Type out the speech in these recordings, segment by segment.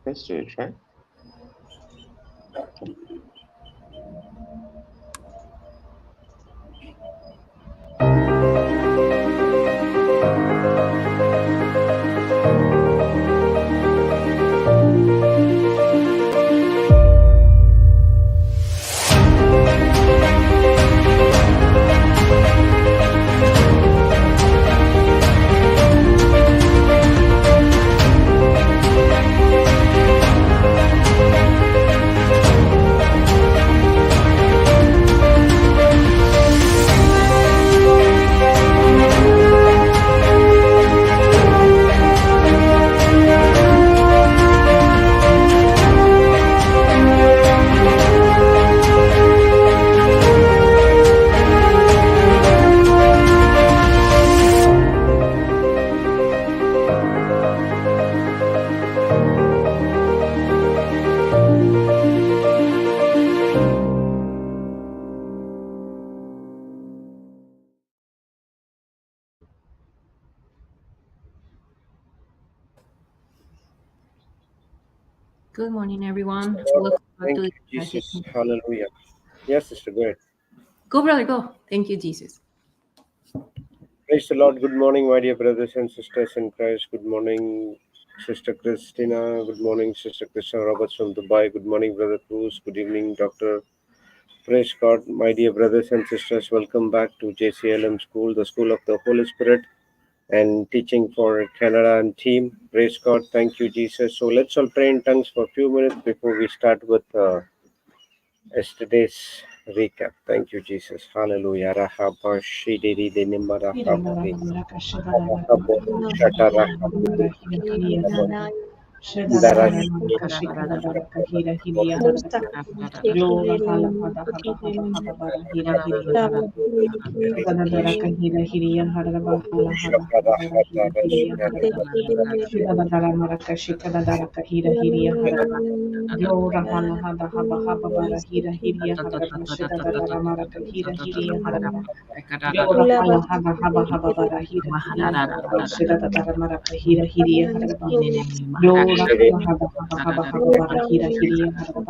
Let's do it, right? Good morning, everyone. Welcome back Thank to you, the Jesus. Hallelujah. Yes, sister, go ahead. Go, brother, go. Thank you, Jesus. Praise the Lord. Good morning, my dear brothers and sisters in Christ. Good morning, Sister Christina. Good morning, Sister Krishna Roberts from Dubai. Good morning, Brother Cruz. Good evening, Doctor. Praise God, my dear brothers and sisters. Welcome back to JCILM School, the School of the Holy Spirit, and teaching for Canada and team. Praise God. Thank you, Jesus. So let's all pray in tongues for a few minutes before we start with yesterday's recap. Thank you, Jesus. Hallelujah. Rahaba shidiri denima rahabari. Rahabo shatara. Yo Rahana Hada Haba Haba Bara Hira Hiria Haraba Shida Dara Maraka Hira Hiria Haraba Yo Rahana Haba Haba Haba Bara Hira Hiria Haraba Shida Dara Maraka Hira Hiria Haraba Yo Rahana Haba Haba Haba Haba Bara Hira Hiria Haraba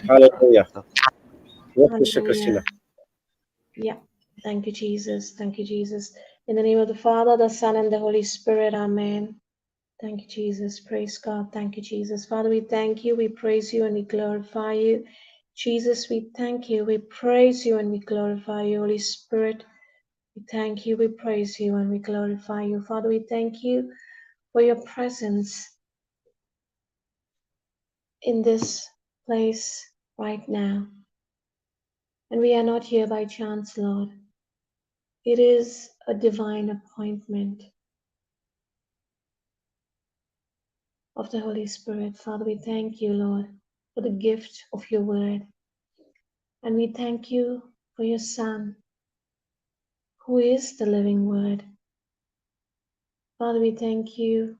Hallelujah. Yes, Sister Christina. Yeah. Thank you, Jesus. Thank you, Jesus. In the name of the Father, the Son, and the Holy Spirit. Amen. Thank you, Jesus. Praise God. Thank you, Jesus. Father, we thank you, we praise you, and we glorify you. Jesus, we thank you, we praise you, and we glorify you. Holy Spirit, we thank you, we praise you, and we glorify you. Father, we thank you for your presence in this place right now. And we are not here by chance, Lord. It is a divine appointment of the Holy Spirit. Father, we thank you, Lord, for the gift of your word. And we thank you for your Son, who is the living word. Father, we thank you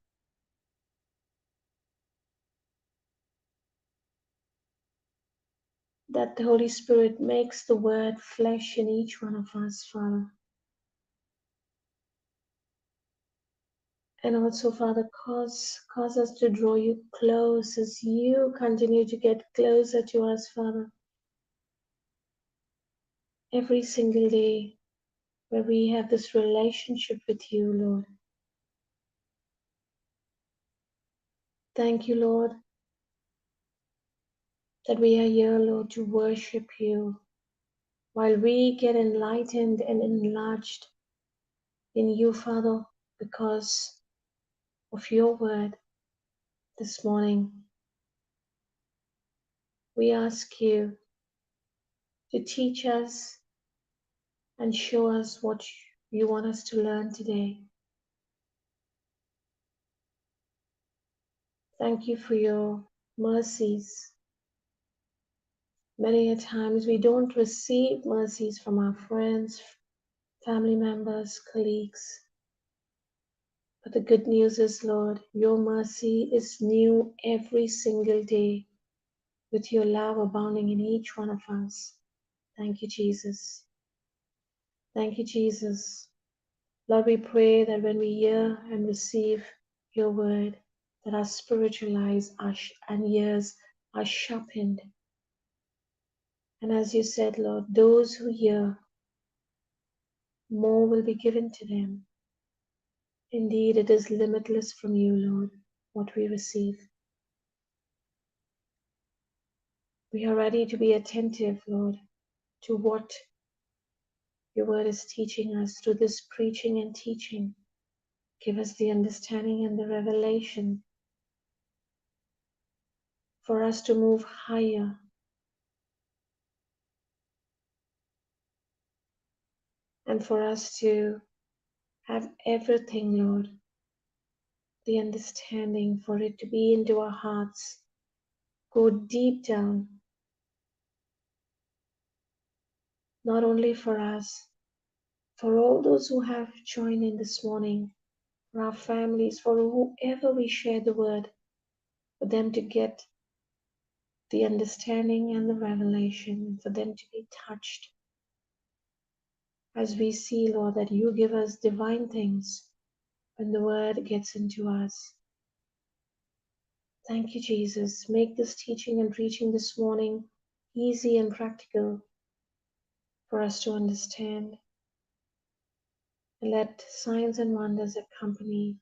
that the Holy Spirit makes the word flesh in each one of us, Father. And also, Father, cause us to draw you close as you continue to get closer to us, Father. Every single day where we have this relationship with you, Lord. Thank you, Lord, that we are here, Lord, to worship you while we get enlightened and enlarged in you, Father, because of your word this morning. We ask you to teach us and show us what you want us to learn today. Thank you for your mercies. Many a times we don't receive mercies from our friends, family members, colleagues. But the good news is, Lord, your mercy is new every single day, with your love abounding in each one of us. Thank you, Jesus. Thank you, Jesus. Lord, we pray that when we hear and receive your word, that our spiritual eyes and ears are sharpened. And as you said, Lord, those who hear, more will be given to them. Indeed, it is limitless from you, Lord, what we receive. We are ready to be attentive, Lord, to what your word is teaching us through this preaching and teaching. Give us the understanding and the revelation for us to move higher and for us to have everything, Lord, the understanding for it to be into our hearts, go deep down, not only for us, for all those who have joined in this morning, for our families, for whoever we share the word, for them to get the understanding and the revelation, for them to be touched. As we see, Lord, that you give us divine things when the word gets into us. Thank you, Jesus. Make this teaching and preaching this morning easy and practical for us to understand. And let signs and wonders accompany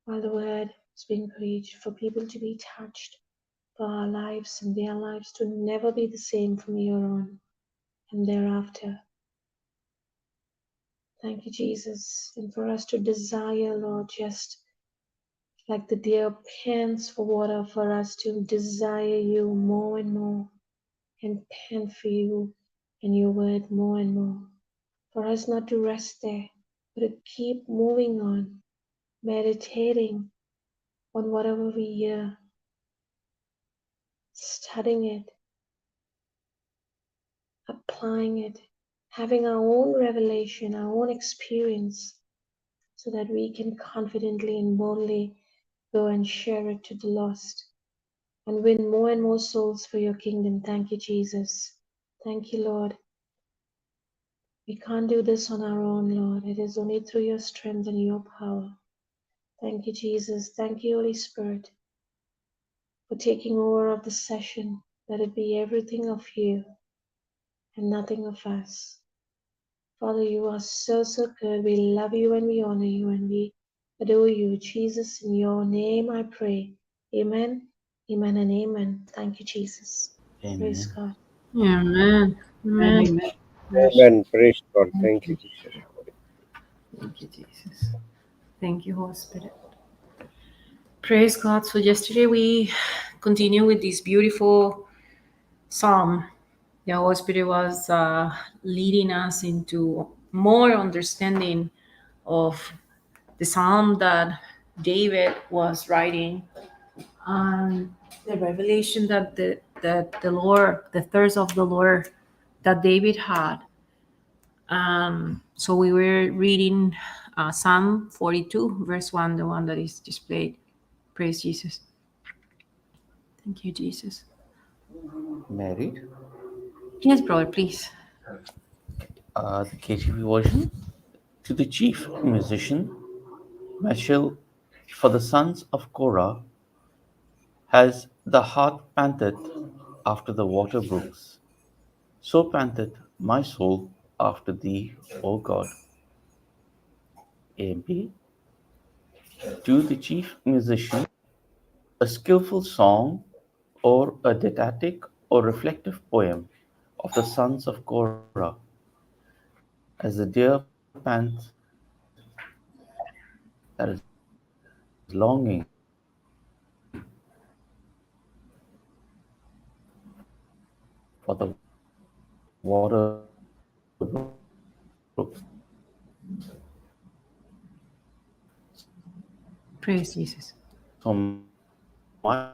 while the word is being preached, for people to be touched, for our lives and their lives to never be the same from here on and thereafter. Thank you, Jesus. And for us to desire, Lord, just like the deer pants for water, for us to desire you more and more and pant for you and your word more and more. For us not to rest there, but to keep moving on, meditating on whatever we hear, studying it, applying it, having our own revelation, our own experience, so that we can confidently and boldly go and share it to the lost and win more and more souls for your kingdom. Thank you, Jesus. Thank you, Lord. We can't do this on our own, Lord. It is only through your strength and your power. Thank you, Jesus. Thank you, Holy Spirit, for taking over of the session. Let it be everything of you and nothing of us. Father, you are so, so good. We love you and we honor you and we adore you. Jesus, in your name I pray. Amen, amen, and amen. Thank you, Jesus. Praise Amen. God. Amen. Amen. Amen. Amen. Praise God. Thank Thank you, you. Jesus. Thank you, Jesus. Thank you, Holy Spirit. Praise God. So yesterday we continue with this beautiful psalm. The Holy Spirit was leading us into more understanding of the psalm that David was writing, and the revelation that the Lord, the thirst of the Lord that David had. So we were reading Psalm 42, verse 1, the one that is displayed. Praise Jesus. Thank you, Jesus. Married. Yes, brother, please. The KJV version. To the chief musician, Michel, for the sons of Korah, has the heart panteth after the water brooks. So panteth my soul after thee, O God. A.B. To the chief musician, a skillful song or a didactic or reflective poem of the sons of Korah, as the deer pants that is longing for the water brooks. Praise Jesus. So my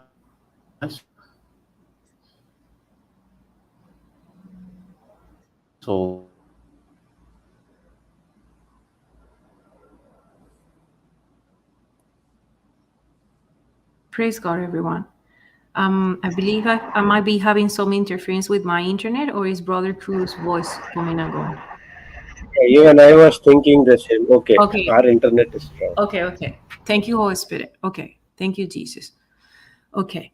Praise God, everyone. I believe I might be having some interference with my internet, or is Brother Cruz's voice coming and going? Even I was thinking the same. Okay, Okay, our internet is strong. okay. Thank you, Holy Spirit. Okay, thank you, Jesus. Okay,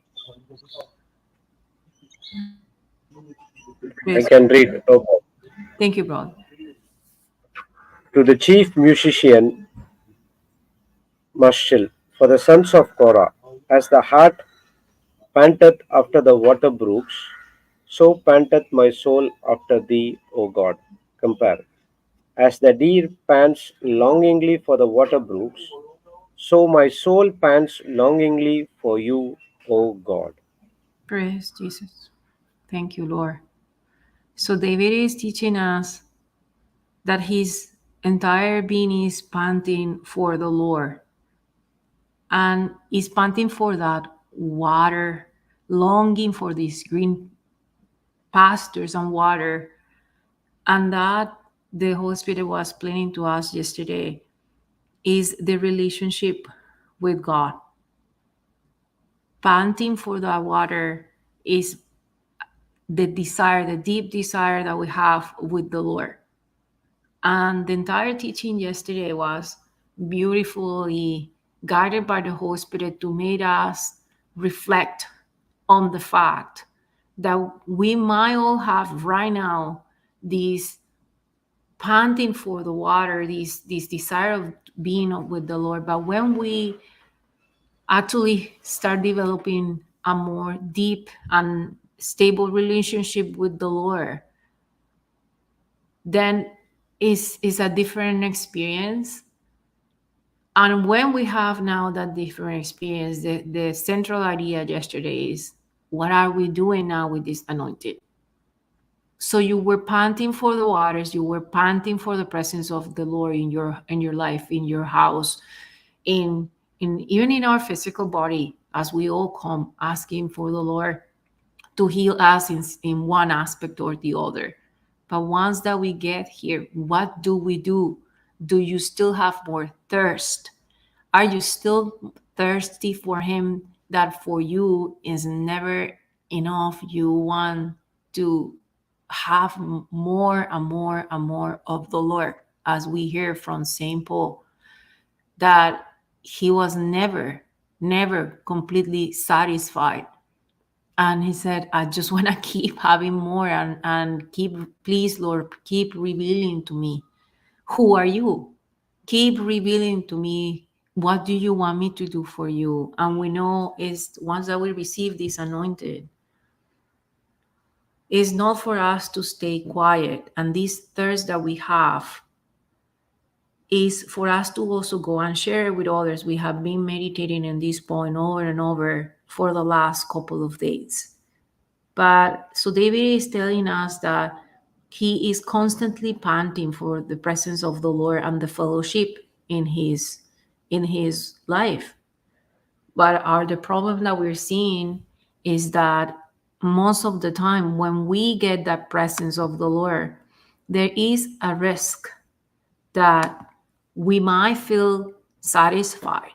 I praise. can read. No problem. Thank you, brother. To the chief musician Mashil, for the sons of Korah, as the hart panteth after the water brooks, so panteth my soul after thee, O God. Compare. As the deer pants longingly for the water brooks, so my soul pants longingly for you, O God. Praise Jesus. Thank you, Lord. So David is teaching us that his entire being is panting for the Lord, and is panting for that water, longing for these green pastures and water. And that the Holy Spirit was explaining to us yesterday is the relationship with God. Panting for that water is the desire, the deep desire that we have with the Lord. And the entire teaching yesterday was beautifully guided by the Holy Spirit to make us reflect on the fact that we might all have right now this panting for the water, this desire of being with the Lord. But when we actually start developing a more deep and stable relationship with the Lord, then is a different experience. And when we have now that different experience, the central idea yesterday is, what are we doing now with this anointing? So you were panting for the waters, you were panting for the presence of the Lord in your life, in your house, in even in our physical body, as we all come asking for the Lord to heal us in one aspect or the other. But once that we get here, what do we do? Do you still have more thirst? Are you still thirsty for him, that for you is never enough? You want to have more and more and more of the Lord, as we hear from St. Paul, that he was never completely satisfied. And he said, I just want to keep having more, and please, Lord, keep revealing to me, who are you? Keep revealing to me, what do you want me to do for you? And we know is once that we receive this anointed, it's not for us to stay quiet. And this thirst that we have is for us to also go and share with others. We have been meditating in this point over and over for the last couple of days. But so David is telling us that he is constantly panting for the presence of the Lord and the fellowship in his life. But the problem that we're seeing is that most of the time when we get that presence of the Lord, there is a risk that we might feel satisfied.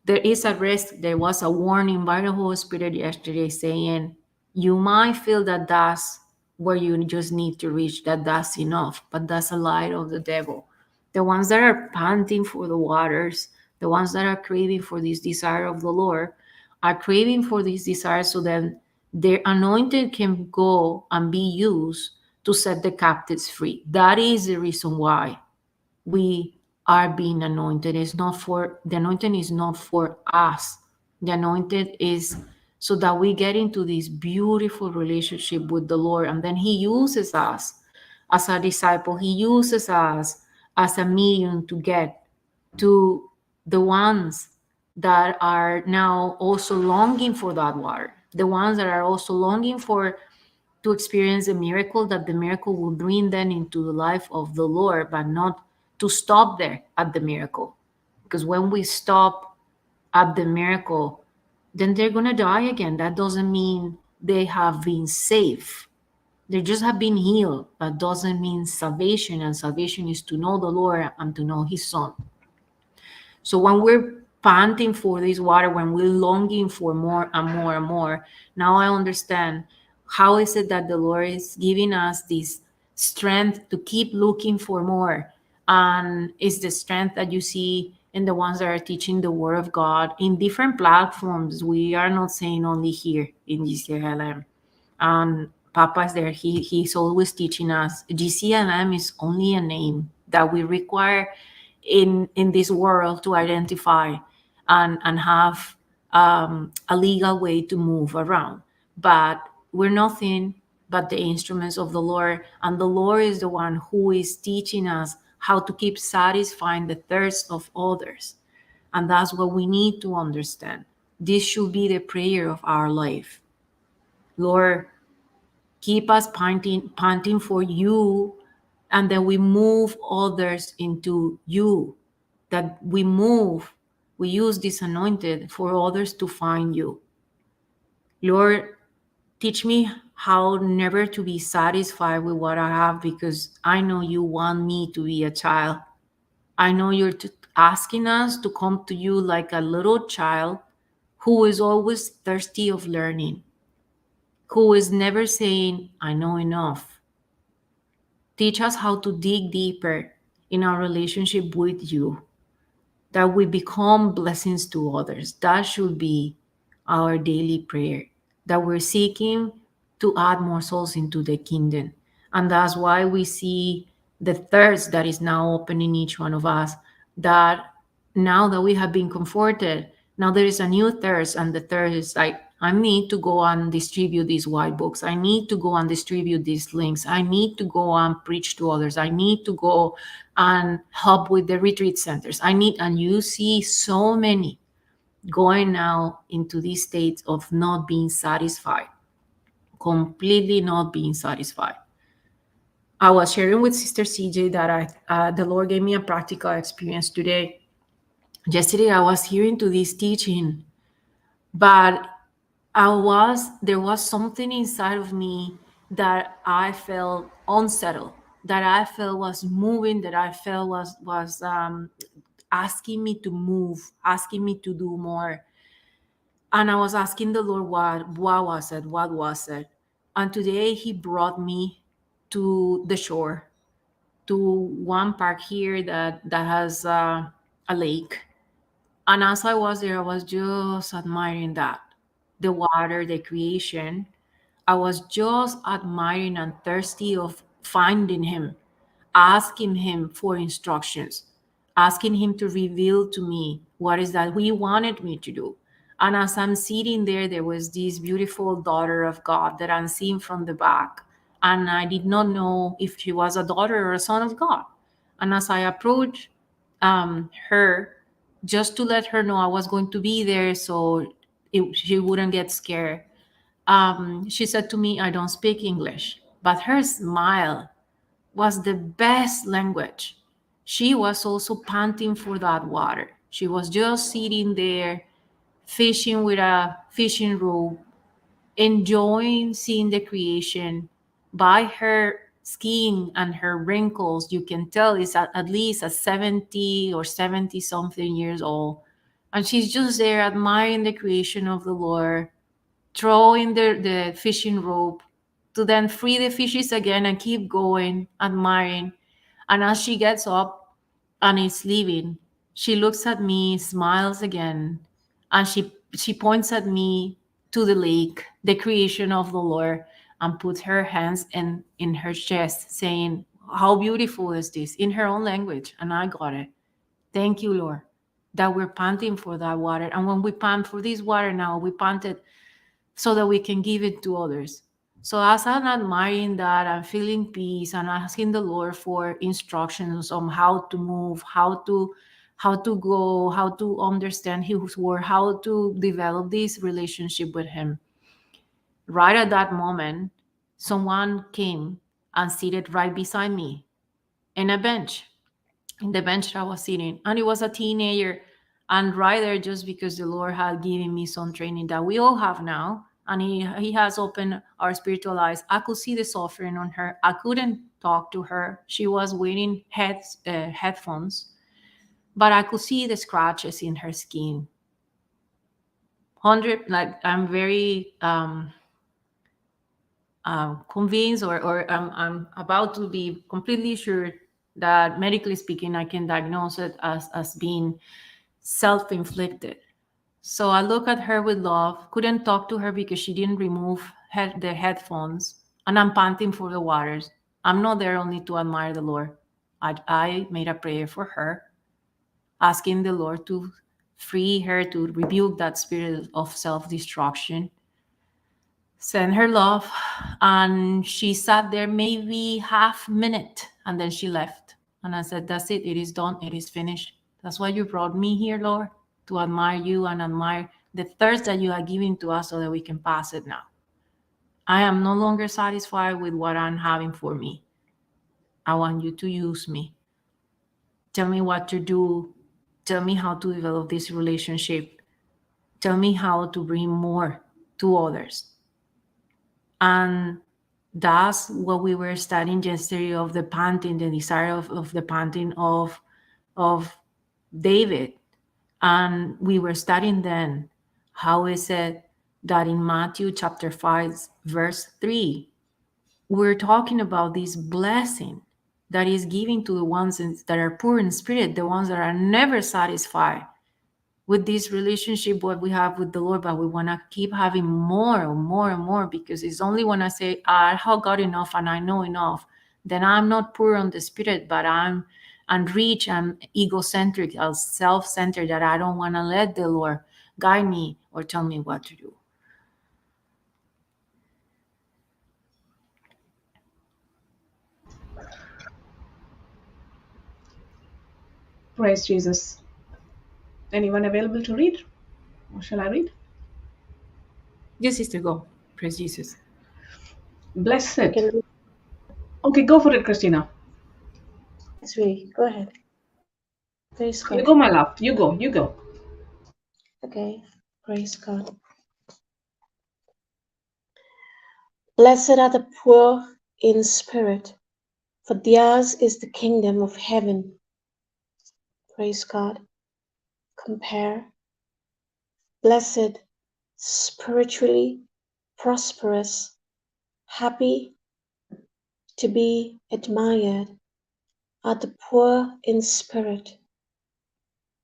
There is a risk. There was a warning by the Holy Spirit yesterday saying, you might feel that that's where you just need to reach, that that's enough, but that's a lie of the devil. The ones that are panting for the waters, the ones that are craving for this desire of the Lord, are craving for this desire so that their anointed can go and be used to set the captives free. That is the reason why we are being anointed. The anointing is not for us. The anointed is so that we get into this beautiful relationship with the Lord. And then He uses us as a disciple, He uses us as a medium to get to the ones that are now also longing for that water, the ones that are also longing for to experience a miracle, that the miracle will bring them into the life of the Lord, but not to stop there at the miracle. Because when we stop at the miracle, then they're going to die again. That doesn't mean they have been saved. They just have been healed, but doesn't mean salvation. And salvation is to know the Lord and to know His Son. So when we're panting for this water, when we're longing for more and more and more, now I understand how is it that the Lord is giving us this strength to keep looking for more. And it's the strength that you see in the ones that are teaching the Word of God in different platforms. We are not saying only here in JCILM. And Papa is there. He's always teaching us. JCILM is only a name that we require in this world to identify and have a legal way to move around. But we're nothing but the instruments of the Lord, and the Lord is the one who is teaching us how to keep satisfying the thirst of others. And that's what we need to understand. This should be the prayer of our life. Lord, keep us panting for you, and then we move others into you. That we use this anointed for others to find you. Lord, teach me how never to be satisfied with what I have, because I know you want me to be a child. I know you're asking us to come to you like a little child who is always thirsty of learning, who is never saying, I know enough. Teach us how to dig deeper in our relationship with you, that we become blessings to others. That should be our daily prayer, that we're seeking to add more souls into the kingdom. And that's why we see the thirst that is now open in each one of us, that now that we have been comforted, now there is a new thirst, and the thirst is like, I need to go and distribute these white books. I need to go and distribute these links. I need to go and preach to others. I need to go and help with the retreat centers. And you see so many going now into this state of not being satisfied, completely not being satisfied. I was sharing with Sister CJ that the Lord gave me a practical experience today. Yesterday, I was hearing to this teaching, but there was something inside of me that I felt unsettled, that I felt was moving, that I felt was asking me to move, asking me to do more. And I was asking the Lord, what was it? And today He brought me to the shore, to one park here that has a lake. And as I was there, I was just admiring that, the water, the creation. I was just admiring and thirsty of finding Him, asking Him for instructions, asking Him to reveal to me what is that He wanted me to do. And as I'm sitting there, there was this beautiful daughter of God that I'm seeing from the back. And I did not know if she was a daughter or a son of God. And as I approached her, just to let her know I was going to be there so she wouldn't get scared, she said to me, I don't speak English. But her smile was the best language. She was also panting for that water. She was just sitting there, fishing with a fishing rod, enjoying seeing the creation. By her skin and her wrinkles, you can tell is at least a 70 or 70 something years old. And she's just there admiring the creation of the Lord, throwing the fishing rope to then free the fishes again and keep going, admiring. And as she gets up and is leaving, she looks at me, smiles again, and she points at me to the lake, the creation of the Lord, and puts her hands in her chest, saying, how beautiful is this, in her own language. And I got it. Thank you, Lord, that we're panting for that water. And when we pant for this water now, we panted so that we can give it to others. So as I'm admiring that, I'm feeling peace and asking the Lord for instructions on how to move, how to go, how to understand His word, how to develop this relationship with Him. Right at that moment, someone came and seated right beside me in a bench, in the bench that I was sitting, and it was a teenager. And right there, just because the Lord had given me some training that we all have now, and he has opened our spiritual eyes, I could see the suffering on her. I couldn't talk to her. She was wearing headphones, but I could see the scratches in her skin. Like I'm very convinced, or I'm about to be completely sure that medically speaking, I can diagnose it as being self-inflicted. So I look at her with love, couldn't talk to her because she didn't remove the headphones, and I'm panting for the waters. I'm not there only to admire the Lord. I made a prayer for her, asking the Lord to free her, to rebuke that spirit of self-destruction, send her love. And she sat there maybe half minute, and then she left. And I said, that's it. It is done. It is finished. That's why you brought me here, Lord, to admire you and admire the thirst that you are giving to us so that we can pass it now. I am no longer satisfied with what I'm having for me. I want you to use me. Tell me what to do. Tell me how to develop this relationship. Tell me how to bring more to others. And that's what we were studying yesterday, of the panting, the desire of the panting of David. And we were studying then how is it that in Matthew chapter 5, verse 3, we're talking about this blessing that is given to the ones that are poor in spirit, the ones that are never satisfied with this relationship what we have with the Lord, but we want to keep having more and more and more, because it's only when I say I have got enough and I know enough, then I'm not poor on the spirit, but I'm rich and egocentric, self-centered, that I don't want to let the Lord guide me or tell me what to do. Praise Jesus. Anyone available to read? Or shall I read? Yes, sister, go. Praise Jesus. Blessed. Can Okay, go for it, Christina. let's read. Go ahead. Praise You God. go, my love. You go. You go. Okay. Praise God. Blessed are the poor in spirit, for theirs is the kingdom of heaven. Praise God. Compare. Blessed, spiritually prosperous, happy, to be admired are the poor in spirit,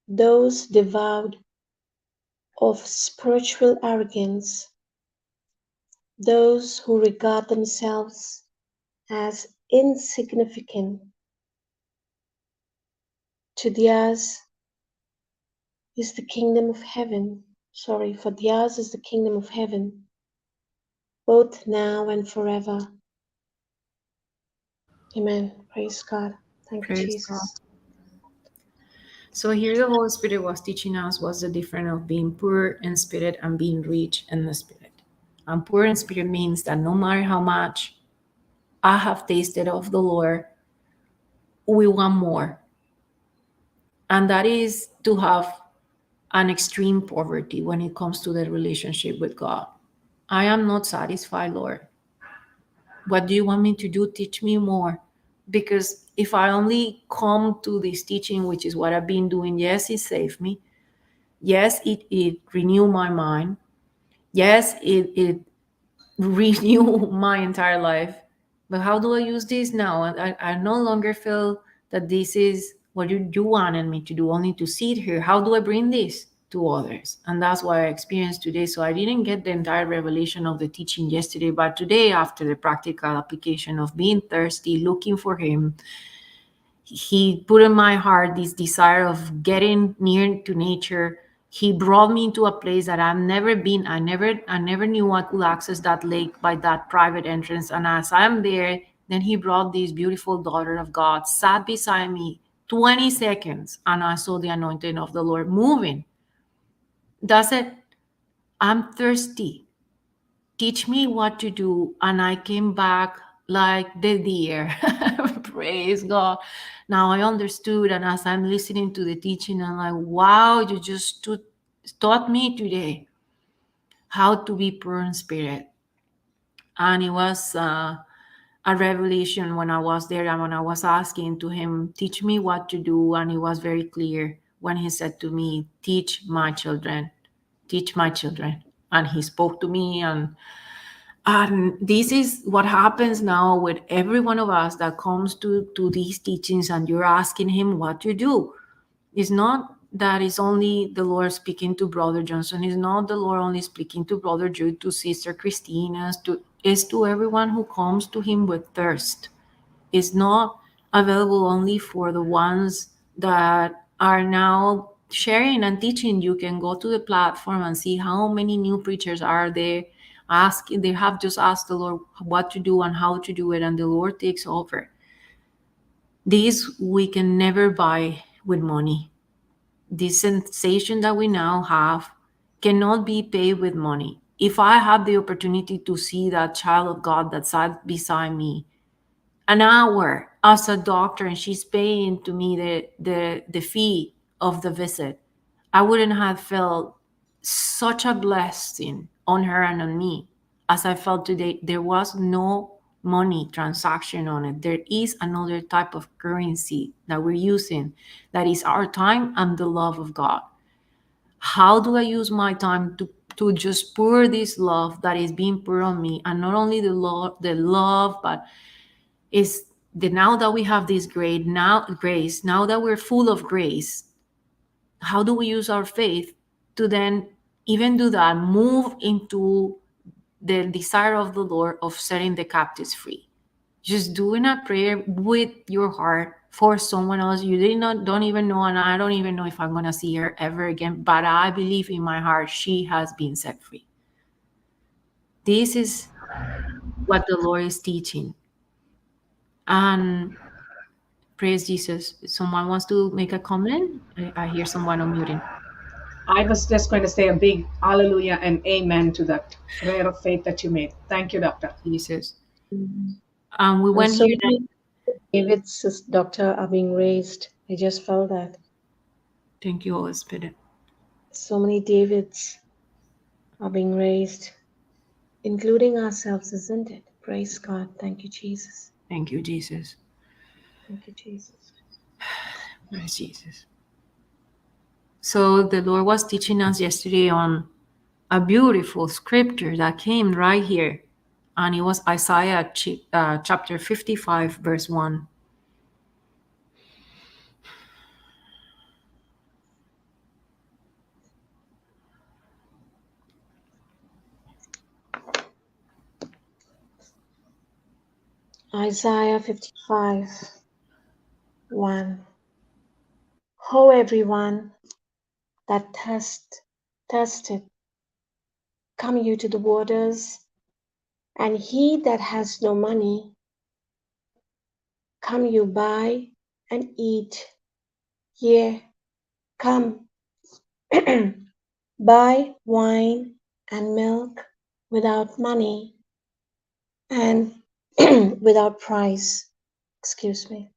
those devoid of spiritual arrogance, those who regard themselves as insignificant. To theirs is the kingdom of heaven. For theirs is the kingdom of heaven, both now and forever. Amen. Praise God. Thank you, Praise God. Jesus. So here the Holy Spirit was teaching us what's the difference of being poor in spirit and being rich in the spirit. And poor in spirit means that no matter how much I have tasted of the Lord, we want more. And that is to have an extreme poverty when it comes to the relationship with God. I am not satisfied, Lord. What do you want me to do? Teach me more. Because if I only come to this teaching, which is what I've been doing, yes, it saved me. Yes, it renewed my mind. Yes, it renewed my entire life. But how do I use this now? I no longer feel that this is what you wanted me to do, only to sit here. How do I bring this to others? And that's what I experienced today. So I didn't get the entire revelation of the teaching yesterday, but today, after the practical application of being thirsty, looking for Him, He put in my heart this desire of getting near to nature, He brought me into a place that I've never been. I never knew I could access that lake by that private entrance. And as I'm there, then he brought this beautiful daughter of God, sat beside me 20 seconds, and I saw the anointing of the Lord moving. That's it. I'm thirsty. Teach me what to do. And I came back like the deer. Praise God. Now I understood. And as I'm listening to the teaching, I'm like, wow, you just taught me today how to be poor in spirit. And it was a revelation when I was there and when I was asking to him, teach me what to do. And it was very clear when he said to me, teach my children, teach my children. And he spoke to me, and this is what happens now with every one of us that comes to these teachings, and you're asking him what to do. It's not that it's only the Lord speaking to Brother Johnson. It's not the Lord only speaking to Brother Jude, to Sister Christina. It's to everyone who comes to him with thirst. It's not available only for the ones that are now sharing and teaching. You can go to the platform and see how many new preachers are there. They have just asked the Lord what to do and how to do it, and the Lord takes over. This we can never buy with money. This sensation that we now have cannot be paid with money. If I have the opportunity to see that child of God that sat beside me an hour as a doctor, and she's paying to me the fee of the visit, I wouldn't have felt such a blessing on her and on me as I felt today. There was no money transaction on it. There is another type of currency that we're using, that is our time and the love of God. How do I use my time to just pour this love that is being poured on me? And not only the love, but is the, now that we have this grace, now that we're full of grace, how do we use our faith to then even do that, move into the desire of the Lord of setting the captives free? Just doing a prayer with your heart for someone else you don't even know, and I don't even know if I'm going to see her ever again, but I believe in my heart she has been set free. This is what the Lord is teaching. And praise Jesus. Someone wants to make a comment? I hear someone unmuting. I was just going to say a big hallelujah and amen to that prayer of faith that you made. Thank you, Doctor. Jesus. Mhm. We And went so here. many David's doctor are being raised. I just felt that. Thank you, Holy Spirit. So many Davids are being raised, including ourselves, isn't it? Praise God. Thank you, Jesus. Thank you, Jesus. Thank you, Jesus. Praise Jesus. So the Lord was teaching us yesterday on a beautiful scripture that came right here. And it was Isaiah chapter 55, verse 1. Isaiah 55, 1. Ho, everyone that thirsted, come you to the waters, and he that has no money, come you buy and eat. Yea, come, buy wine and milk without money and without price. Excuse me.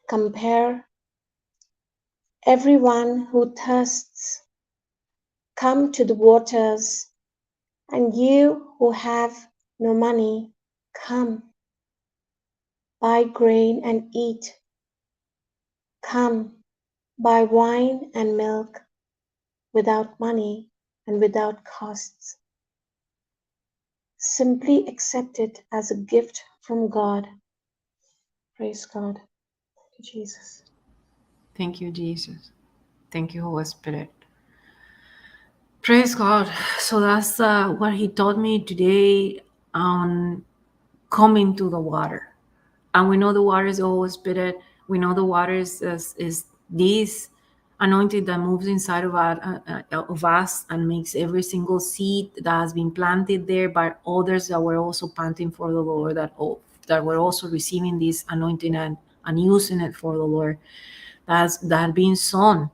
Compare everyone who thirsts, come to the waters, and you who have no money, come, buy grain and eat. Come, buy wine and milk without money and without costs. Simply accept it as a gift from God. Praise God. Thank you, Jesus. Thank you, Jesus. Thank you, Holy Spirit. Praise God. So that's what he taught me today on coming to the water. And we know the water is the Holy Spirit. We know the water is this. anointing that moves inside of us and makes every single seed that has been planted there by others that were also panting for the Lord, that were also receiving this anointing and using it for the Lord, that had been sown.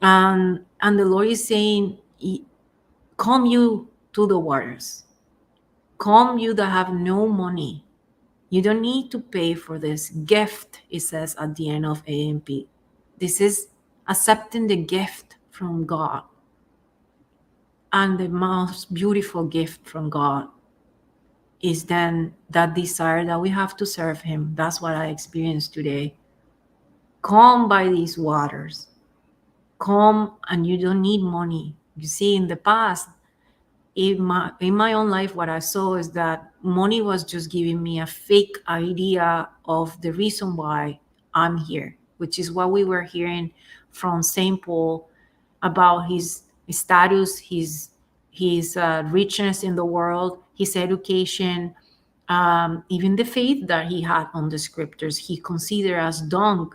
And the Lord is saying, come you to the waters. Come you that have no money. You don't need to pay for this gift, it says at the end of AMP. This is accepting the gift from God. And the most beautiful gift from God is then that desire that we have to serve Him. That's what I experienced today. Come by these waters. Come, and you don't need money. You see, in the past, in my own life, what I saw is that money was just giving me a fake idea of the reason why I'm here, which is what we were hearing from St. Paul about his status, his richness in the world, his education, even the faith that he had on the scriptures, he considered as dung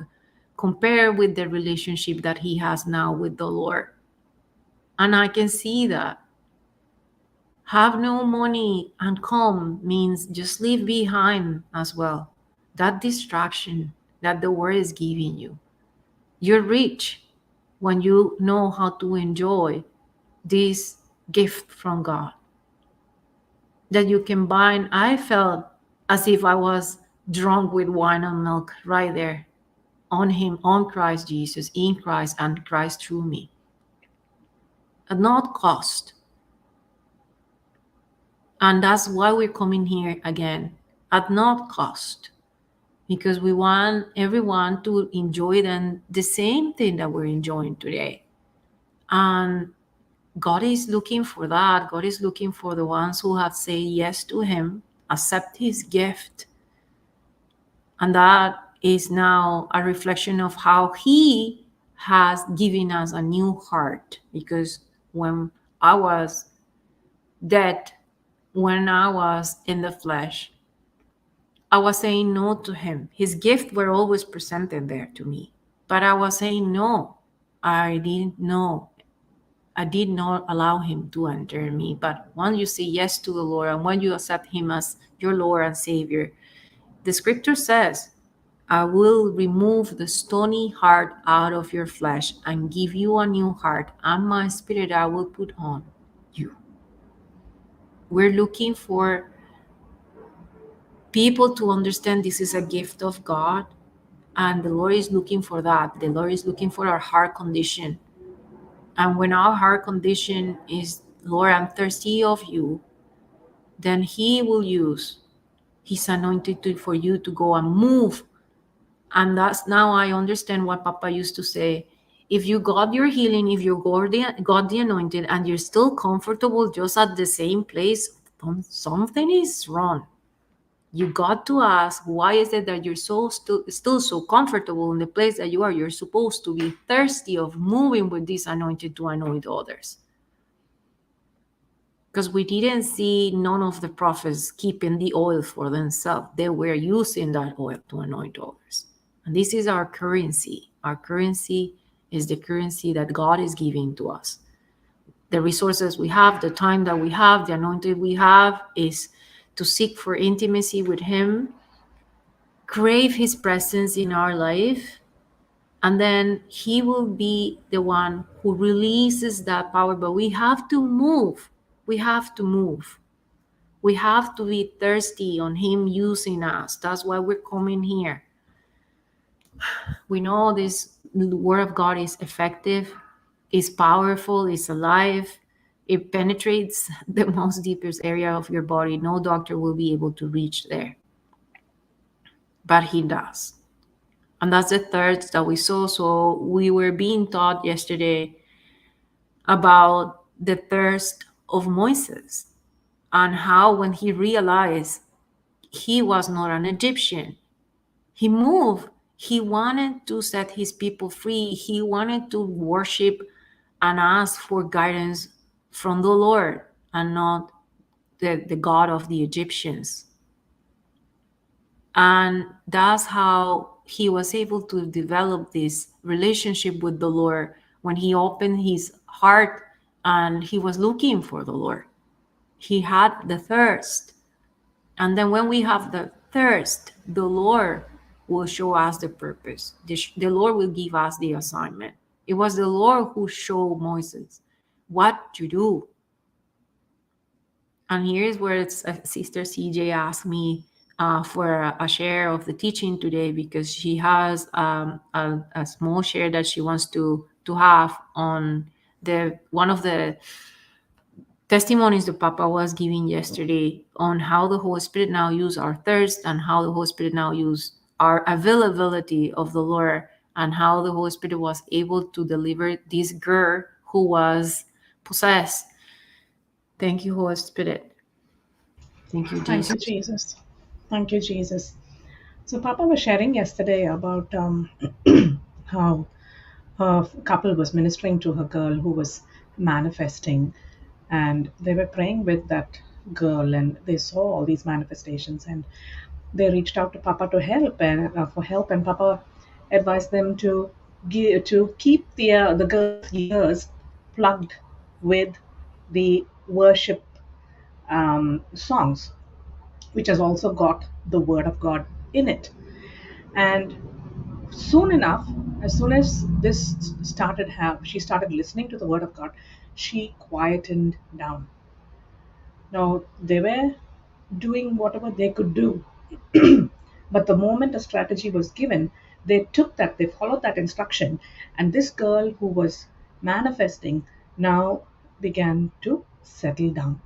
compared with the relationship that he has now with the Lord. And I can see that. Have no money and come means just leave behind as well that distraction that the world is giving you. You're rich when you know how to enjoy this gift from God that you can buy. And I felt as if I was drunk with wine and milk right there on Him, on Christ Jesus, in Christ, and Christ through me. At not cost. And that's why we're coming here again, at not cost, because we want everyone to enjoy then the same thing that we're enjoying today. And God is looking for that. God is looking for the ones who have said yes to Him, accept His gift. And that is now a reflection of how He has given us a new heart. Because when I was dead, when I was in the flesh, I was saying no to Him. His gifts were always presented there to me. But I was saying no. I didn't know. I did not allow Him to enter me. But when you say yes to the Lord and when you accept Him as your Lord and Savior, the scripture says, I will remove the stony heart out of your flesh and give you a new heart, and my spirit I will put on you. We're looking for people to understand this is a gift of God, and the Lord is looking for that. The Lord is looking for our heart condition. And when our heart condition is, Lord, I'm thirsty of you, then He will use His anointing for you to go and move. And that's now I understand what Papa used to say. If you got your healing, if you got the anointed, and you're still comfortable just at the same place, something is wrong. You got to ask, why is it that you're still so comfortable in the place that you are? You're supposed to be thirsty of moving with this anointing to anoint others. Because we didn't see none of the prophets keeping the oil for themselves. They were using that oil to anoint others. And this is our currency. Our currency is the currency that God is giving to us. The resources we have, the time that we have, the anointing we have is to seek for intimacy with Him, crave His presence in our life, and then He will be the one who releases that power. But we have to move. We have to move. We have to be thirsty on Him using us. That's why we're coming here. We know this Word of God is effective, is powerful, is alive. It penetrates the most deepest area of your body. No doctor will be able to reach there. But He does. And that's the third that we saw. So we were being taught yesterday about the thirst of Moses and how when he realized he was not an Egyptian, he moved. He wanted to set his people free. He wanted to worship and ask for guidance from the Lord and not the God of the Egyptians. And that's how he was able to develop this relationship with the Lord when he opened his heart and he was looking for the Lord. He had the thirst. And then when we have the thirst, the Lord will show us the purpose. The Lord will give us the assignment. It was the Lord who showed Moses what to do. And here's where Sister CJ asked me for a share of the teaching today, because she has a small share that she wants to have on one of the testimonies the Papa was giving yesterday on how the Holy Spirit now use our thirst and how the Holy Spirit now use our availability of the Lord, and how the Holy Spirit was able to deliver this girl who was possessed. Thank you, Holy Spirit. Thank you, Thank you, Jesus. Jesus. Thank you, Jesus. So, Papa was sharing yesterday about how a couple was ministering to a girl who was manifesting, and they were praying with that girl, and they saw all these manifestations, and they reached out to Papa to help and for help, and Papa advised them to keep the girl's ears plugged with the worship songs, which has also got the word of God in it. And soon enough, as soon as this she started listening to the word of God, she quietened down. Now they were doing whatever they could do, but the moment a strategy was given, they followed that instruction, and this girl who was manifesting now began to settle down.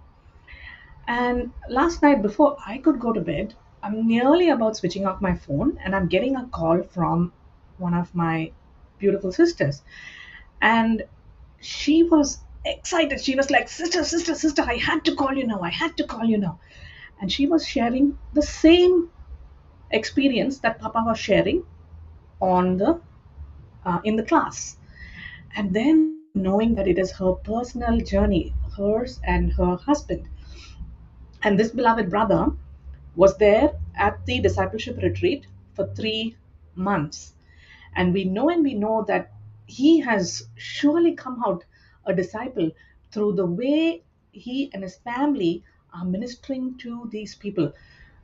And last night, before I could go to bed, I'm nearly about switching off my phone, and I'm getting a call from one of my beautiful sisters. And she was excited. She was like, "Sister, sister, sister, I had to call you now. I had to call you now." And she was sharing the same experience that Papa was sharing on the in the class. And then knowing that it is her personal journey, hers and her husband. And this beloved brother was there at the discipleship retreat for 3 months. And we know that he has surely come out a disciple through the way he and his family are ministering to these people.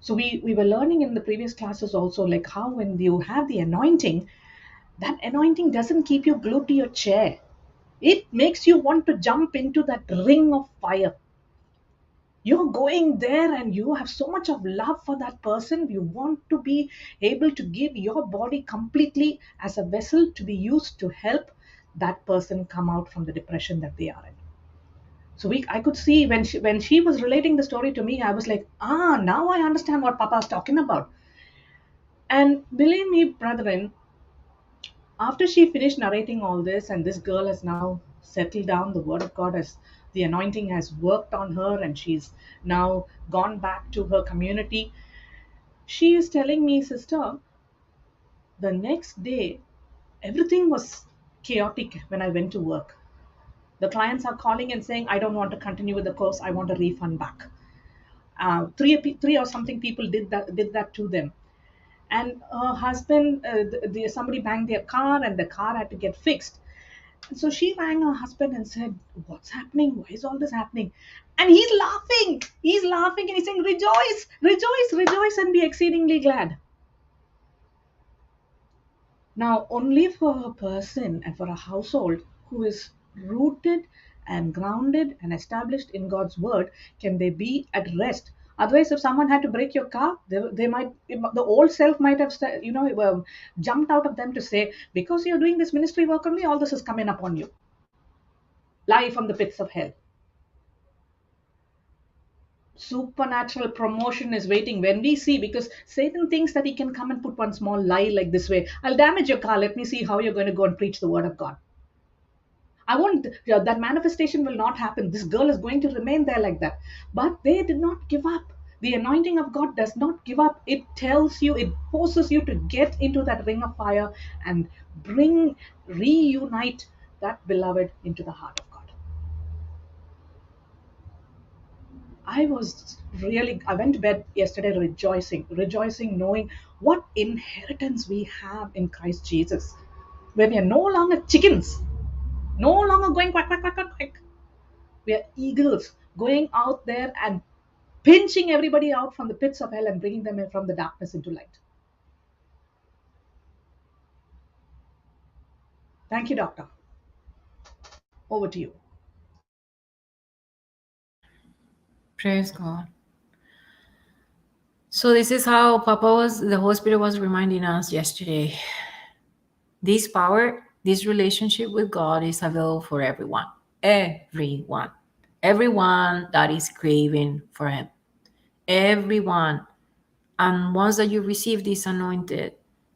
So we were learning in the previous classes also, like how when you have the anointing, that anointing doesn't keep you glued to your chair. It makes you want to jump into that ring of fire. You're going there and you have so much of love for that person. You want to be able to give your body completely as a vessel to be used to help that person come out from the depression that they are in. So I could see when she was relating the story to me, I was like, now I understand what Papa is talking about. And believe me, brethren, after she finished narrating all this, and this girl has now settled down, the word of God has, the anointing has worked on her, and she's now gone back to her community. She is telling me, "Sister, the next day, everything was chaotic when I went to work. The clients are calling and saying, I don't want to continue with the course, I want a refund back." Three or something people did that to them. And her husband, somebody banged their car, and the car had to get fixed. So she rang her husband and said, "What's happening? Why is all this happening?" And he's laughing. He's laughing and he's saying, "Rejoice, rejoice, rejoice, and be exceedingly glad." Now, only for a person and for a household who is rooted and grounded and established in God's word can they be at rest. Otherwise, if someone had to break your car, they might, the old self might have, jumped out of them to say, "Because you're doing this ministry work on me, all this is coming upon you. Lie from the pits of hell." Supernatural promotion is waiting when we see, because Satan thinks that he can come and put one small lie like this way: "I'll damage your car, let me see how you're going to go and preach the word of God." I won't, that manifestation will not happen. This girl is going to remain there like that. But they did not give up. The anointing of God does not give up. It tells you, it forces you to get into that ring of fire and reunite that beloved into the heart of God. I went to bed yesterday rejoicing, knowing what inheritance we have in Christ Jesus. Where we are no longer chickens, no longer going quack, quack, quack, quack, quack. We are eagles going out there and pinching everybody out from the pits of hell and bringing them in from the darkness into light. Thank you, Doctor. Over to you. Praise God. So this is how the Holy Spirit was reminding us yesterday. This power, this relationship with God is available for everyone. Everyone. Everyone that is craving for Him. Everyone. And once that you receive this anointed,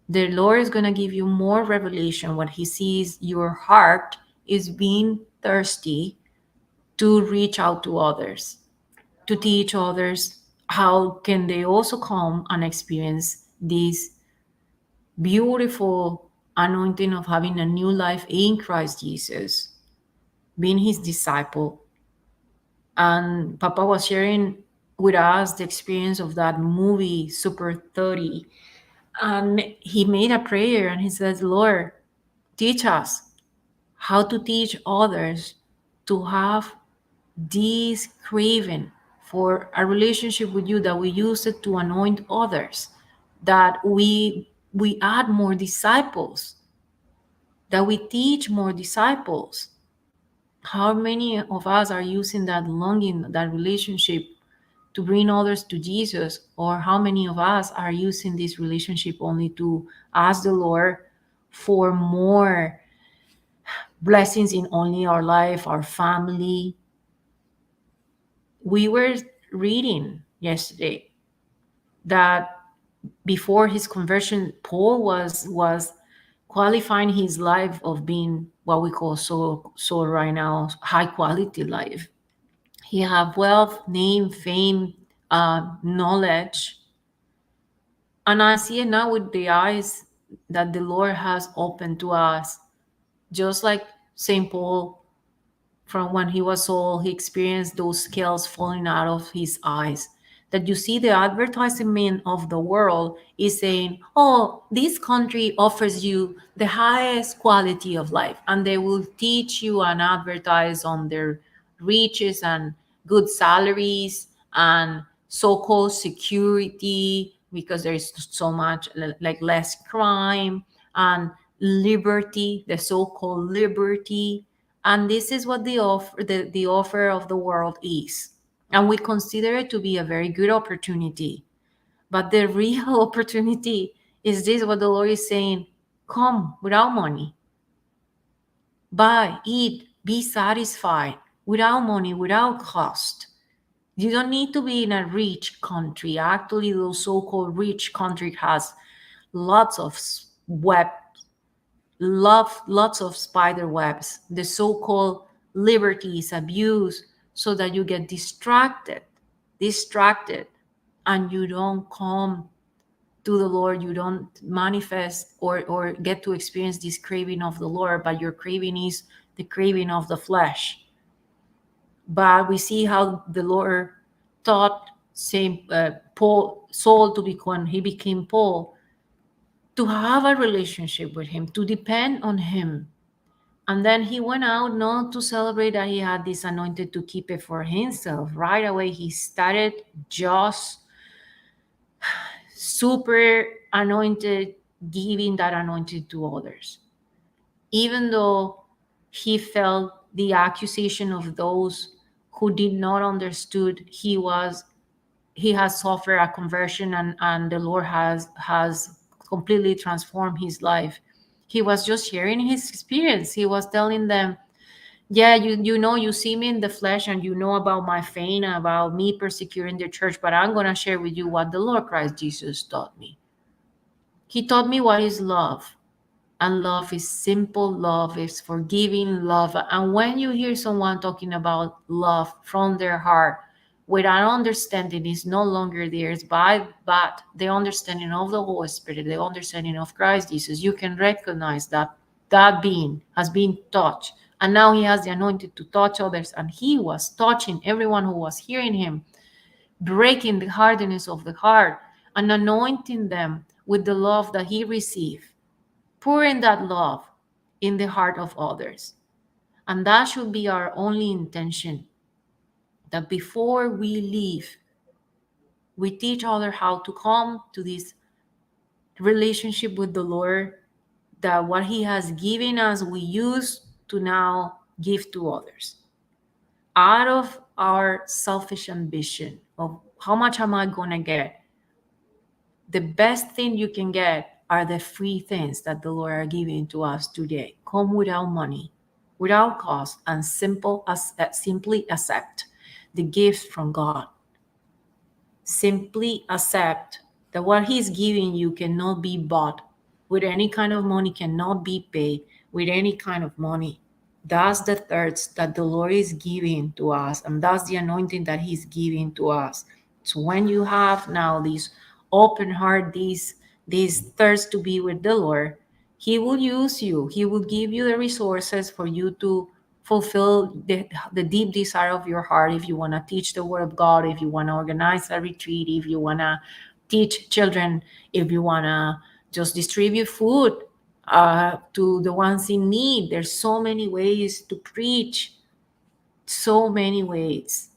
the Lord is going to give you more revelation when He sees your heart is being thirsty to reach out to others, to teach others how can they also come and experience this beautiful anointing of having a new life in Christ Jesus, being His disciple. And Papa was sharing with us the experience of that movie, Super 30. And he made a prayer and he says, Lord, teach us how to teach others to have this craving for a relationship with you, that we use it to anoint others, that we add more disciples, that we teach more disciples. How many of us are using that longing, that relationship to bring others to Jesus? Or how many of us are using this relationship only to ask the Lord for more blessings in only our life, our family? We were reading yesterday that before his conversion, Paul was qualifying his life of being what we call so right now high quality life. He have wealth, name, fame, knowledge, and I see it now with the eyes that the Lord has opened to us. Just like Saint Paul, from when he was Saul, he experienced those scales falling out of his eyes. That you see the advertisement of the world is saying, oh, this country offers you the highest quality of life. And they will teach you and advertise on their riches and good salaries and so-called security, because there is so much like less crime and liberty, the so-called liberty. And this is what the offer of the world is. And we consider it to be a very good opportunity. But the real opportunity is this, what the Lord is saying: come without money, buy, eat, be satisfied without money, without cost. You don't need to be in a rich country. Actually, those so-called rich country has lots of web, lots of spider webs. The so-called liberty is abused so that you get distracted, and you don't come to the Lord. You don't manifest or get to experience this craving of the Lord, but your craving is the craving of the flesh. But we see how the Lord taught Saul to become, he became Paul, to have a relationship with him, to depend on him. And then he went out not to celebrate that he had this anointed to keep it for himself. Right away, he started just super anointed, giving that anointed to others. Even though he felt the accusation of those who did not understood he has suffered a conversion, and the Lord has completely transformed his life. He was just sharing his experience. He was telling them, yeah, you know, you see me in the flesh and you know about my fame, about me persecuting the church, but I'm going to share with you what the Lord Christ Jesus taught me. He taught me what is love. And love is simple, love is forgiving, love. And when you hear someone talking about love from their heart, without understanding is no longer theirs, but the understanding of the Holy Spirit, the understanding of Christ Jesus, you can recognize that that being has been touched. And now he has the anointing to touch others. And he was touching everyone who was hearing him. breaking the hardness of the heart and anointing them with the love that he received, pouring that love in the heart of others. And that should be our only intention, that before we leave, we teach others how to come to this relationship with the Lord, that what he has given us, we use to now give to others. Out of our selfish ambition of how much am I going to get, the best thing you can get are the free things that the Lord are giving to us today. Come without money, without cost, and simply accept the gift from God. Simply accept that what he's giving you cannot be bought with any kind of money, cannot be paid with any kind of money. That's the thirst that the Lord is giving to us, and that's the anointing that he's giving to us. So when you have now this open heart, this thirst to be with the Lord, he will use you. He will give you the resources for you to fulfill the deep desire of your heart. If you want to teach the word of God, if you want to organize a retreat, if you want to teach children, if you want to just distribute food to the ones in need. There's so many ways to preach, so many ways.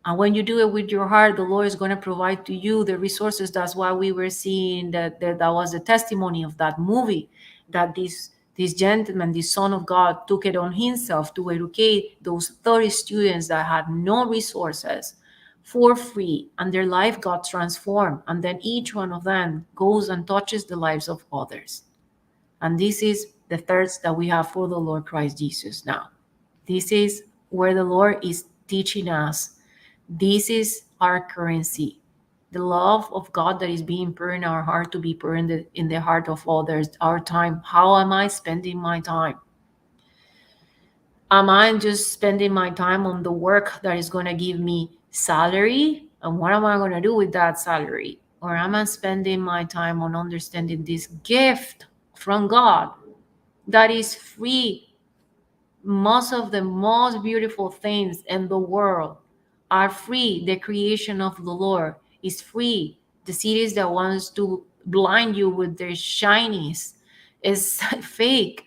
And when you do it with your heart, the Lord is going to provide to you the resources. That's why we were seeing that was the testimony of that movie, that this gentleman, this son of God, took it on himself to educate those 30 students that had no resources for free, and their life got transformed. And then each one of them goes and touches the lives of others. And this is the thirst that we have for the Lord Christ Jesus now. This is where the Lord is teaching us. This is our currency. The love of God that is being poured in our heart to be poured in the heart of others. Our time. How am I spending my time? Am I just spending my time on the work that is going to give me salary? And what am I going to do with that salary? Or am I spending my time on understanding this gift from God that is free? Most of the most beautiful things in the world are free. The creation of the Lord is free. The cities that wants to blind you with their shinies is fake.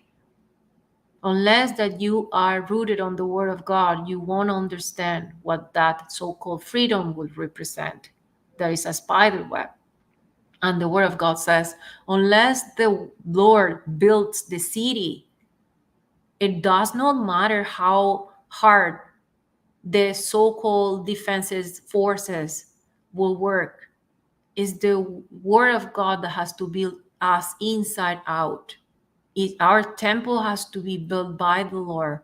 Unless that you are rooted on the word of God, you won't understand what that so-called freedom will represent. There is a spider web. And the word of God says, unless the Lord builds the city, it does not matter how hard the so-called defenses forces will work. It's the word of God that has to build us inside out. Our temple has to be built by the Lord,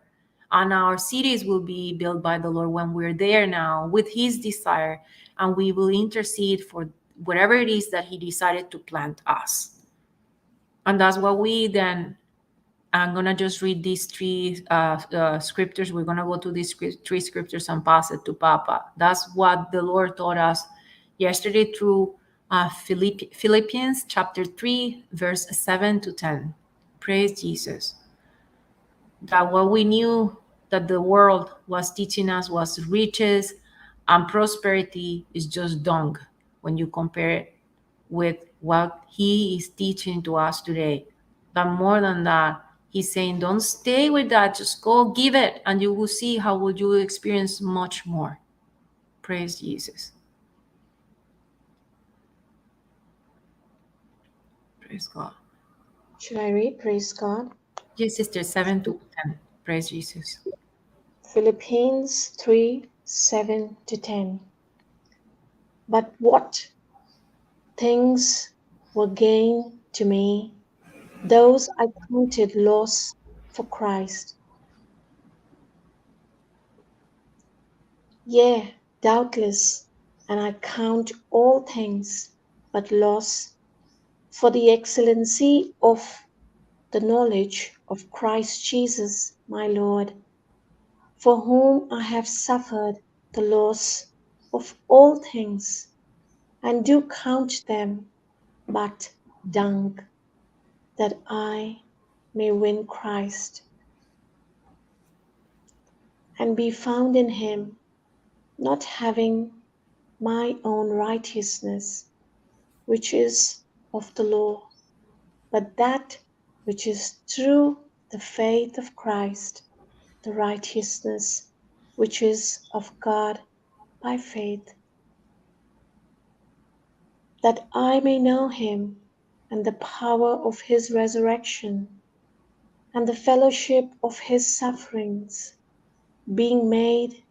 and our cities will be built by the Lord when we're there now with his desire, and we will intercede for whatever it is that he decided to plant us. And that's what we then, I'm going to just read these three scriptures. We're going to go to these three scriptures and pass it to Papa. That's what the Lord taught us yesterday through Philippians chapter 3, verse 7 to 10. Praise Jesus. That what we knew that the world was teaching us was riches and prosperity is just dung when you compare it with what he is teaching to us today. But more than that, he's saying, don't stay with that. Just go give it, and you will see how will you experience much more. Praise Jesus. Praise God. Should I read? Praise God. Yes, sister, 7 to 10. Praise Jesus. Philippians 3, 7 to 10. But what things were gain to me, those I counted loss for Christ. Yea, doubtless, and I count all things but loss for the excellency of the knowledge of Christ Jesus my Lord, for whom I have suffered the loss of all things, and do count them but dung, that I may win Christ, and be found in him, not having my own righteousness, which is of the law, but that which is through the faith of Christ, the righteousness which is of God by faith, that I may know him and the power of his resurrection and the fellowship of his sufferings, being made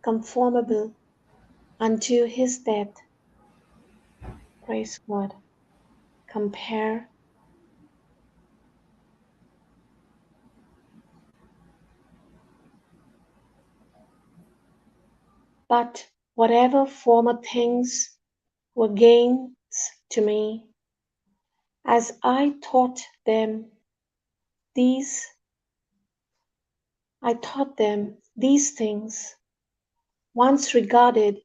conformable unto his death. Praise God. Compare. But whatever former things were gains to me, as I taught them these, these things, once regarded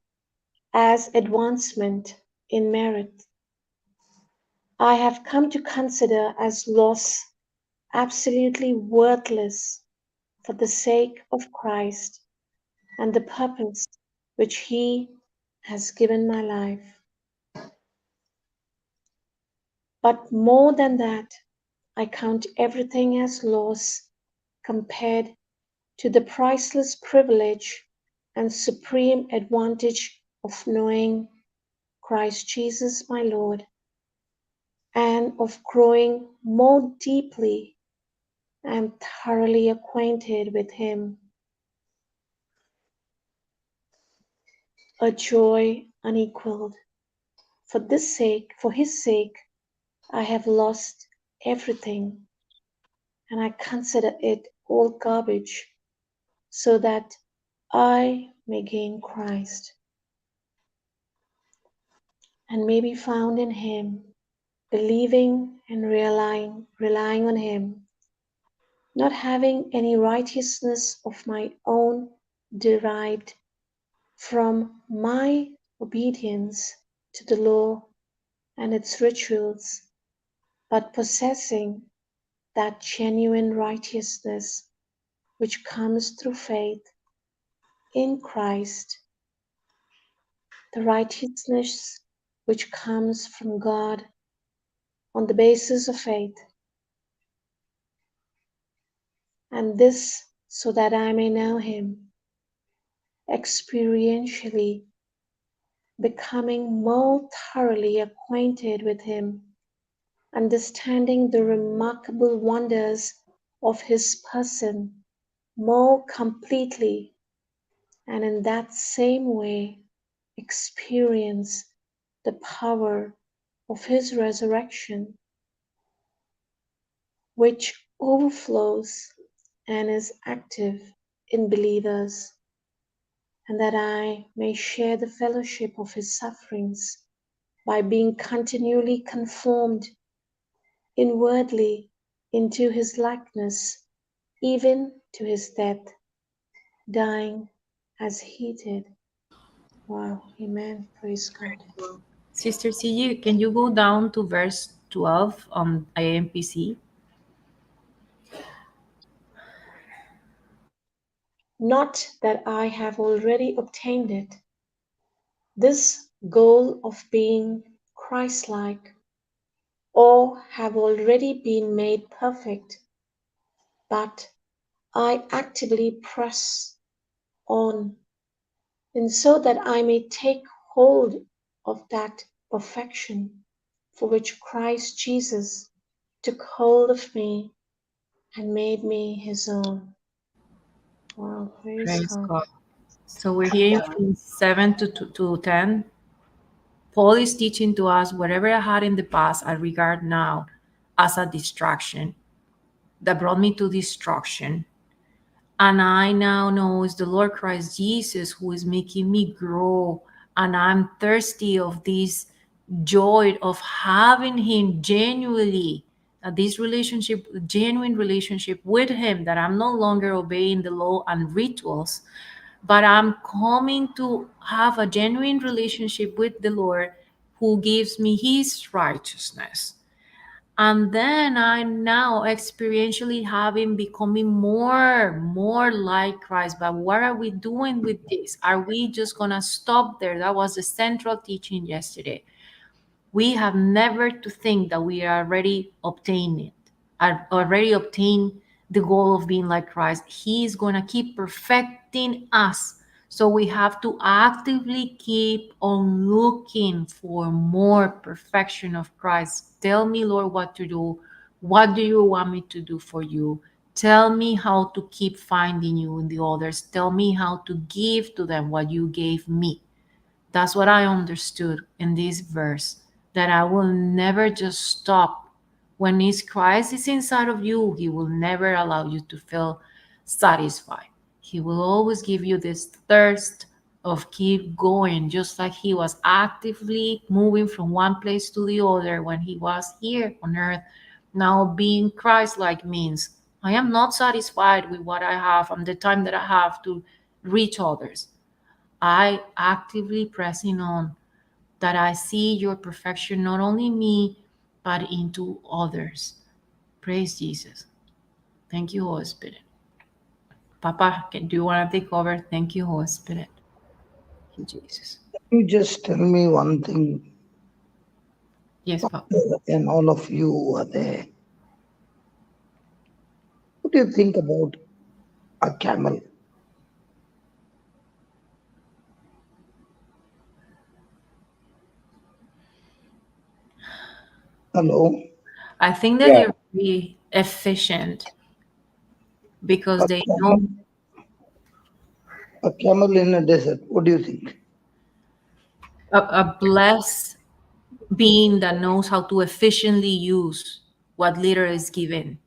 as advancement in merit, I have come to consider as loss, absolutely worthless, for the sake of Christ and the purpose which he has given my life. But more than that, I count everything as loss compared to the priceless privilege and supreme advantage of knowing Christ Jesus my Lord, and of growing more deeply and thoroughly acquainted with him, a joy unequaled. For his sake, I have lost everything, and I consider it all garbage, so that I may gain Christ and may be found in him, believing and relying on him, not having any righteousness of my own derived from my obedience to the law and its rituals, but possessing that genuine righteousness which comes through faith in Christ, the righteousness which comes from God on the basis of faith, and this so that I may know him experientially, becoming more thoroughly acquainted with him, understanding the remarkable wonders of his person more completely, and in that same way experience the power of his resurrection, which overflows and is active in believers, and that I may share the fellowship of his sufferings by being continually conformed inwardly into his likeness, even to his death, dying as he did. Wow, amen. Praise God. Sister CG, can you go down to verse 12 on IMPC? Not that I have already obtained it, this goal of being Christ-like, or have already been made perfect, but I actively press on, and so that I may take hold of that perfection for which Christ Jesus took hold of me and made me his own. Wow, praise Praise God. God. So we're hearing from 7 to 10. Paul is teaching to us whatever I had in the past, I regard now as a distraction that brought me to destruction. And I now know it's the Lord Christ Jesus who is making me grow. And I'm thirsty of this joy of having him genuinely, this relationship, genuine relationship with him, that I'm no longer obeying the law and rituals, but I'm coming to have a genuine relationship with the Lord who gives me his righteousness. And then I now experientially having becoming more like Christ. But what are we doing with this? Are we just gonna stop there? That was the central teaching yesterday. We have never to think that we are already obtaining it, are already obtained the goal of being like Christ. He is going to keep perfecting us. So we have to actively keep on looking for more perfection of Christ. Tell me, Lord, what to do. What do you want me to do for you? Tell me how to keep finding you in the others. Tell me how to give to them what you gave me. That's what I understood in this verse, that I will never just stop. When His Christ is inside of you, He will never allow you to feel satisfied. He will always give you this thirst of keep going, just like He was actively moving from one place to the other when He was here on earth. Now, being Christ like means I am not satisfied with what I have and the time that I have to reach others. I actively pressing on that I see your perfection not only in me, but into others. Praise Jesus. Thank you, Holy Spirit. Papa, do you want to take over? Thank you, Holy Spirit. Thank you, Jesus. You just tell me one thing, Yes, Papa. and all of you who are there. What do you think about a camel? Hello? I think that Yeah. they're really efficient because A they know camel, a camel in a desert. What do you think? a blessed being that knows how to efficiently use what little is given.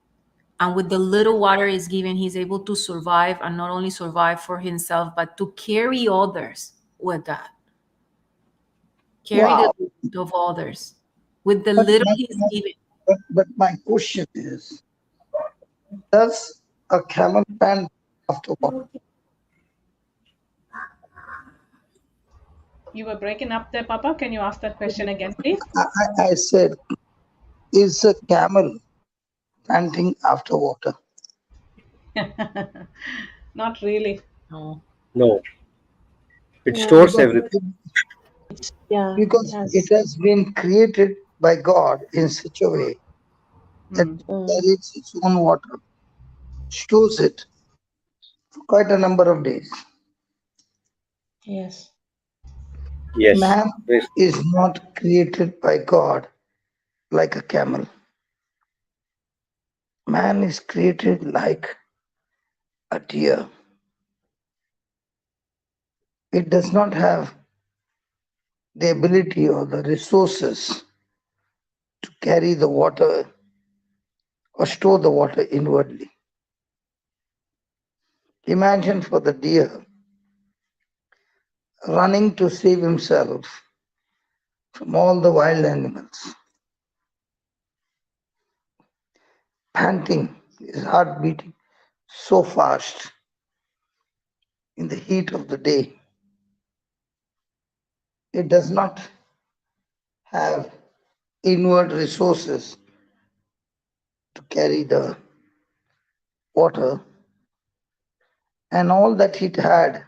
And with the little water is given, he's able to survive, and not only survive for himself, but to carry others with that. Carry the Wow. load of others with the But little my, he's my- given. but my question is, does a camel pant after water? You were breaking up there, Papa. Can you ask that question again, please? I said, is a camel panting after water? Not really. No. No. It No, stores Because everything. yeah, because it has been created by God in such a way that Hmm. it carries its own water, stores it for quite a number of days. yes, Yes. Man Yes. is not created by God like a camel. Man is created like a deer. It does not have the ability or the resources to carry the water or store the water inwardly. Imagine for the deer running to save himself from all the wild animals, panting, his heart beating so fast in the heat of the day. It does not have inward resources to carry the water, and all that it had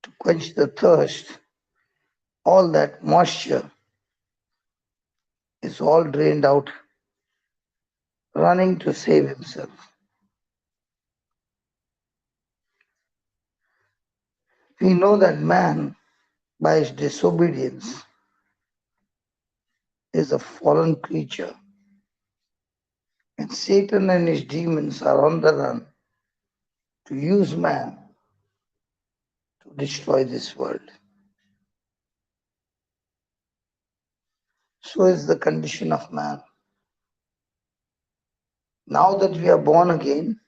to quench the thirst, all that moisture is all drained out, running to save himself. We know that man, by his disobedience, is a fallen creature, and Satan and his demons are on the run to use man to destroy this world. So is the condition of man. Now that we are born again,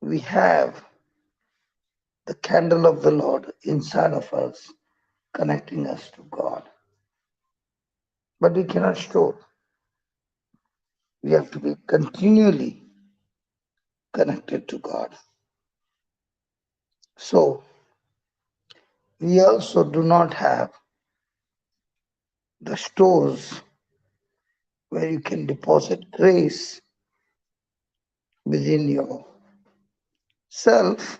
we have the candle of the Lord inside of us, connecting us to God. But we cannot store. We have to be continually connected to God. So we also do not have the stores where you can deposit grace within yourself,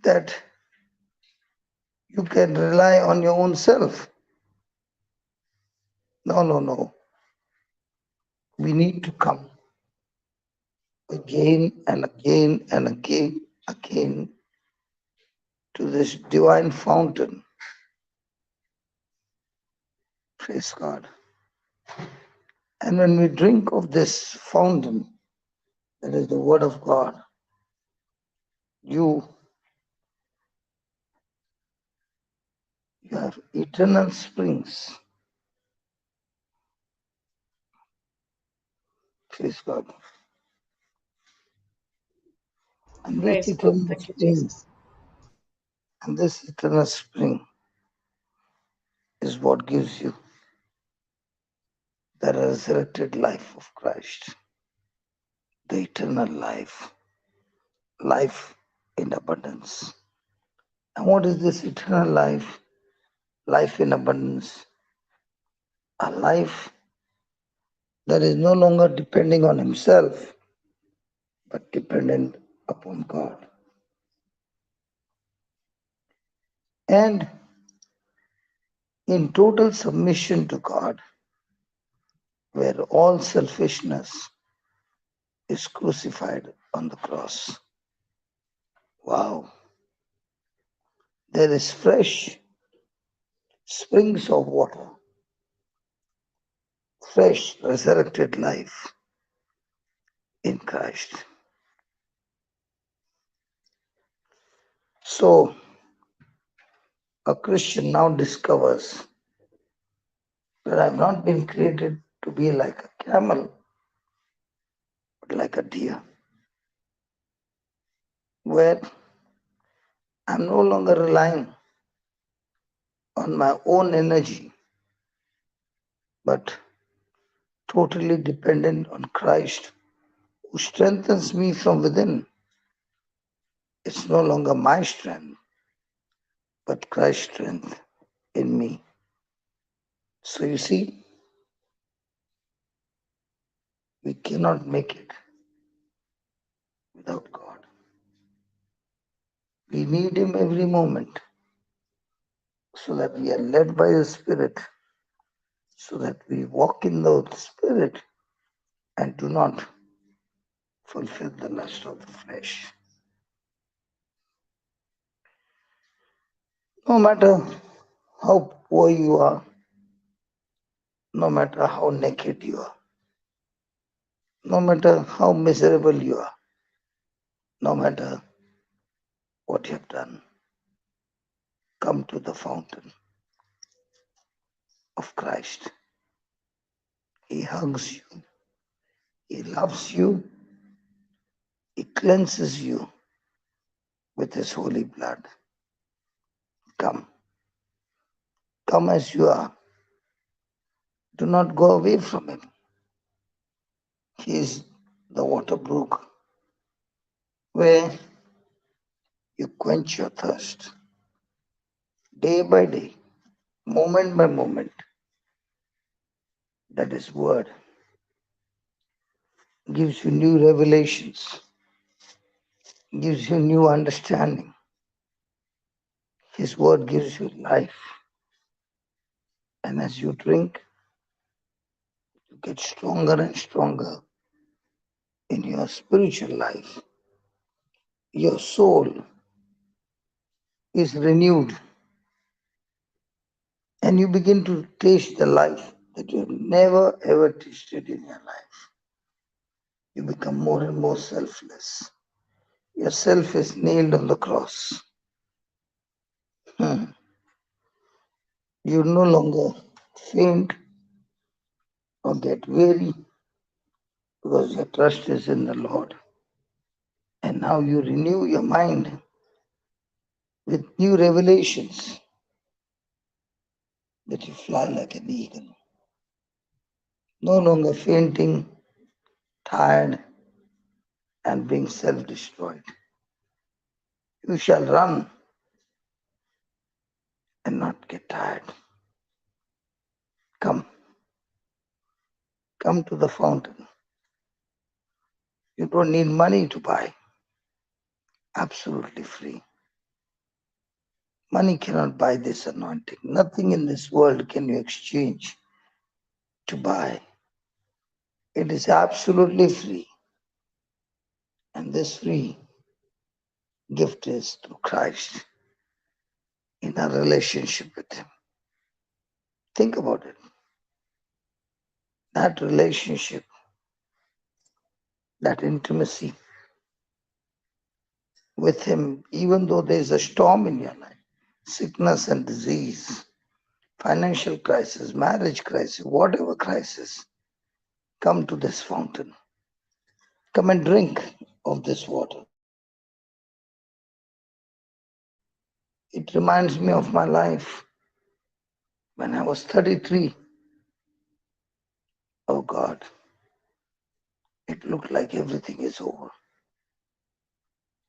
that you can rely on your own self. No. We need to come again and again and again to this divine fountain. Praise God. And when we drink of this fountain, that is the Word of God, you have eternal springs. Praise God. And this Praise God. eternal Thank you, spring, Jesus. and this eternal spring is what gives you the resurrected life of Christ, the eternal life, life in abundance. And what is this eternal life? Life in abundance. A life that is no longer depending on himself, but dependent upon God. And in total submission to God, where all selfishness is crucified on the cross. Wow. There is fresh springs of water, fresh resurrected life in Christ. So, a Christian now discovers that I've not been created to be like a camel, but like a deer, where I'm no longer relying on my own energy, but totally dependent on Christ, who strengthens me from within. It's no longer my strength, but Christ's strength in me. So you see, we cannot make it without God. We need Him every moment so that we are led by the Spirit, so that we walk in the Spirit and do not fulfill the lust of the flesh. No matter how poor you are, no matter how naked you are, no matter how miserable you are, no matter what you have done, come to the fountain of Christ. He hugs you, He loves you, He cleanses you with His holy blood. Come as you are. Do not go away from Him. He is the water brook where you quench your thirst day by day, moment by moment. That His word gives you new revelations, gives you new understanding. His word gives you life. And as you drink, you get stronger and stronger in your spiritual life. Your soul is renewed, and you begin to taste the life that you have never ever tasted in your life. You become more and more selfless. Your self is nailed on the cross. You no longer faint or get weary because your trust is in the Lord. And now you renew your mind with new revelations that you fly like an eagle. No longer fainting, tired, and being self-destroyed. You shall run and not get tired. Come to the fountain. You don't need money to buy. Absolutely free. Money cannot buy this anointing. Nothing in this world can you exchange to buy. It is absolutely free. And this free gift is through Christ in our relationship with Him. Think about it. That relationship, that intimacy with Him, even though there is a storm in your life, sickness and disease, financial crisis, marriage crisis, whatever crisis, come to this fountain. Come and drink of this water. It reminds me of my life when I was 33. Oh God, it looked like everything is over.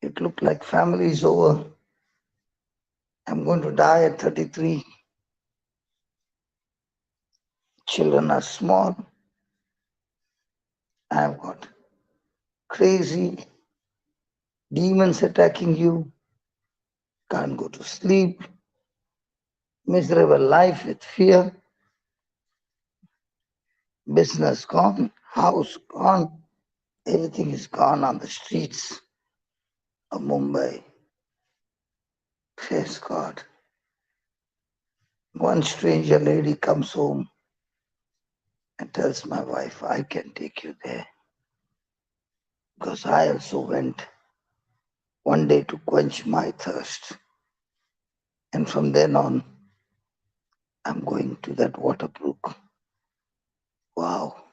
It looked like family is over. I'm going to die at 33. Children are small. I've got crazy demons attacking you. Can't go to sleep. Miserable life with fear. Business gone. House gone. Everything is gone on the streets of Mumbai. Praise God. One stranger lady comes home and tells my wife, I can take you there. Because I also went one day to quench my thirst. And from then on, I'm going to that water brook. Wow.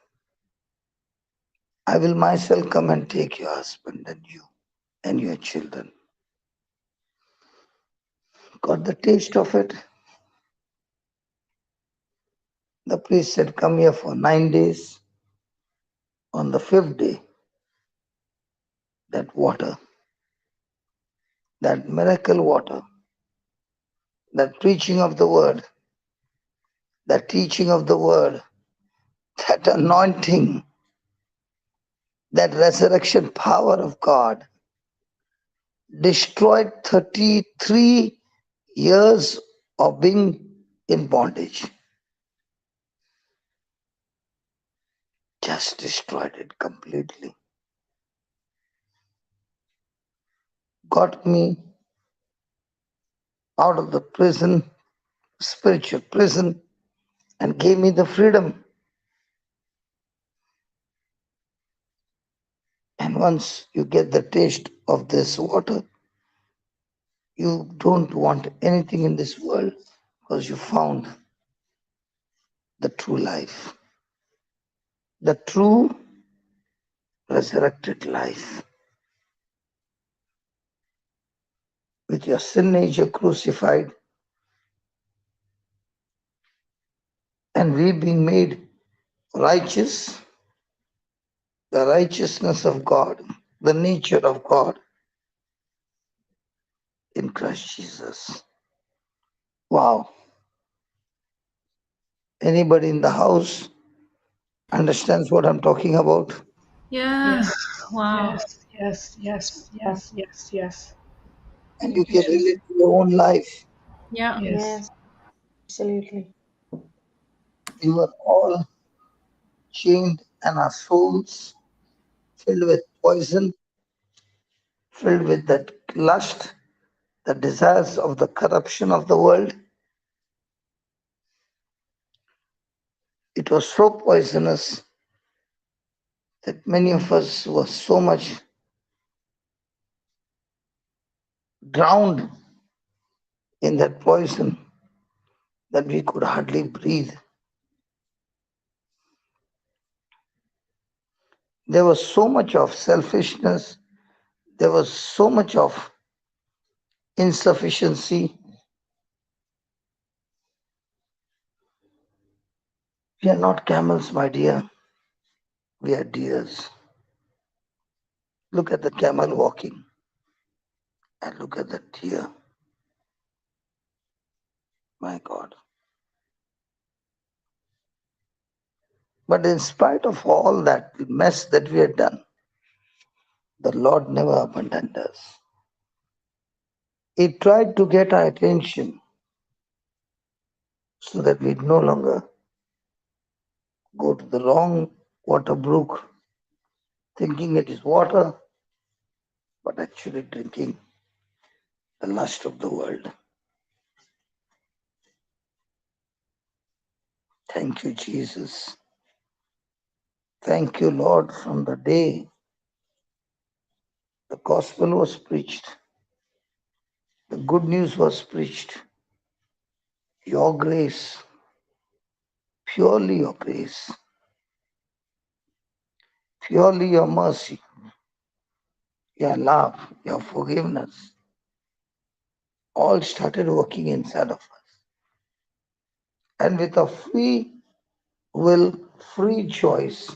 I will myself come and take your husband and you and your children. Got the taste of it. The priest said, come here for 9 days. On the 5th day, that water, that miracle water, that preaching of the word, that teaching of the word, that anointing, that resurrection power of God destroyed 33 years of being in bondage. Just destroyed it completely. Got me out of the prison, spiritual prison, and gave me the freedom. And once you get the taste of this water, you don't want anything in this world because you found the true life, the true resurrected life. With your sin nature crucified and we being made righteous, the righteousness of God, the nature of God in Christ Jesus. Wow. Anybody in the house understands what I'm talking about? Yeah. Yes, Wow. yes, yes, yes, yes, yes, yes. And you Thank you, can Jesus. relate to your own life. Yeah. Yes, Yes, absolutely. We were all chained and our souls filled with poison, filled with that lust, the desires of the corruption of the world. It was so poisonous that many of us were so much drowned in that poison that we could hardly breathe. There was so much of selfishness, there was so much of insufficiency. We are not camels, my dear. We are deers. Look at the camel walking and look at the deer. My God. But in spite of all that mess that we had done, the Lord never abandoned us. He tried to get our attention so that we no longer go to the wrong water brook, thinking it is water, but actually drinking the lust of the world. Thank you, Jesus. Thank you, Lord, from the day the gospel was preached, the good news was preached, your grace, purely your grace, purely your mercy, your love, your forgiveness, all started working inside of us. And with a free will, free choice,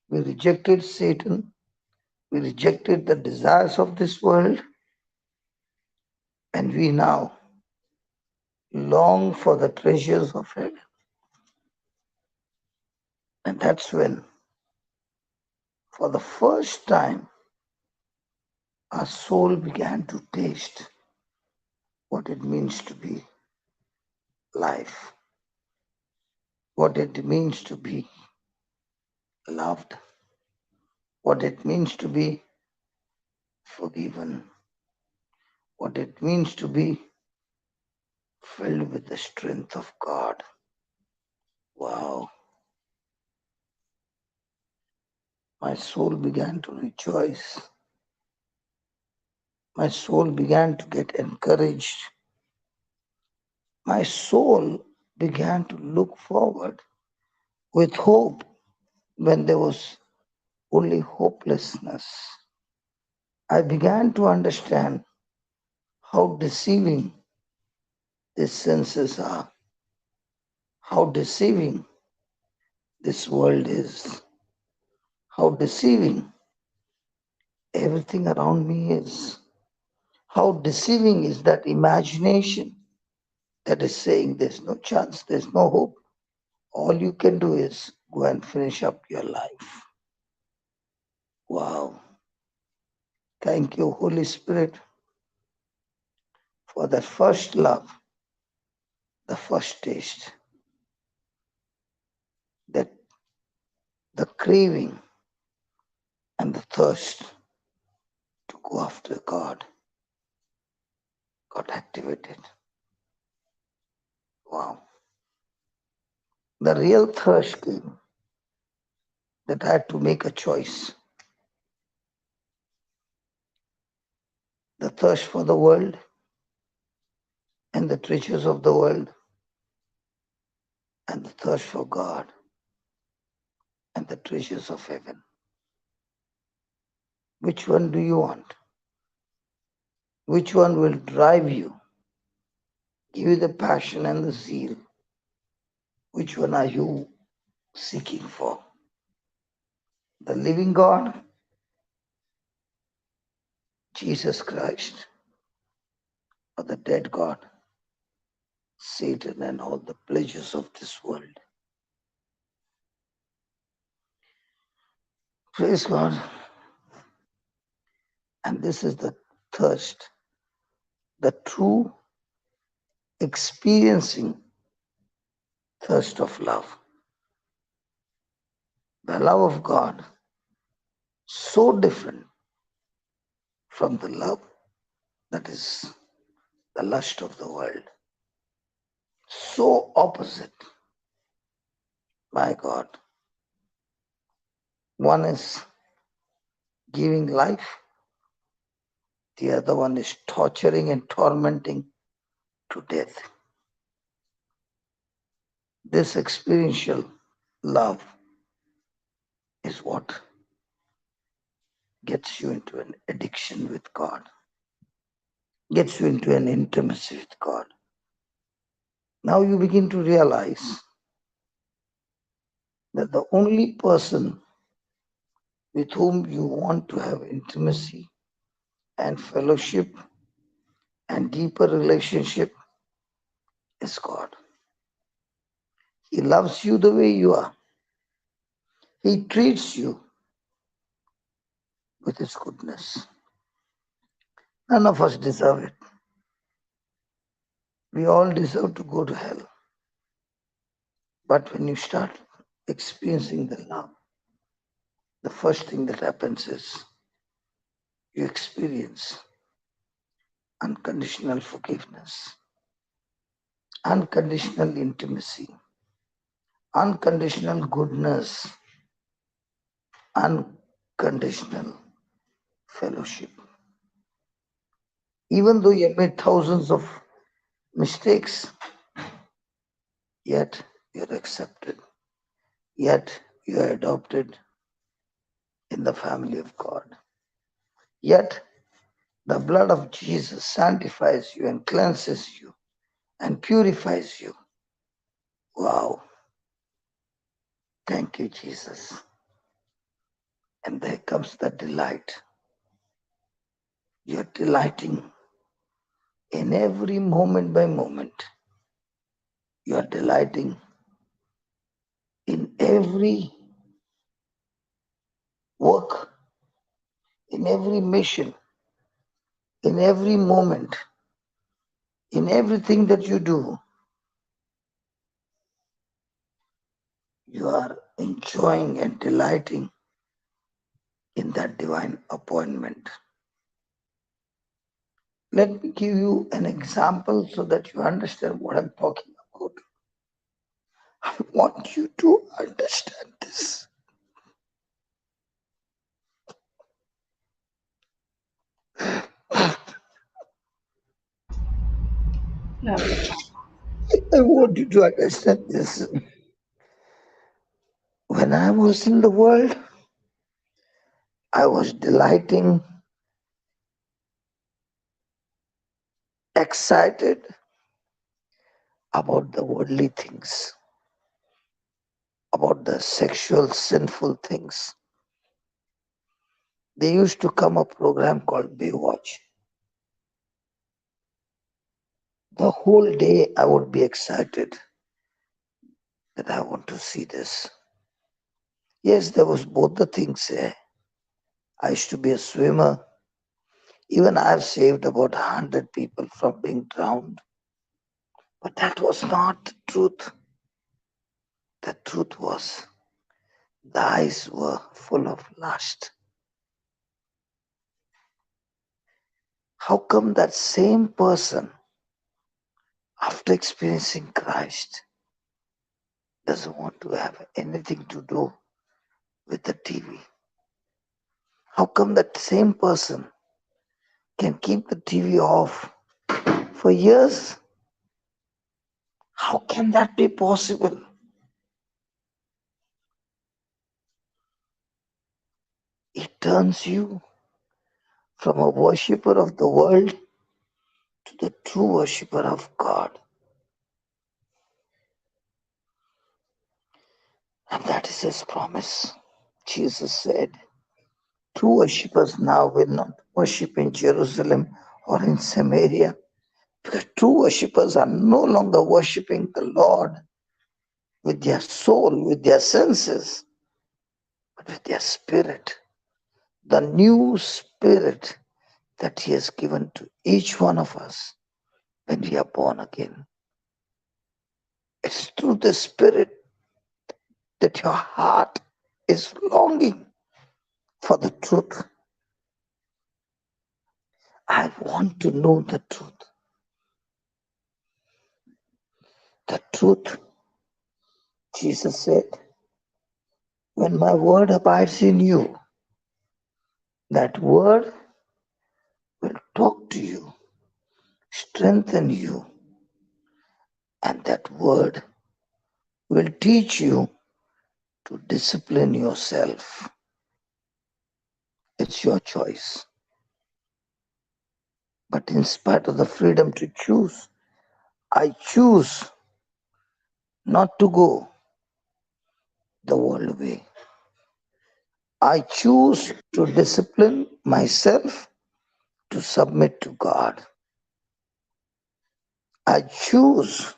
we rejected Satan, we rejected the desires of this world, and we now long for the treasures of heaven. And that's when, for the first time, our soul began to taste what it means to be life, what it means to be loved, what it means to be forgiven, what it means to be filled with the strength of God. Wow. My soul began to rejoice. My soul began to get encouraged. My soul began to look forward with hope when there was only hopelessness. I began to understand how deceiving these senses are, how deceiving this world is, how deceiving everything around me is, how deceiving is that imagination that is saying there's no chance, there's no hope. All you can do is go and finish up your life. Wow. Thank you, Holy Spirit, for that first love, the first taste, that the craving and the thirst to go after God got activated. Wow. The real thirst came that I had to make a choice. The thirst for the world and the treasures of the world, and the thirst for God and the treasures of heaven. Which one do you want? Which one will drive you, give you the passion and the zeal? Which one are you seeking for? The living God, Jesus Christ, or the dead God, Satan and all the pleasures of this world? Praise God. And this is the thirst, the true experiencing thirst of love. The love of God, so different from the love that is the lust of the world. So opposite. My God. One is giving life, the other one is torturing and tormenting to death. This experiential love is what gets you into an addiction with God, gets you into an intimacy with God. Now you begin to realize that the only person with whom you want to have intimacy and fellowship and deeper relationship is God. He loves you the way you are. He treats you with His goodness. None of us deserve it. We all deserve to go to hell. But when you start experiencing the love, the first thing that happens is you experience unconditional forgiveness, unconditional intimacy, unconditional goodness, unconditional fellowship. Even though you have made thousands of mistakes, yet you're accepted, yet you are adopted in the family of God. Yet the blood of Jesus sanctifies you and cleanses you and purifies you. Wow. Thank you, Jesus. And there comes the delight. You're delighting in every moment by moment. You're delighting in every work, in every mission, in every moment, in everything that you do. You are enjoying and delighting in that divine appointment. Let me give you an example so that you understand what I'm talking about. I want you to understand this. No. I want you to understand this. When I was in the world, I was delighting, excited about the worldly things, about the sexual sinful things. They used to come a program called Baywatch. The whole day I would be excited that I want to see this. Yes, there was both the things there. I used to be a swimmer. Even I have saved about 100 people from being drowned. But that was not the truth. The truth was the eyes were full of lust. How come that same person, after experiencing Christ, doesn't want to have anything to do with the TV? How come that same person can keep the TV off for years? How can that be possible? It turns you from a worshipper of the world to the true worshipper of God. And that is His promise. Jesus said, true worshippers now will not worship in Jerusalem or in Samaria, because true worshippers are no longer worshiping the Lord with their soul, with their senses, but with their spirit. The new spirit that He has given to each one of us when we are born again. It's through the spirit that your heart is longing for the truth. I want to know the truth. The truth, Jesus said, when my word abides in you, that word will talk to you, strengthen you, and that word will teach you to discipline yourself. It's your choice. But in spite of the freedom to choose, I choose not to go the world way. I choose to discipline myself to submit to God. I choose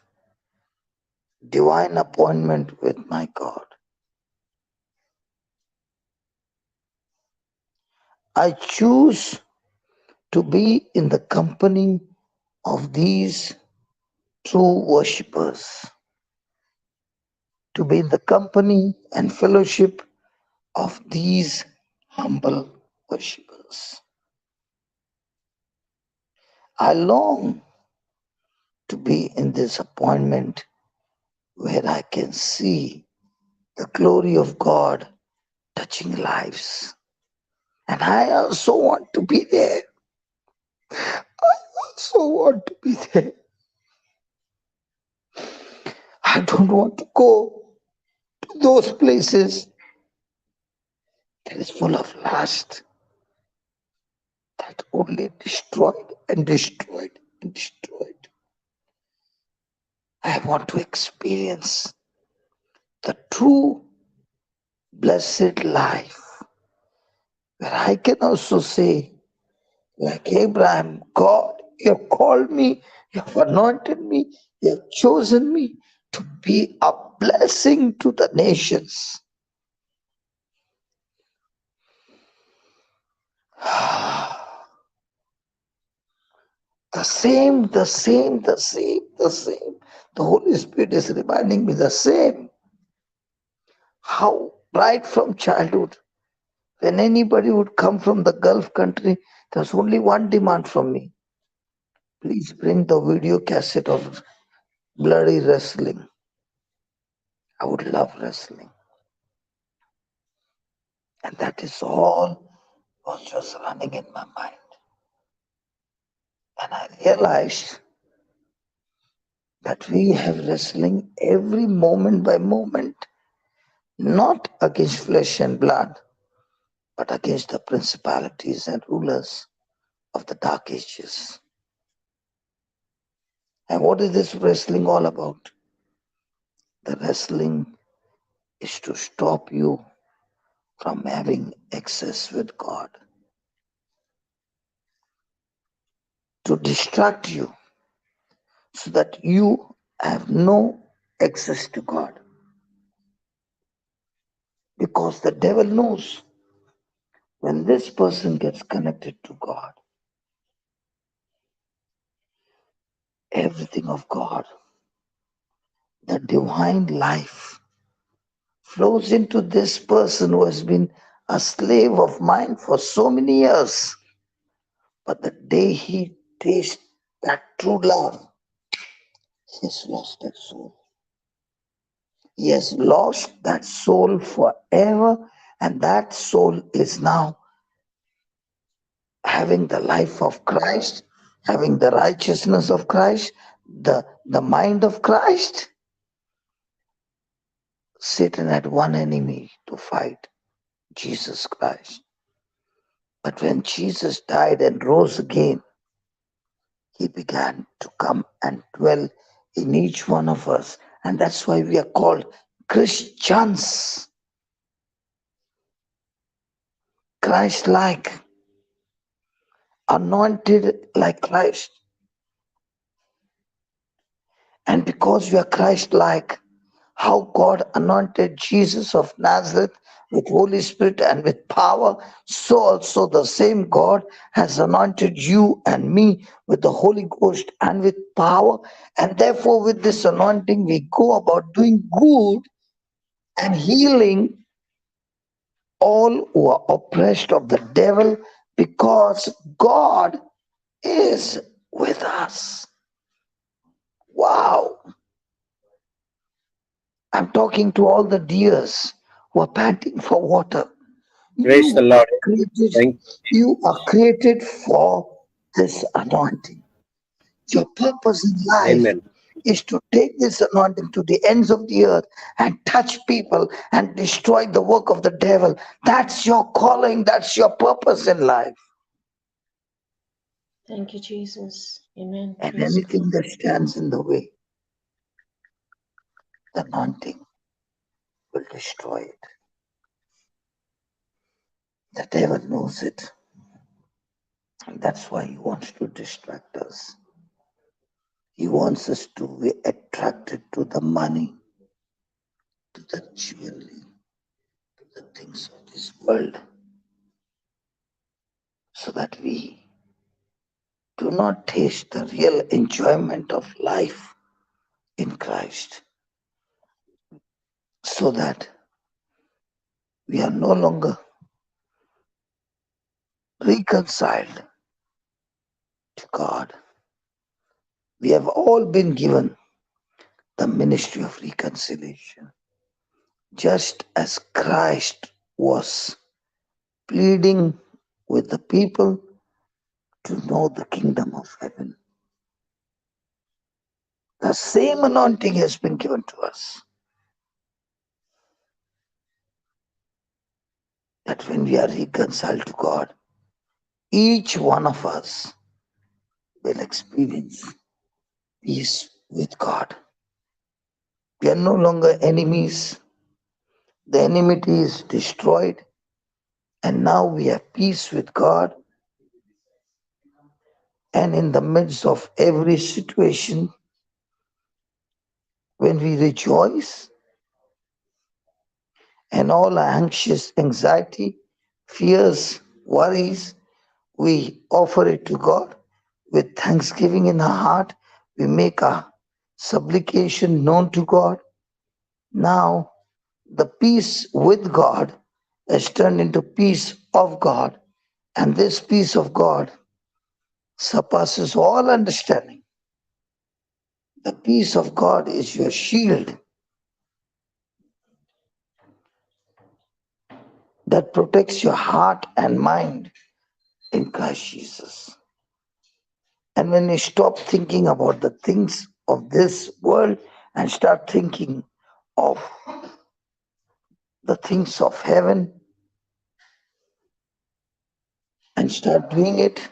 divine appointment with my God. I choose to be in the company of these true worshippers, to be in the company and fellowship of these humble worshippers. I long to be in this appointment where I can see the glory of God touching lives. And I also want to be there. I also want to be there. I don't want to go to those places that is full of lust, that only destroyed and destroyed and destroyed. I want to experience the true blessed life where I can also say, like Abraham, God, you have called me, you have anointed me, you have chosen me to be a blessing to the nations. The same. The Holy Spirit is reminding me the same. How right from childhood, when anybody would come from the Gulf country, there's only one demand from me. Please bring the video cassette of bloody wrestling. I would love wrestling. And that is all was just running in my mind. And I realized that we have wrestling every moment by moment, not against flesh and blood, but against the principalities and rulers of the dark ages. And what is this wrestling all about? The wrestling is to stop you from having access with God, to distract you so that you have no access to God. Because the devil knows when this person gets connected to God, everything of God, the divine life, flows into this person who has been a slave of mine for so many years. But the day he tastes that true love, he has lost that soul. He has lost that soul forever, and that soul is now having the life of Christ, having the righteousness of Christ, the mind of Christ. Satan had one enemy to fight, Jesus Christ. But when Jesus died and rose again, he began to come and dwell in each one of us. And that's why we are called Christians, Christ-like, anointed like Christ. And because we are Christ-like, how God anointed Jesus of Nazareth with Holy Spirit and with power, so also the same God has anointed you and me with the Holy Ghost and with power. And therefore, with this anointing, we go about doing good and healing all who are oppressed of the devil, because God is with us. Wow. I'm talking to all the deers who are panting for water. Praise the Lord. Thank You are created for this anointing. Your purpose in life Amen. is to take this anointing to the ends of the earth and touch people and destroy the work of the devil. That's your calling. That's your purpose in life. Thank you, Jesus. Amen. And Praise anything God. that stands in the way, the anointing will destroy it. The devil knows it. And that's why he wants to distract us. He wants us to be attracted to the money, to the jewelry, to the things of this world, so that we do not taste the real enjoyment of life in Christ, so that we are no longer reconciled to God. We have all been given the ministry of reconciliation, just as Christ was pleading with the people to know the kingdom of heaven. The same anointing has been given to us, that when we are reconciled to God, each one of us will experience peace with God. We are no longer enemies. The enmity is destroyed, and now we have peace with God. And in the midst of every situation, when we rejoice and all our anxious anxiety, fears, worries, we offer it to God with thanksgiving in our heart. We make our supplication known to God. Now, the peace with God has turned into peace of God, and this peace of God surpasses all understanding. The peace of God is your shield that protects your heart and mind in Christ Jesus. And when you stop thinking about the things of this world and start thinking of the things of heaven and start doing it,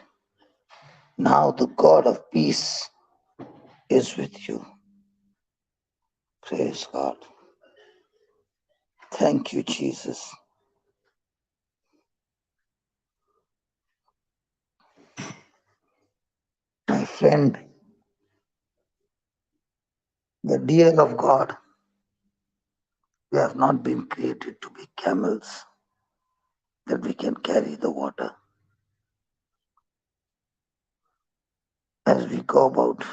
now the God of peace is with you. Praise God. Thank you, Jesus. My friend, the dear of God, we have not been created to be camels that we can carry the water. As we go about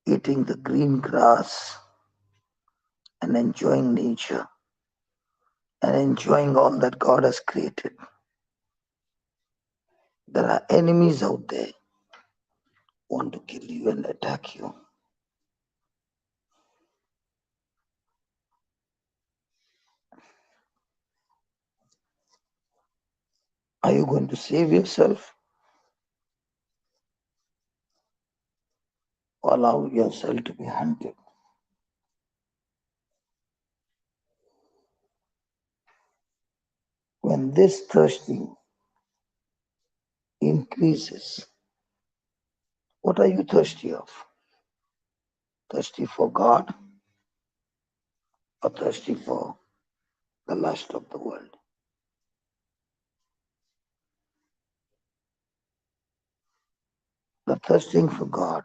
eating the green grass and enjoying nature and enjoying all that God has created, there are enemies out there who want to kill you and attack you. Are you going to save yourself or allow yourself to be hunted? When this thirsting increases, what are you thirsty of? Thirsty for God or thirsty for the lust of the world? The thirsting for God,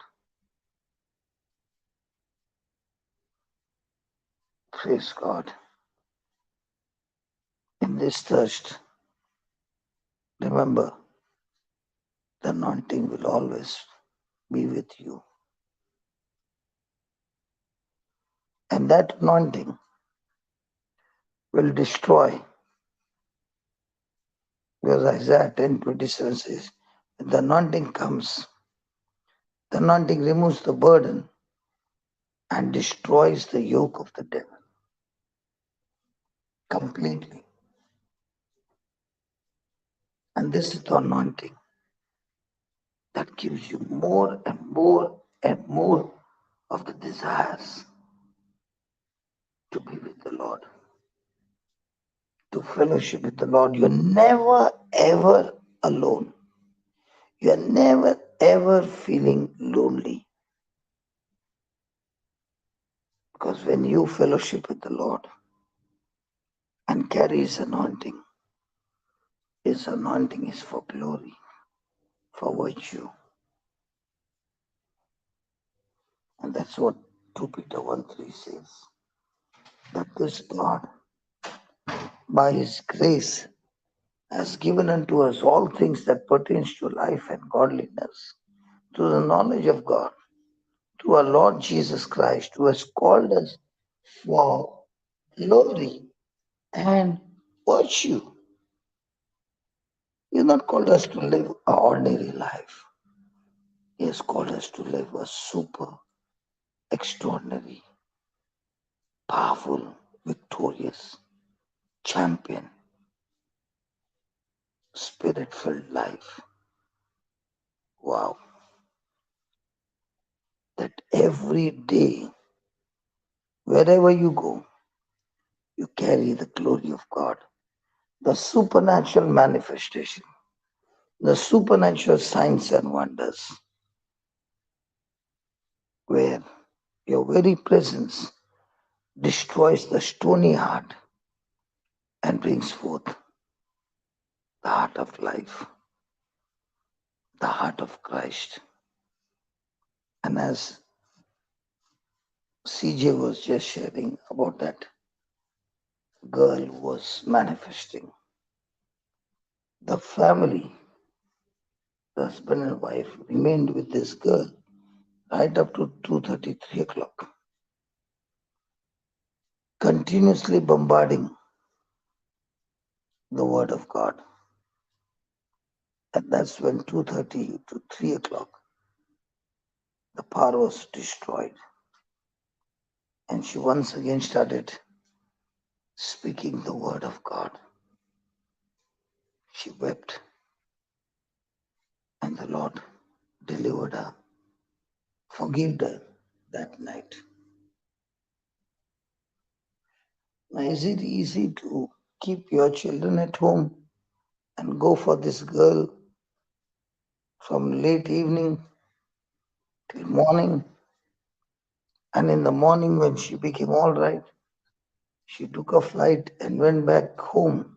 praise God. In this thirst, remember, the anointing will always be with you. And that anointing will destroy, because Isaiah 10:27 says, when the anointing comes, the anointing removes the burden and destroys the yoke of the devil completely. And this is the anointing that gives you more and more and more of the desires to be with the Lord, to fellowship with the Lord. You're never ever alone. You're never ever feeling lonely. Because when you fellowship with the Lord and carry His anointing is for glory, for virtue. That's what 2 Peter 1:3 says. That this God, by His grace, has given unto us all things that pertains to life and godliness, to the knowledge of God, to our Lord Jesus Christ, who has called us for glory and virtue. He has not called us to live an ordinary life. He has called us to live a super, extraordinary, powerful, victorious, champion, spirit-filled life. Wow. That every day, wherever you go, you carry the glory of God, the supernatural manifestation, the supernatural signs and wonders, where your very presence destroys the stony heart and brings forth the heart of life, the heart of Christ. And as CJ was just sharing about that girl who was manifesting, the family, the husband and wife, remained with this girl right up to 2:30, 3 o'clock, continuously bombarding the word of God. And that's when 2:30 to 3 o'clock, the power was destroyed. And she once again started speaking the word of God. She wept, and the Lord delivered her, forgave her that night. Now, is it easy to keep your children at home and go for this girl from late evening till morning? And in the morning, when she became all right, she took a flight and went back home.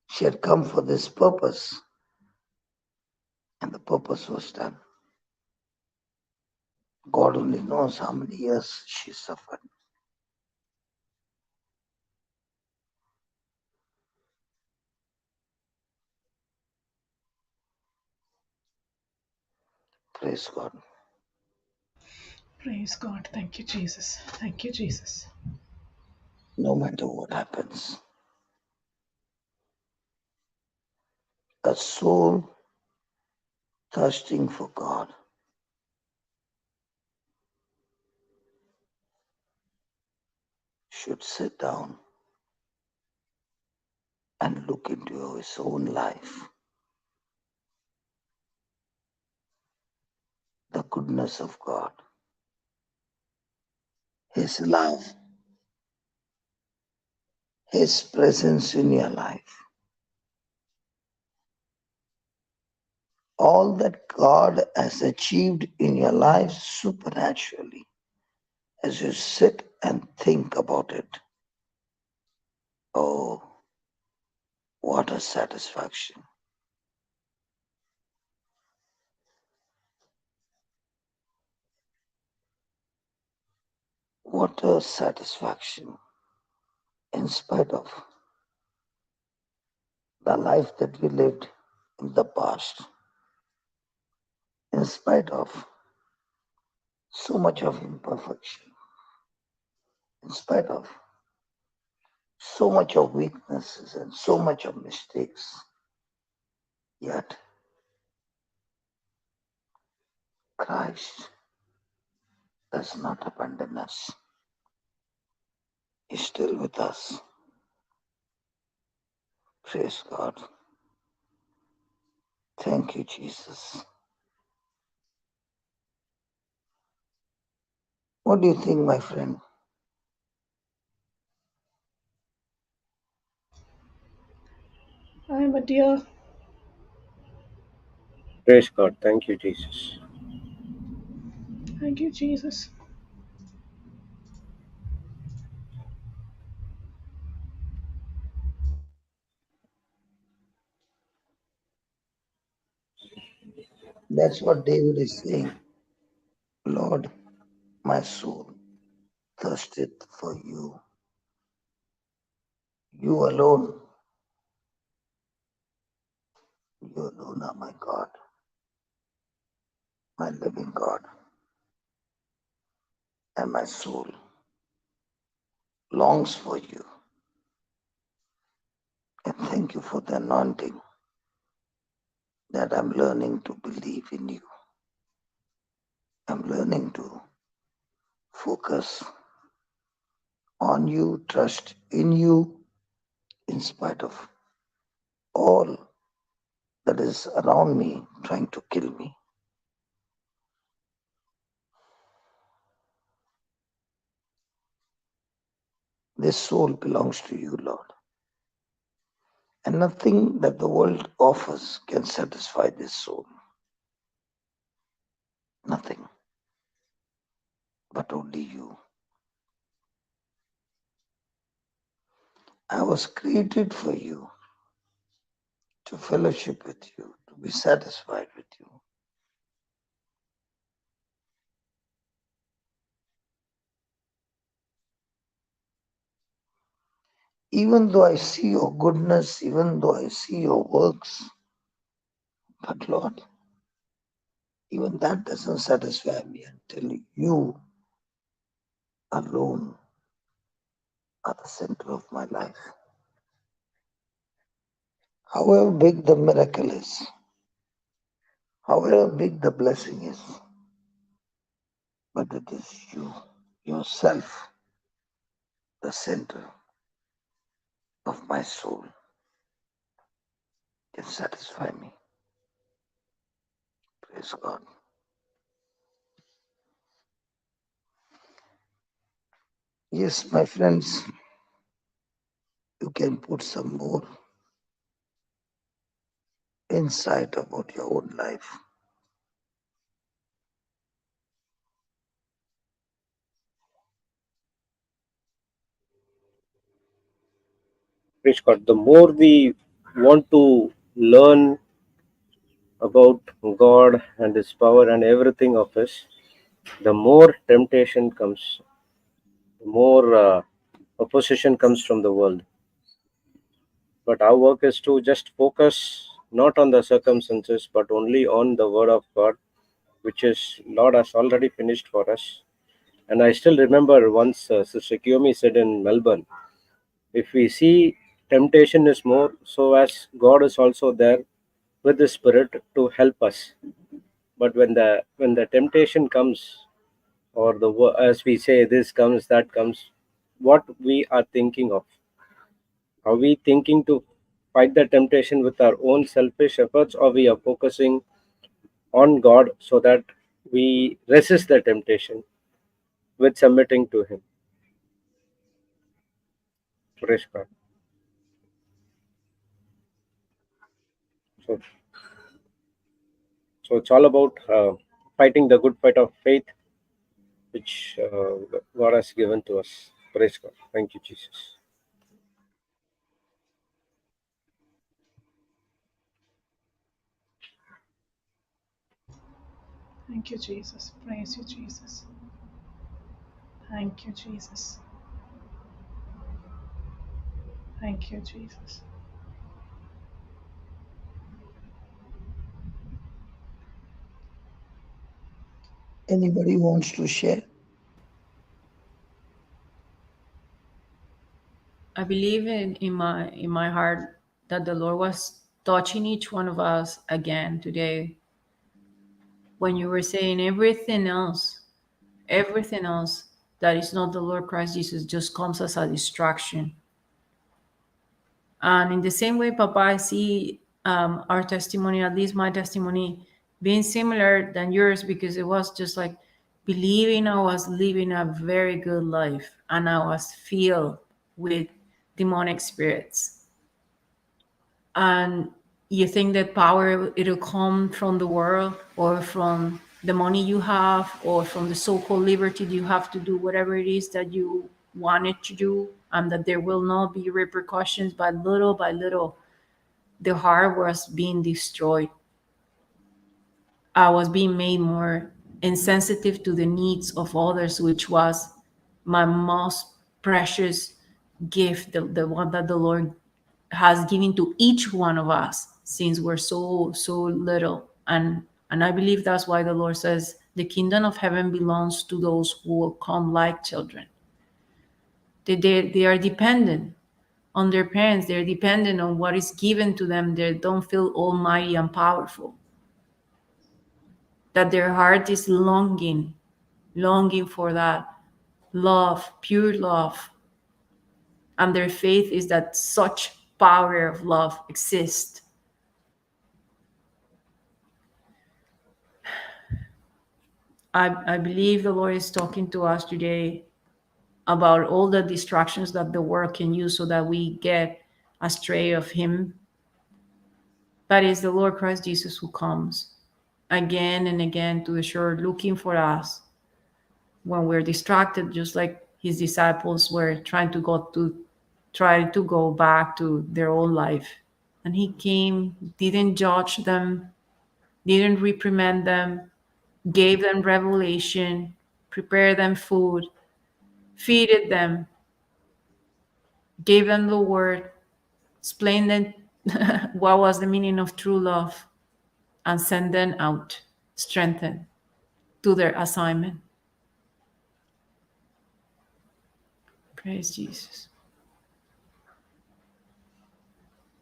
She had come for this purpose, and the purpose was done. God only knows how many years she suffered. Praise God. Praise God. Thank you, Jesus. Thank you, Jesus. No matter what happens, a soul thirsting for God should sit down and look into his own life, the goodness of God, His love, His presence in your life. All that God has achieved in your life supernaturally, as you sit and think about it. Oh, what a satisfaction. What a satisfaction, in spite of the life that we lived in the past, in spite of so much of imperfection, in spite of so much of weaknesses and so much of mistakes, yet Christ does not abandon us. He's still with us. Praise God. Thank you, Jesus. What do you think, my friend? I'm a dear. Praise God. Thank you, Jesus. Thank you, Jesus. That's what David is saying. Lord, My soul thirsteth for you. You alone are my God, my living God, and my soul longs for you. And thank you for the anointing that I'm learning to believe in you. I'm learning to focus on you, trust in you, in spite of all that is around me trying to kill me. This soul belongs to you, Lord. And nothing that the world offers can satisfy this soul. Nothing, but only you. I was created for you, to fellowship with you, to be satisfied with you. Even though I see your goodness, even though I see your works, but Lord, even that doesn't satisfy me until you alone are the center of my life. However big the miracle is, however big the blessing is, but it is you, yourself, the center of my soul, can satisfy me. Praise God. Yes, my friends, you can put some more insight about your own life. Praise God. The more we want to learn about God and His power and everything of His, the more temptation comes, the more opposition comes from the world. But our work is to just focus not on the circumstances, but only on the Word of God, which is Lord has already finished for us. And I still remember once Sister Kiyomi said in Melbourne, if we see temptation is more, so as God is also there with the Spirit to help us. But when the temptation comes, or as we say, this comes, that comes, what we are thinking of? Are we thinking to fight the temptation with our own selfish efforts, or we are focusing on God so that we resist the temptation with submitting to Him? Praise God. So, so it's all about fighting the good fight of faith, which God has given to us. Praise God. Thank you, Jesus. Thank you, Jesus. Praise you, Jesus. Thank you, Jesus. Thank you, Jesus. Anybody wants to share? I believe in my heart that the Lord was touching each one of us again today when you were saying everything else that is not the Lord Christ Jesus just comes as a distraction. And in the same way, Papa, I see our testimony, at least my testimony, being similar than yours, because it was just like believing I was living a very good life and I was filled with demonic spirits. And you think that power, it'll come from the world or from the money you have or from the so-called liberty you have to do whatever it is that you wanted to do, and that there will not be repercussions. But little by little, the heart was being destroyed. I was being made more insensitive to the needs of others, which was my most precious gift, the one that the Lord has given to each one of us since we're so little. And I believe that's why the Lord says the kingdom of heaven belongs to those who will come like children. They are dependent on their parents. They're dependent on what is given to them. They don't feel almighty and powerful. That their heart is longing for that love, pure love. And their faith is that such power of love exists. I believe the Lord is talking to us today about all the distractions that the world can use so that we get astray of Him. But it's the Lord Christ Jesus who comes again and again to the shore looking for us when we're distracted, just like His disciples were trying to go back to their own life. And He came, didn't judge them, didn't reprimand them, gave them revelation, prepared them food, feeded them, gave them the word, explained them what was the meaning of true love, and sent them out, strengthened to their assignment. Praise Jesus.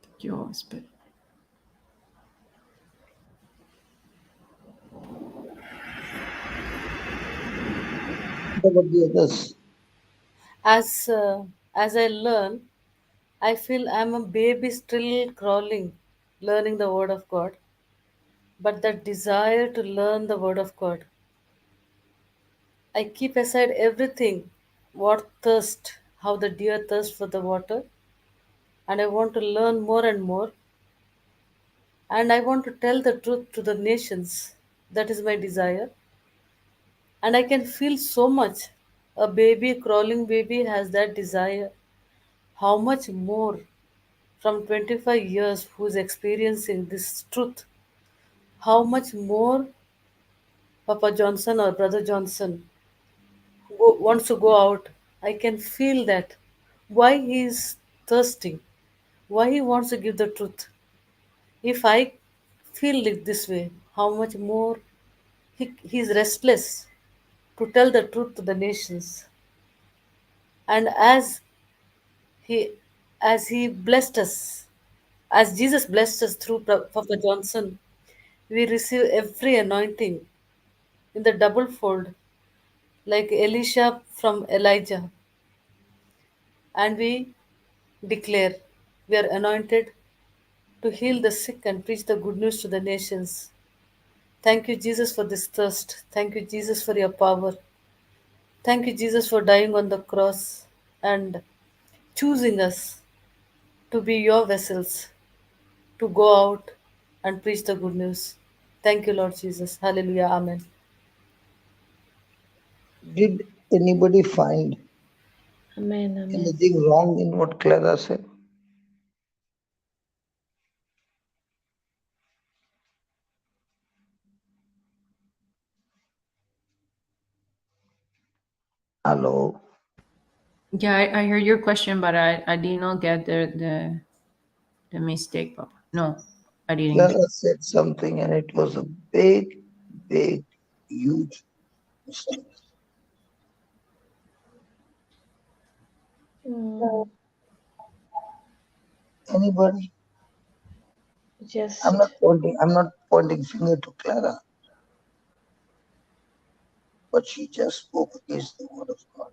Thank you, Holy Spirit. What about the others? As I learn, I feel I'm a baby still crawling, learning the Word of God. But that desire to learn the Word of God, I keep aside everything, what thirst, how the deer thirsts for the water, and I want to learn more and more, and I want to tell the truth to the nations. That is my desire, and I can feel so much. A baby, a crawling baby, has that desire. How much more from 25 years who's experiencing this truth? How much more Papa Johnson or Brother Johnson wants to go out? I can feel that. Why he is thirsting, why he wants to give the truth. If I feel it this way, how much more he's restless to tell the truth to the nations. And he he blessed us, as Jesus blessed us through Papa Johnson, we receive every anointing in the double fold, like Elisha from Elijah. And we declare we are anointed to heal the sick and preach the good news to the nations. Thank you, Jesus, for this thirst. Thank you, Jesus, for your power. Thank you, Jesus, for dying on the cross and choosing us to be your vessels to go out and preach the good news. Thank you, Lord Jesus. Hallelujah. Amen. Did anybody find Amen. Amen. anything wrong in what Clara said? Hello? Yeah, I heard your question, but I did not get the mistake, Papa. No, I didn't get. Clara said something and it was a big, huge mistake. Mm, Anybody? just I'm not pointing finger to Clara, but she just spoke against the word of God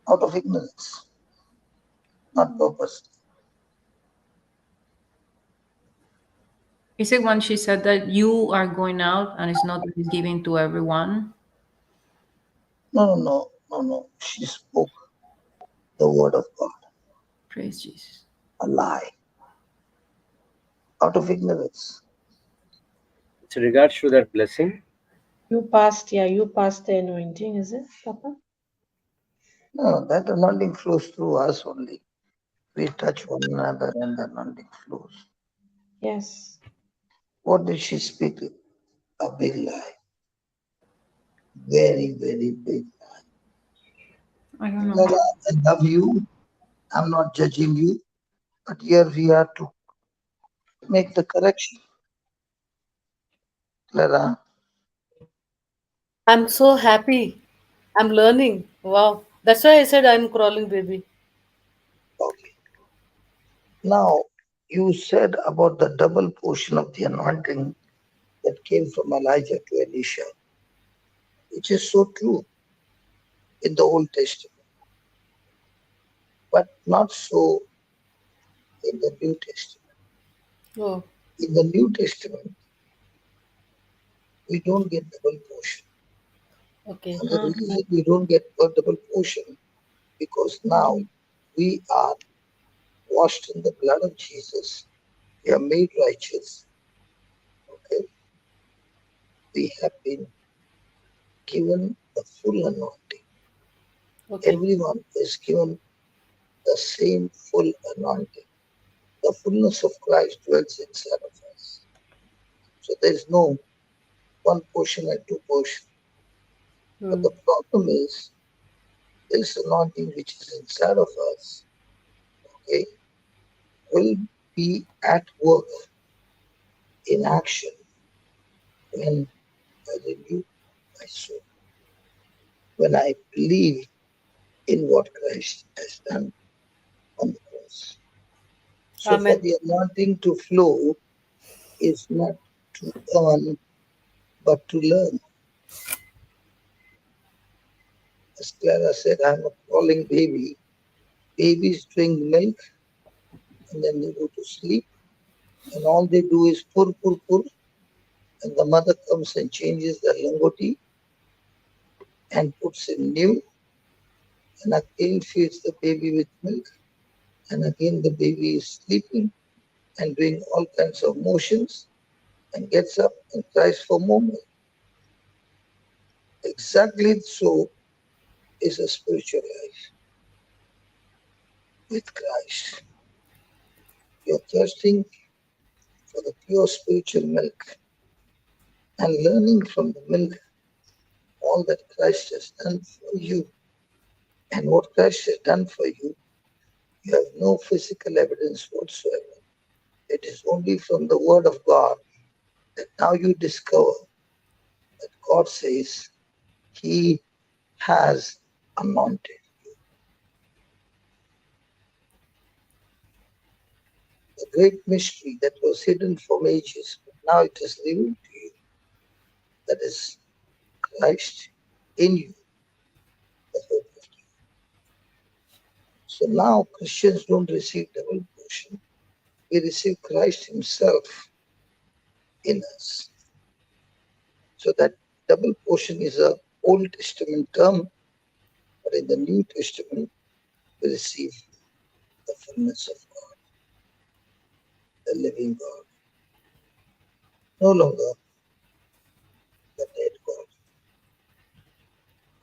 out of ignorance, not purpose. Is it when she said that you are going out and it's not that it's given to everyone? No. She spoke the word of God, Praise Jesus. a lie, out of ignorance. With regards to that blessing, you passed the anointing, is it, Papa? No, that anointing flows through us only. We touch one another and the anointing flows. Yes. What did she speak? A big lie. very, very big lie. I don't know. Clara, I love you. I'm not judging you, but here we have to make the correction. Clara, I'm so happy. I'm learning. Wow. That's why I said I'm crawling baby. okay. Now, you said about the double portion of the anointing that came from Elijah to Elisha, which is so true in the Old Testament, but not so in the New Testament. Oh, In the New Testament, we don't get double portion. okay. And the reason we don't get a double portion because now we are washed in the blood of Jesus. We are made righteous. Okay, we have been given the full anointing. Okay. Everyone is given the same full anointing. The fullness of Christ dwells inside of us. So there is no one portion and two portion. But Hmm. the problem is this anointing which is inside of us, okay, will be at work in action when I renew my soul, when I believe in what Christ has done on the cross. So for Amen. the anointing to flow is not to earn, but to learn. As Clara said, I'm a crawling baby. Babies drink milk and then they go to sleep, and all they do is pour, and the mother comes and changes the lingoti and puts in new, and again feeds the baby with milk, and again the baby is sleeping and doing all kinds of motions and gets up and cries for more milk. Exactly so is a spiritual life with Christ. You're thirsting for the pure spiritual milk and learning from the milk all that Christ has done for you. And what Christ has done for you, you have no physical evidence whatsoever. It is only from the Word of God that now you discover that God says He has anointed. The great mystery that was hidden from ages, but now it is revealed to you. That is Christ in you, the hope of you. So now Christians don't receive double portion. We receive Christ Himself in us. So that double portion is a Old Testament term, but in the New Testament we receive the fullness of God, the living God, no longer the dead God.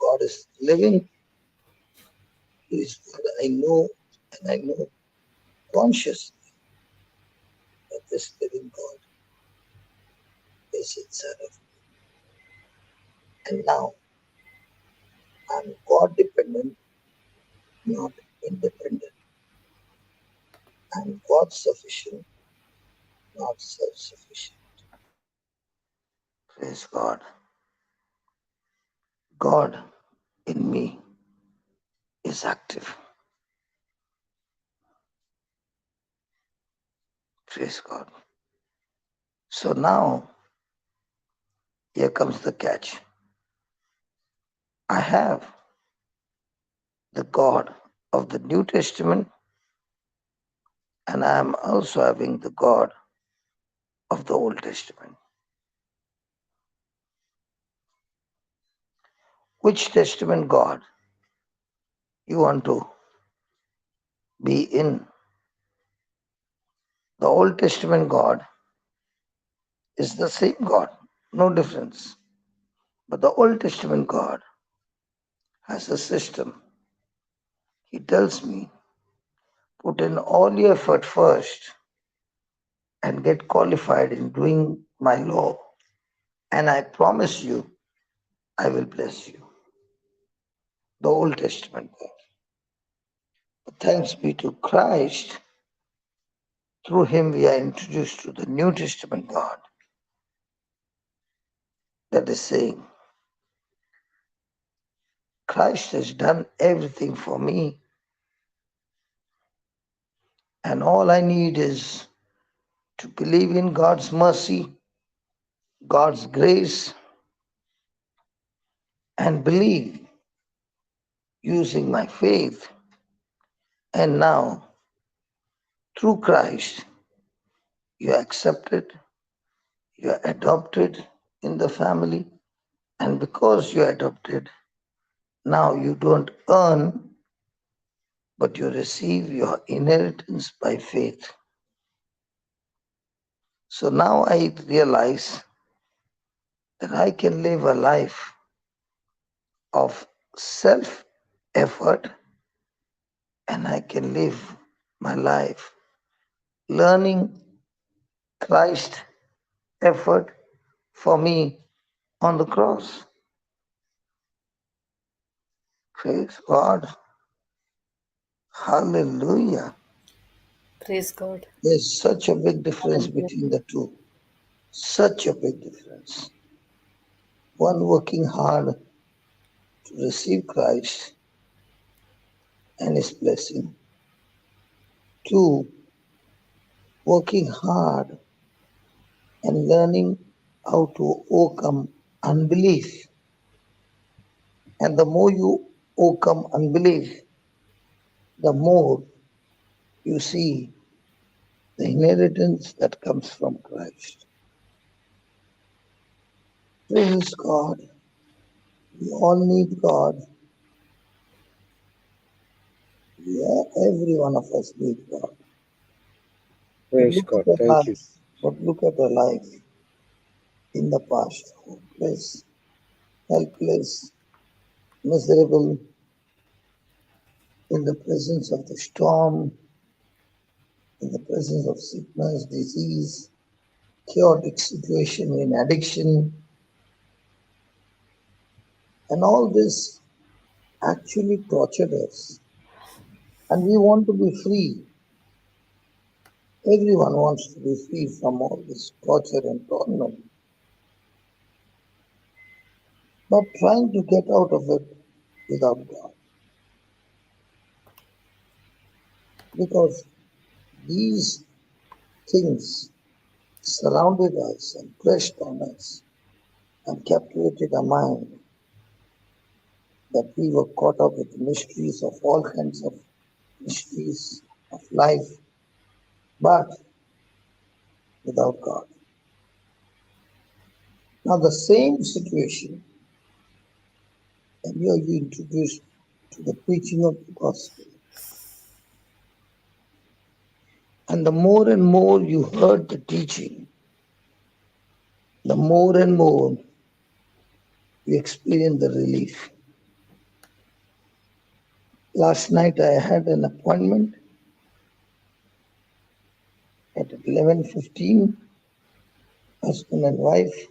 God is living, He is God. I know, and I know consciously that this living God is inside of me. And now I'm God dependent, not independent. I'm God sufficient, not self sufficient. Praise God. God in me is active. Praise God. So now, here comes the catch. I have the God of the New Testament, and I am also having the God of the Old Testament. Which Testament God you want to be in? The Old Testament God is the same God, no difference. But the Old Testament God has a system. He tells me, put in all your effort first and get qualified in doing my law. And I promise you, I will bless you. The Old Testament God. But thanks be to Christ, through him we are introduced to the New Testament God that is saying, Christ has done everything for me, and all I need is to believe in God's mercy, God's grace, and believe using my faith. And now, through Christ, you are accepted, you are adopted in the family, and because you are adopted, now you don't earn, but you receive your inheritance by faith. So now I realize that I can live a life of self-effort, and I can live my life learning Christ's effort for me on the cross. Praise God. Hallelujah. Praise God. There's such a big difference Hallelujah. between the two. Such a big difference. One working hard to receive Christ and his blessing. Two, working hard and learning how to overcome unbelief. And the more you overcome unbelief, the more you see the inheritance that comes from Christ. Praise God. We all need God. Every one of us need God. Praise God. Thank you. But look at the life in the past. Hopeless, helpless, miserable, in the presence of the storm, in the presence of sickness, disease, chaotic situation in addiction, and all this actually tortured us. And we want to be free. Everyone wants to be free from all this torture and torment. But trying to get out of it without God. Because these things surrounded us and pressed on us and captivated our mind, that we were caught up with mysteries of all kinds of mysteries of life, but without God. Now the same situation, and here you introduced to the preaching of the gospel. And the more and more you heard the teaching, the more and more you experienced the relief. Last night I had an appointment at 11:15, husband and wife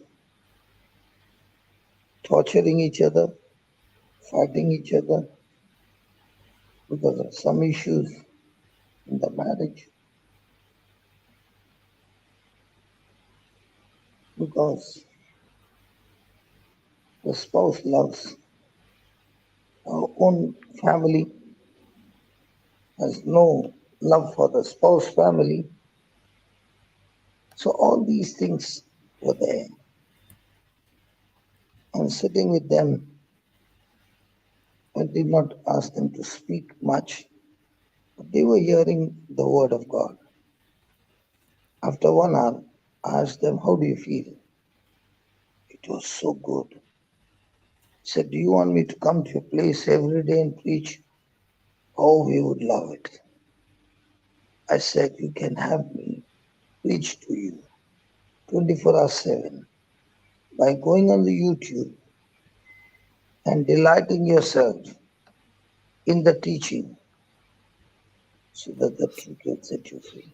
torturing each other, fighting each other because of some issues in the marriage, because the spouse loves our own family, has no love for the spouse family. So all these things were there. And sitting with them, I did not ask them to speak much, but they were hearing the word of God. After 1 hour, I asked them, how do you feel? It was so good. I said, do you want me to come to your place every day and preach? Oh, we would love it. I said, you can have me preach to you 24 hours 7 by going on the YouTube and delighting yourself in the teaching so that the truth will set you free.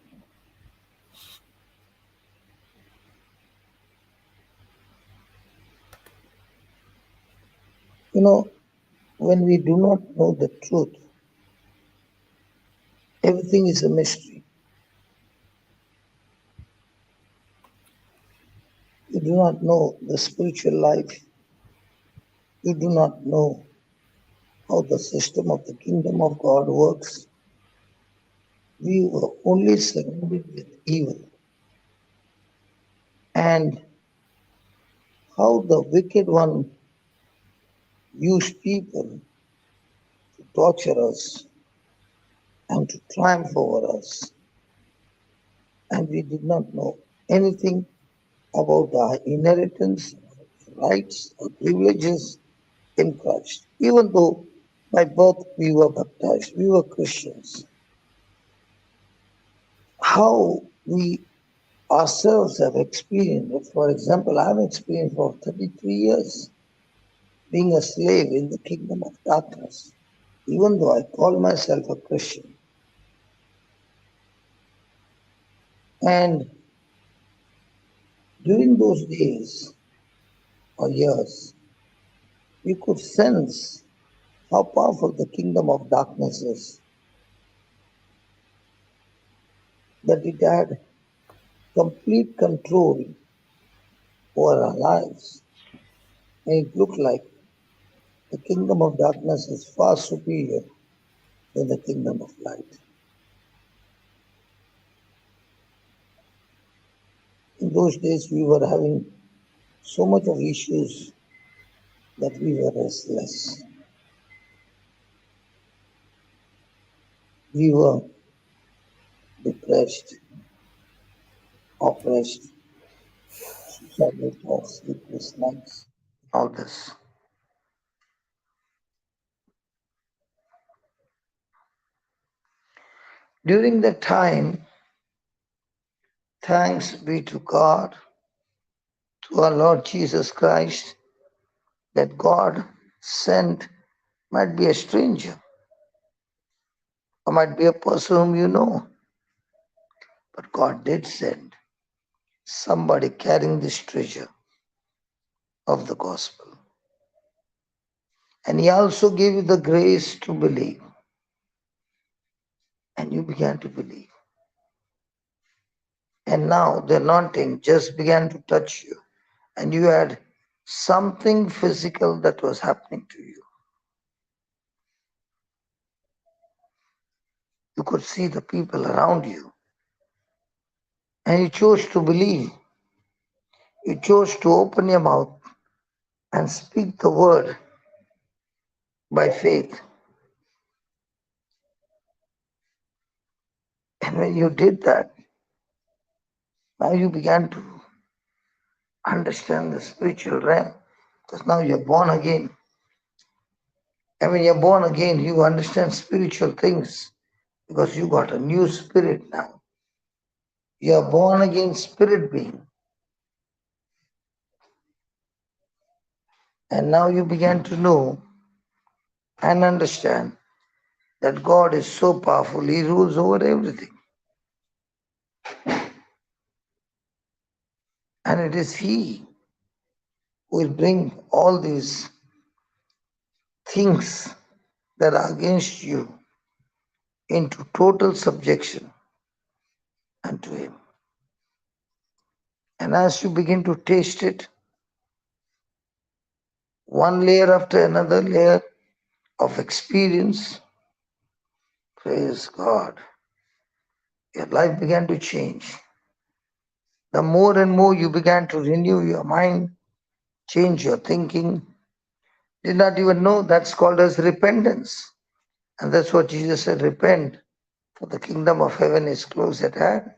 When we do not know the truth, everything is a mystery. You do not know the spiritual life. You do not know how the system of the kingdom of God works. We were only surrounded with evil, and how the wicked one used people to torture us and to triumph over us. And we did not know anything about our inheritance, rights, or privileges in Christ. Even though by birth we were baptized, we were Christians. How we ourselves have experienced, for example, I've experienced for 33 years being a slave in the kingdom of darkness, even though I call myself a Christian. And during those days or years, we could sense how powerful the kingdom of darkness is, that it had complete control over our lives. And it looked like the kingdom of darkness is far superior than the kingdom of light. In those days, we were having so much of issues that we were restless. We were depressed, oppressed, suicidal thoughts, sleepless nights, all this. During that time, thanks be to God, to our Lord Jesus Christ, that God sent, might be a stranger or might be a person whom you know, but God did send somebody carrying this treasure of the gospel. And He also gave you the grace to believe. And you began to believe. And now the anointing just began to touch you. And you had something physical that was happening to you. You could see the people around you. And you chose to believe. You chose to open your mouth and speak the word by faith. And when you did that, now you began to understand the spiritual realm, because now you're born again. And when you're born again, you understand spiritual things because you got a new spirit now. You are born again spirit being. And now you began to know and understand that God is so powerful, He rules over everything. And it is He who will bring all these things that are against you into total subjection unto Him. And as you begin to taste it, one layer after another layer of experience, praise God, your life began to change. The more and more you began to renew your mind, change your thinking, did not even know that's called as repentance. And that's what Jesus said, repent, for the kingdom of heaven is close at hand.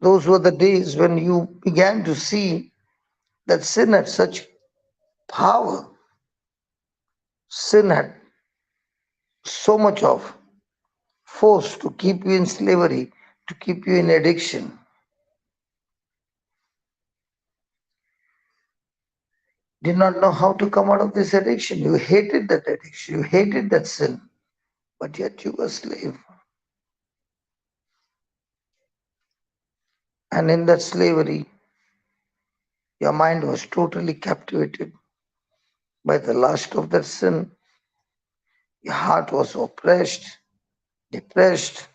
Those were the days when you began to see that sin had such power. Sin had so much of force to keep you in slavery, to keep you in addiction. Did not know how to come out of this addiction. You hated that addiction. You hated that sin. But yet you were a slave. And in that slavery, your mind was totally captivated by the lust of that sin. Your heart was oppressed, depressed,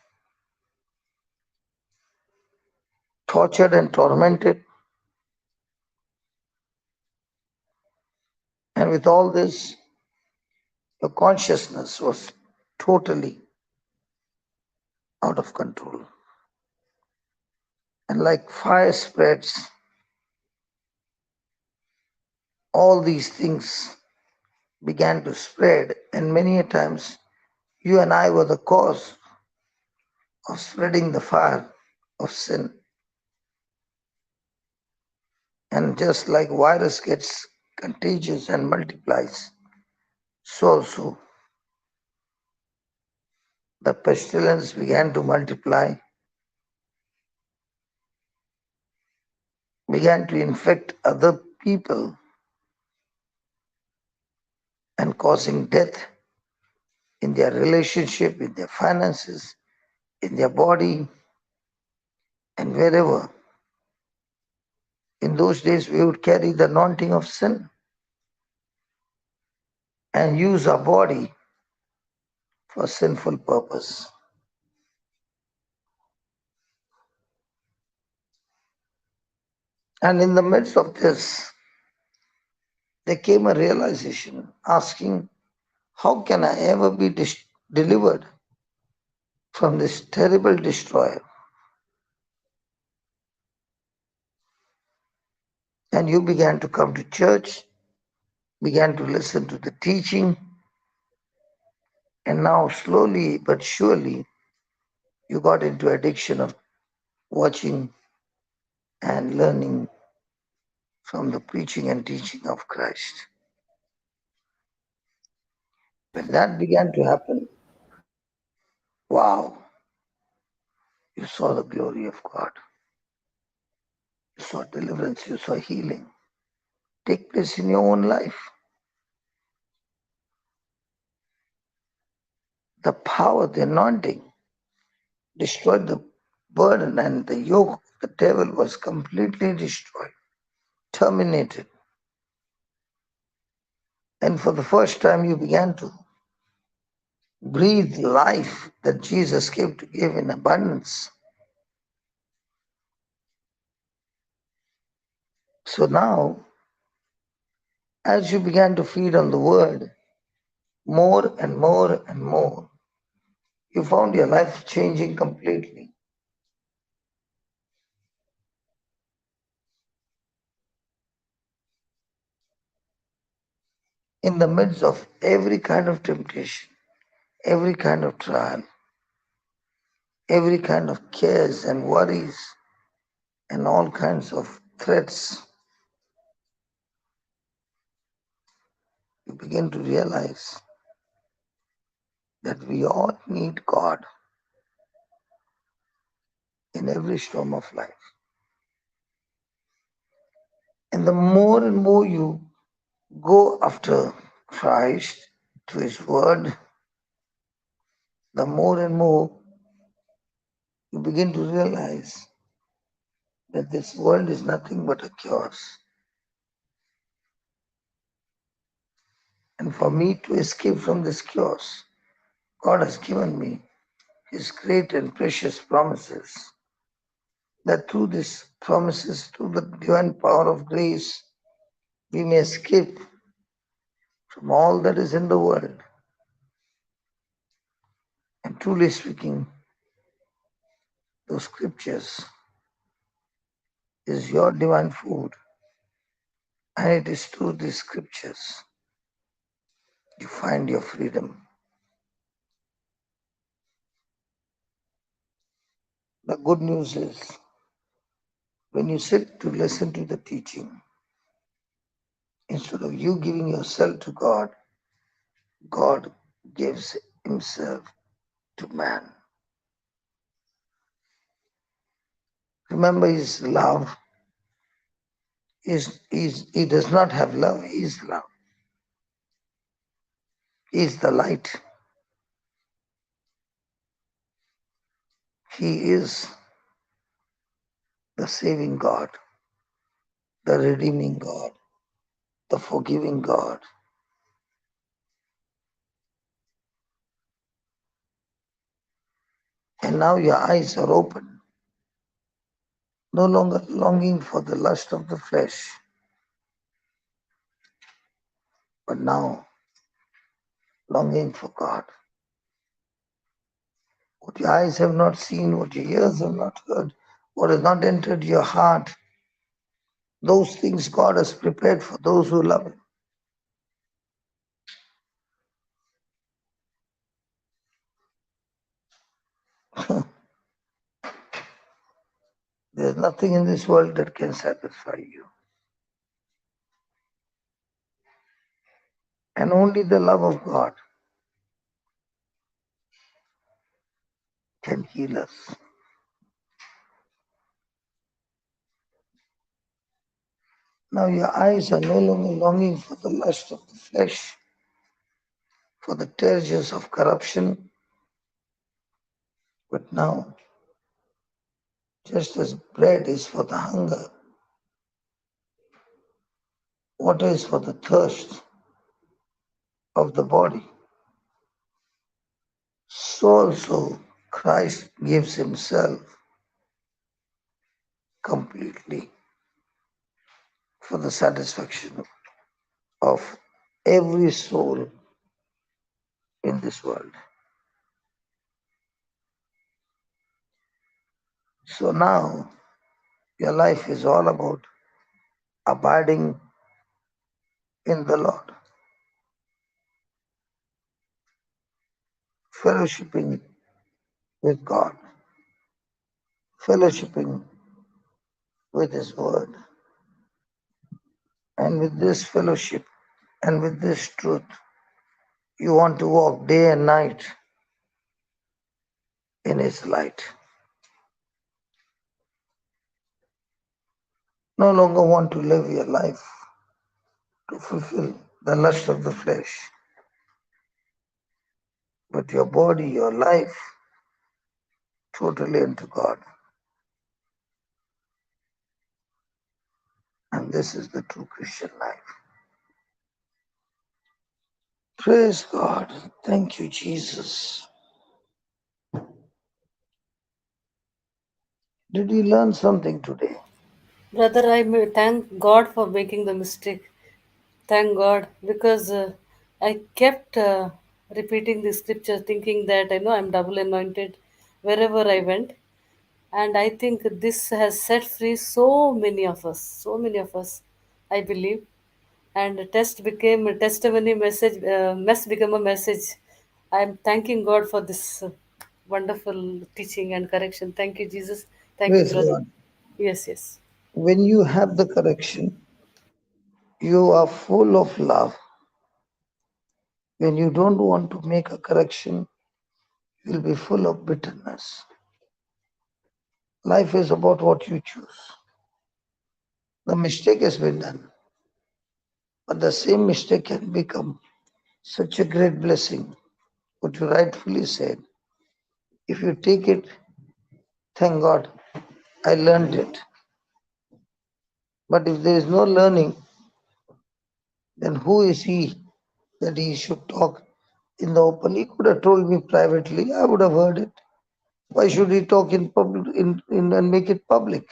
tortured and tormented. And with all this, your consciousness was totally out of control. And like fire spreads, all these things began to spread, and many a times you and I were the cause of spreading the fire of sin. And just like virus gets contagious and multiplies, so also the pestilence began to multiply, began to infect other people and causing death in their relationship, in their finances, in their body, and wherever. In those days, we would carry the anointing of sin and use our body for sinful purpose. And in the midst of this, there came a realization asking, how can I ever be delivered from this terrible destroyer? And you began to come to church, began to listen to the teaching, and now slowly but surely you got into addiction of watching and learning from the preaching and teaching of Christ. When that began to happen, wow, you saw the glory of God. You saw deliverance, you saw healing take place in your own life. The power, the anointing destroyed the burden, and the yoke of the devil was completely destroyed, terminated. And for the first time, you began to breathe life that Jesus came to give in abundance. So now, as you began to feed on the word more and more and more, you found your life changing completely. In the midst of every kind of temptation, every kind of trial, every kind of cares and worries, and all kinds of threats, you begin to realize that we all need God in every storm of life. And the more and more you go after Christ to His Word, the more and more you begin to realize that this world is nothing but a chaos. And for me to escape from this chaos, God has given me His great and precious promises, that through these promises, through the divine power of grace, we may escape from all that is in the world. And truly speaking, those scriptures is your divine food. And it is through these scriptures you find your freedom. The good news is, when you sit to listen to the teaching, instead of you giving yourself to God, God gives Himself to man. Remember His love. He does not have love, He is love. He is the light. He is the saving God, the redeeming God, the forgiving God, And now your eyes are open, no longer longing for the lust of the flesh, but now longing for God. What your eyes have not seen, what your ears have not heard, what has not entered your heart, those things God has prepared for those who love Him. There's nothing in this world that can satisfy you. And only the love of God can heal us. Now your eyes are no longer longing for the lust of the flesh, for the treasures of corruption, but now, just as bread is for the hunger, water is for the thirst of the body, so also Christ gives himself completely for the satisfaction of every soul in this world. So now your life is all about abiding in the Lord, fellowshipping with God, fellowshipping with His Word. And with this fellowship and with this truth, you want to walk day and night in His light. No longer want to live your life to fulfill the lust of the flesh, but your body, your life, totally unto God. And this is the true Christian life. Praise God. Thank you, Jesus. Did you learn something today? Brother, I may thank God for making the mistake. Thank God, because I kept repeating the scripture, thinking that I know I'm double anointed wherever I went, and I think this has set free so many of us, I believe. And a test became a testimony message, mess became a message. I'm thanking God for this wonderful teaching and correction. Thank you, Jesus. Thank you, Praise brother. God. Yes, yes. When you have the correction, you are full of love. When you don't want to make a correction, you'll be full of bitterness. Life is about what you choose. The mistake has been done, but the same mistake can become such a great blessing. What you rightfully said. If you take it, thank God, I learned it. But if there is no learning, then who is he that he should talk in the open? He could have told me privately, I would have heard it. Why should he talk in public and make it public?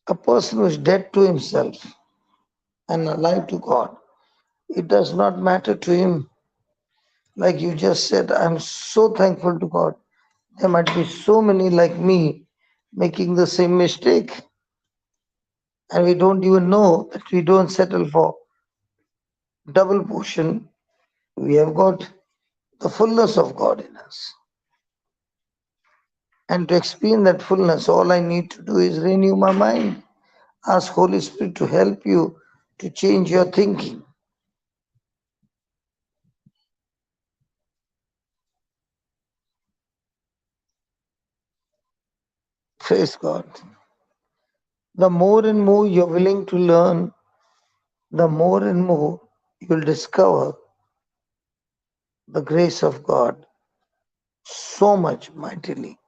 A person who is dead to himself and alive to God, it does not matter to him. Like you just said, I'm so thankful to God. There might be so many like me making the same mistake, and we don't even know that we don't settle for double portion. We have got the fullness of God in us. And to experience that fullness, all I need to do is renew my mind. Ask Holy Spirit to help you to change your thinking. Praise God. The more and more you're willing to learn, the more and more you'll discover the grace of God so much mightily.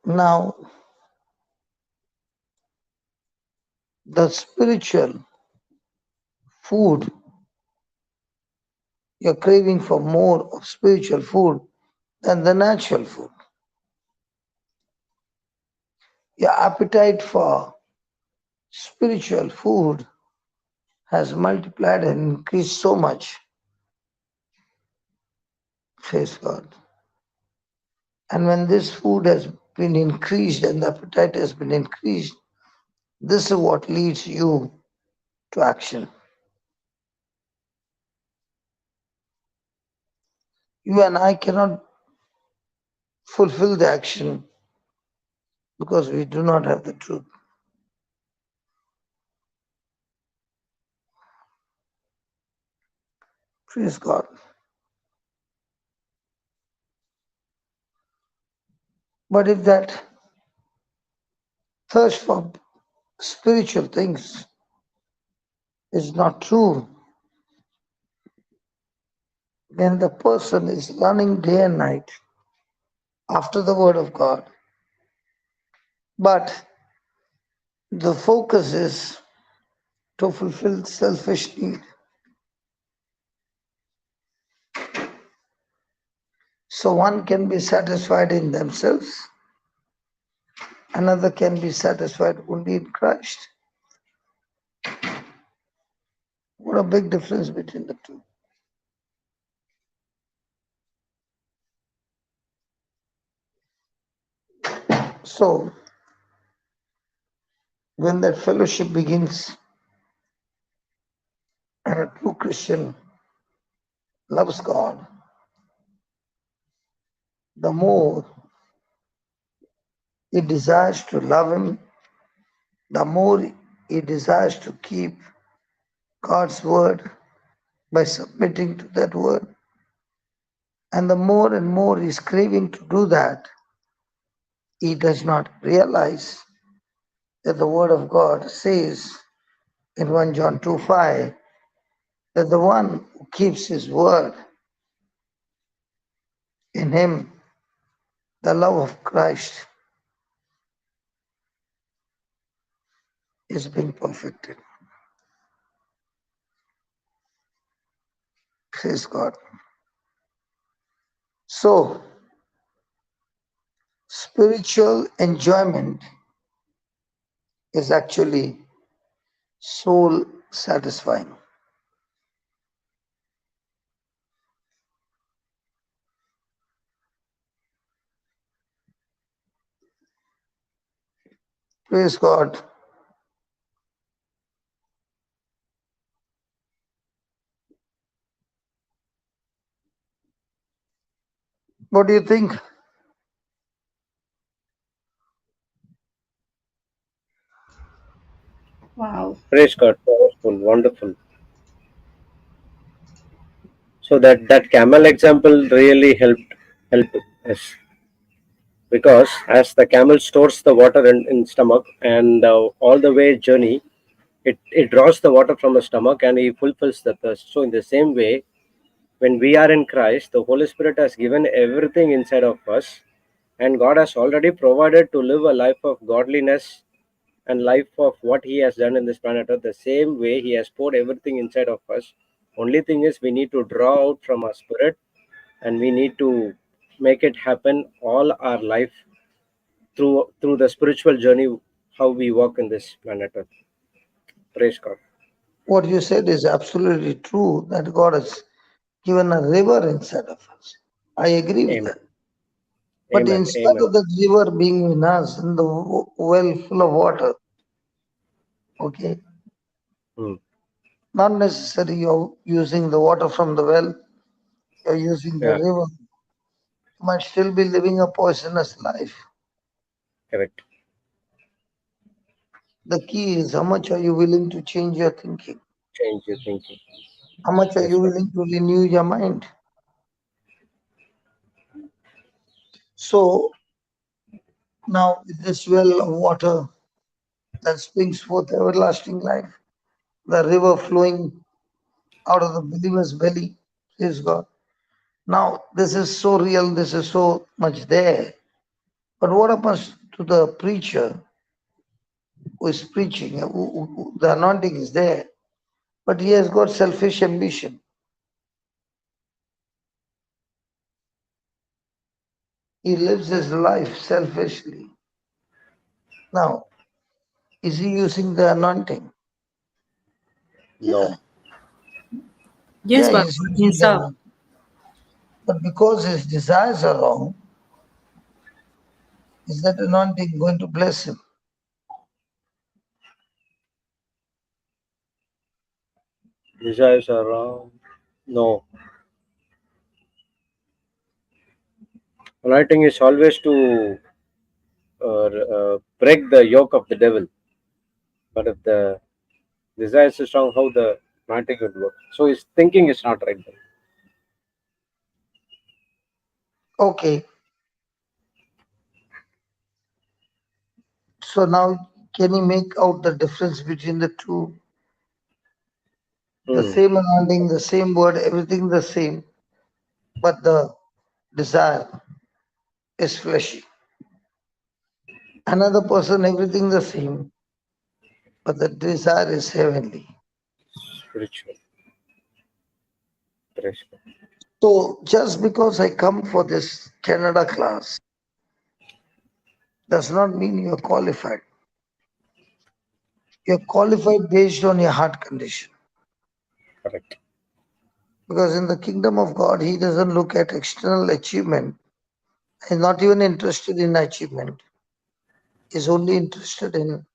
Now, the spiritual food You're craving for more of spiritual food than the natural food. Your appetite for spiritual food has multiplied and increased so much. Praise God. And when this food has been increased and the appetite has been increased, this is what leads you to action. You and I cannot fulfill the action because we do not have the truth. Praise God. But if that thirst for spiritual things is not true, then the person is running day and night after the Word of God. But the focus is to fulfill selfish need. So one can be satisfied in themselves, another can be satisfied only in Christ. What a big difference between the two. So when that fellowship begins and a true Christian loves God, the more he desires to love Him, the more he desires to keep God's word by submitting to that word. And the more and more he's craving to do that, he does not realize that the word of God says in 1 John 2:5 that the one who keeps his word, in him the love of Christ is being perfected. Praise God. So, spiritual enjoyment is actually soul satisfying. Praise God. What do you think? Wow. Praise God. Powerful, wonderful. So that camel example really helped us, because as the camel stores the water in stomach, and all the way journey, it draws the water from the stomach and he fulfills the thirst. So in the same way, when we are in Christ, the Holy Spirit has given everything inside of us, and God has already provided to live a life of godliness and life of what He has done in this planet Earth. The same way He has poured everything inside of us. Only thing is we need to draw out from our spirit, and we need to make it happen all our life through the spiritual journey, how we walk in this planet Earth. Praise God. What you said is absolutely true, that God has given a river inside of us. I agree with Amen. that. But Amen. instead Amen. of that river being in us, in the well full of water, okay, Hmm. not necessarily you're using the water from the well, you're using the Yeah, river, you might still be living a poisonous life. correct. The key is how much are you willing to change your thinking? Change your thinking. How much are Praise you God. willing to renew your mind? So now with this well of water that springs forth everlasting life, the river flowing out of the believer's belly, praise God. Now this is so real, this is so much there. But what happens to the preacher who is preaching, the anointing is there, but he has got selfish ambition. He lives his life selfishly. Now, is he using the anointing? No. Yeah, Yes, Baba. he's In using the serve. anointing. But because his desires are wrong, is that anointing going to bless him? Desires are wrong. No. Anointing is always to break the yoke of the devil. But if the desires is wrong, how the anointing would work? So his thinking is not right. Then. Okay, so now can you make out the difference between the two? The Hmm. same anointing, the same word, everything the same, but the desire is fleshy. Another person, everything the same, but the desire is heavenly. Spiritual. Praise God. So just because I come for this Canada class does not mean you're qualified. You're qualified based on your heart condition. Correct. Because in the kingdom of God, He doesn't look at external achievement. He's not even interested in achievement. He's only interested in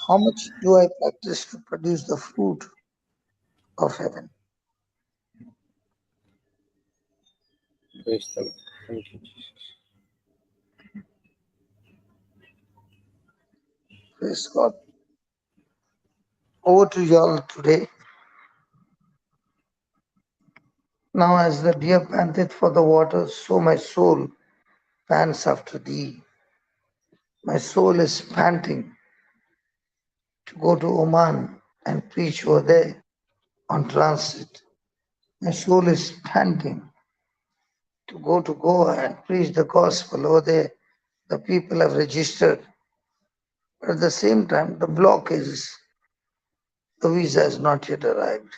how much do I practice to produce the fruit of heaven. Praise the Lord. Thank you, Jesus. Praise God. Over to y'all today. Now, as the deer panteth for the water, so my soul pants after thee. My soul is panting to go to Oman and preach over there on transit. My soul is panting to go to Goa and preach the gospel over there. The people have registered. But at the same time, the block is the visa has not yet arrived.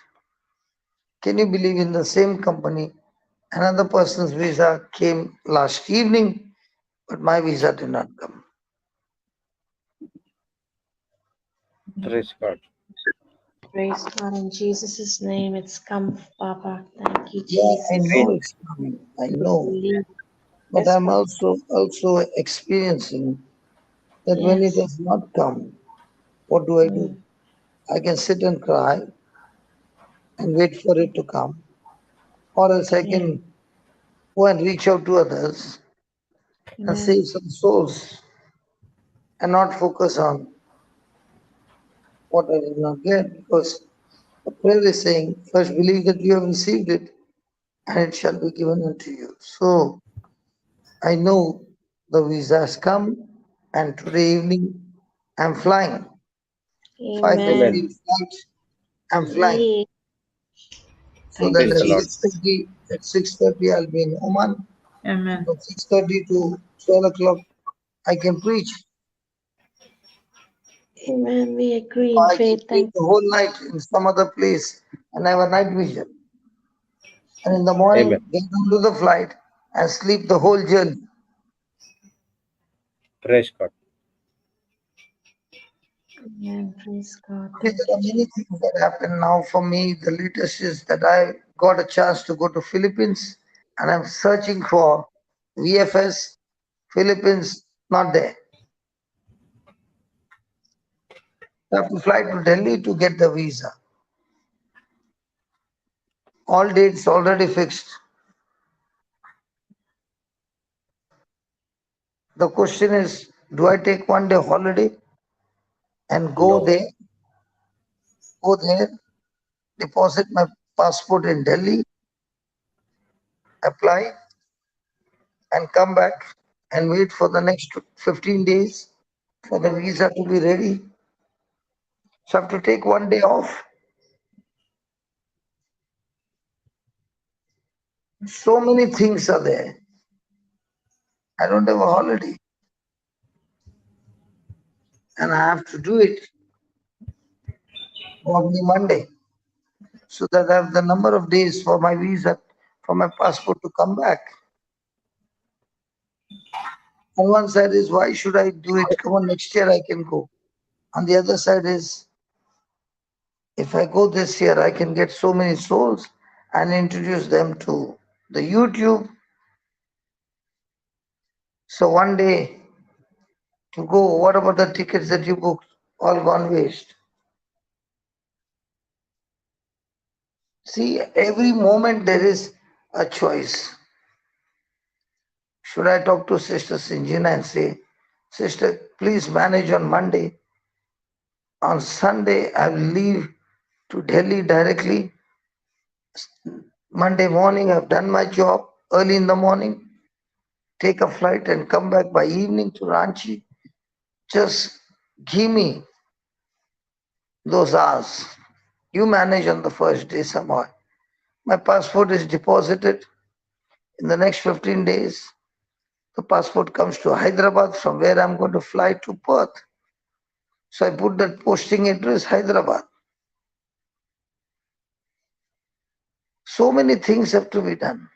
Can you believe in the same company, another person's visa came last evening, but my visa did not come? Praise God. Praise God in Jesus' name. It's come, Papa. Thank you, Yeah, I Jesus. know it's coming. I We know. believe. But Yes, I'm Papa. also experiencing that when it Yes. does not come, what do? Mm. I can sit and cry and wait for it to come, or else I Yeah. can go and reach out to others and Amen. save some souls and not focus on what I did not get, because the prayer is saying, first believe that you have received it and it shall be given unto you. So I know the visa has come, and today evening I'm flying. Amen. 5:30 Amen. flight, I'm flying. Yeah. So Thank that you, Praise at the Lord. Jesus. 6:30 I'll be in Oman. Amen. From 6:30 to 12 o'clock I can preach. Amen. We agree in I can faith. preach Thank the whole night in some other place and have a night vision. And in the morning Amen. get onto the flight and sleep the whole journey. Praise God. you. Amen. Praise God. Okay, Thank there you, are many Jesus. things that happen now for me. The latest is that I got a chance to go to Philippines and I'm searching for VFS Philippines, not there. I have to fly to Delhi to get the visa. All dates already fixed. The question is, do I take 1 day holiday and No. go there, deposit my passport in Delhi, apply, and come back and wait for the next 15 days for the visa to be ready? So I have to take 1 day off. So many things are there. I don't have a holiday and I have to do it probably Monday so that I have the number of days for my visa, for my passport to come back. On one side is, why should I do it? Come on, next year I can go. On the other side is, if I go this year, I can get so many souls and introduce them to the YouTube. So one day to go, what about the tickets that you booked? All gone waste. See, every moment there is a choice. Should I talk to Sister Sinjina and say, Sister, please manage on Monday. On Sunday, I will leave to Delhi directly. Monday morning, I've done my job early in the morning, take a flight and come back by evening to Ranchi. Just give me those hours. You manage on the first day somehow. My passport is deposited. In the next 15 days, the passport comes to Hyderabad, from where I'm going to fly to Perth. So I put that posting address, Hyderabad. So many things have to be done.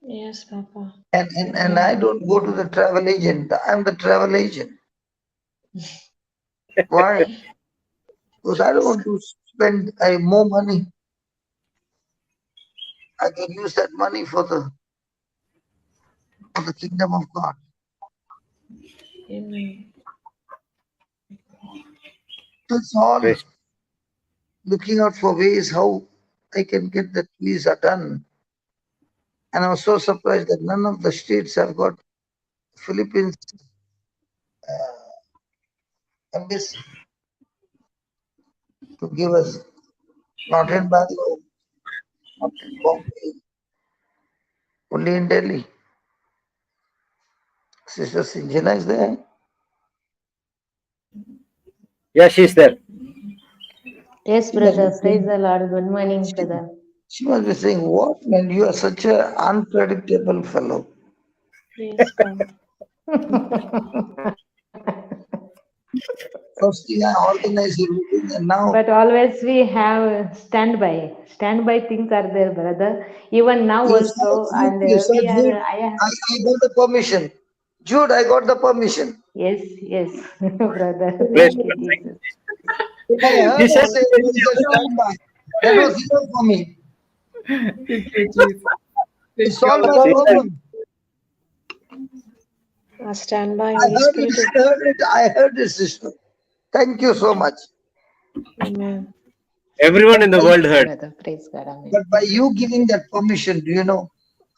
Yes, Papa. And I don't go to the travel agent. I'm the travel agent. Why? Because I don't want to spend more money. I can use that money for the kingdom of God. Amen. So it's all Praise. looking out for ways how I can get that visa done. And I was so surprised that none of the states have got Philippines embassy to give us, not in Bangalore, not in Bombay, only in Delhi. Sister Sinjana is there. Yeah, she's there. Yes, She must be brother. Praise saying, the Lord. Good morning, she, brother. she must be saying, what man, you are such an unpredictable fellow. Praise God. First thing I organize a meeting and now But always we have standby. Standby things are there, brother. Even now also, and you said we Jude, are. I got the permission. Jude, I got the permission. Yes, yes, brother. Praise Thank you, God. Jesus. If I heard He her said, say there is a standby, that was enough for me. Thank you, Jesus. It Thank you, solved Lord. my problem. Our standby I Holy heard it, Spirit is. I heard it, sister. Thank you so much. Amen. everyone in the world Yes, heard. brother. Praise God. Amen. But by you giving that permission, do you know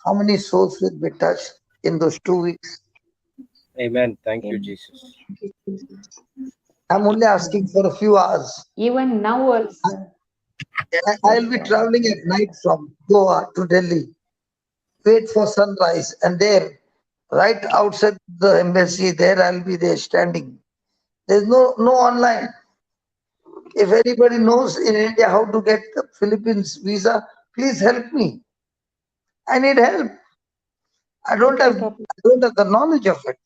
how many souls will be touched in those 2 weeks? Amen. Thank you, Amen. Jesus. Thank you, Jesus. I'm only asking for a few hours. Even now also. I'll Yes, be Lord. traveling at night from Goa to Delhi. Wait for sunrise, and there, right outside the embassy, there I'll be there standing. There's no online. If anybody knows in India how to get the Philippines visa, please help me. I need help. I don't Okay, have Papa. the knowledge of it.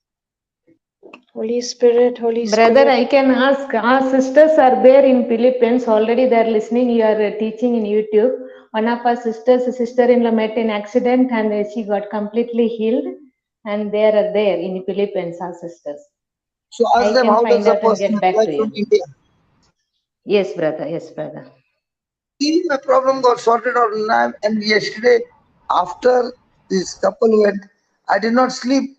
Holy Spirit, Holy Brother, Spirit. I can ask. Our sisters are there in Philippines. Already they are listening. You are teaching in YouTube. One of our sisters, sister-in-law, met in accident and she got completely healed. And they are there in Philippines, our sisters. So ask I them, can how does find a out and person get back apply to from you. India? Yes, brother. Yes, brother. See, my problem got sorted out, and yesterday, after this couple went, I did not sleep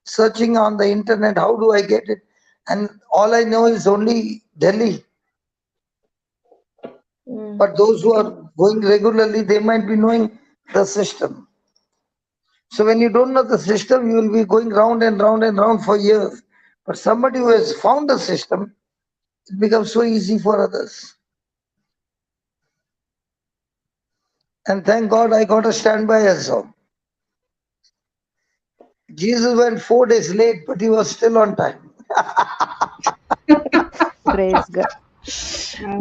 searching on the internet. How do I get it? And all I know is only Delhi. But those who are going regularly, they might be knowing the system. So when you don't know the system, you will be going round and round and round for years. But somebody who has found the system, it becomes so easy for others. And thank God I got a standby also. Jesus went 4 days late, but he was still on time. Praise God.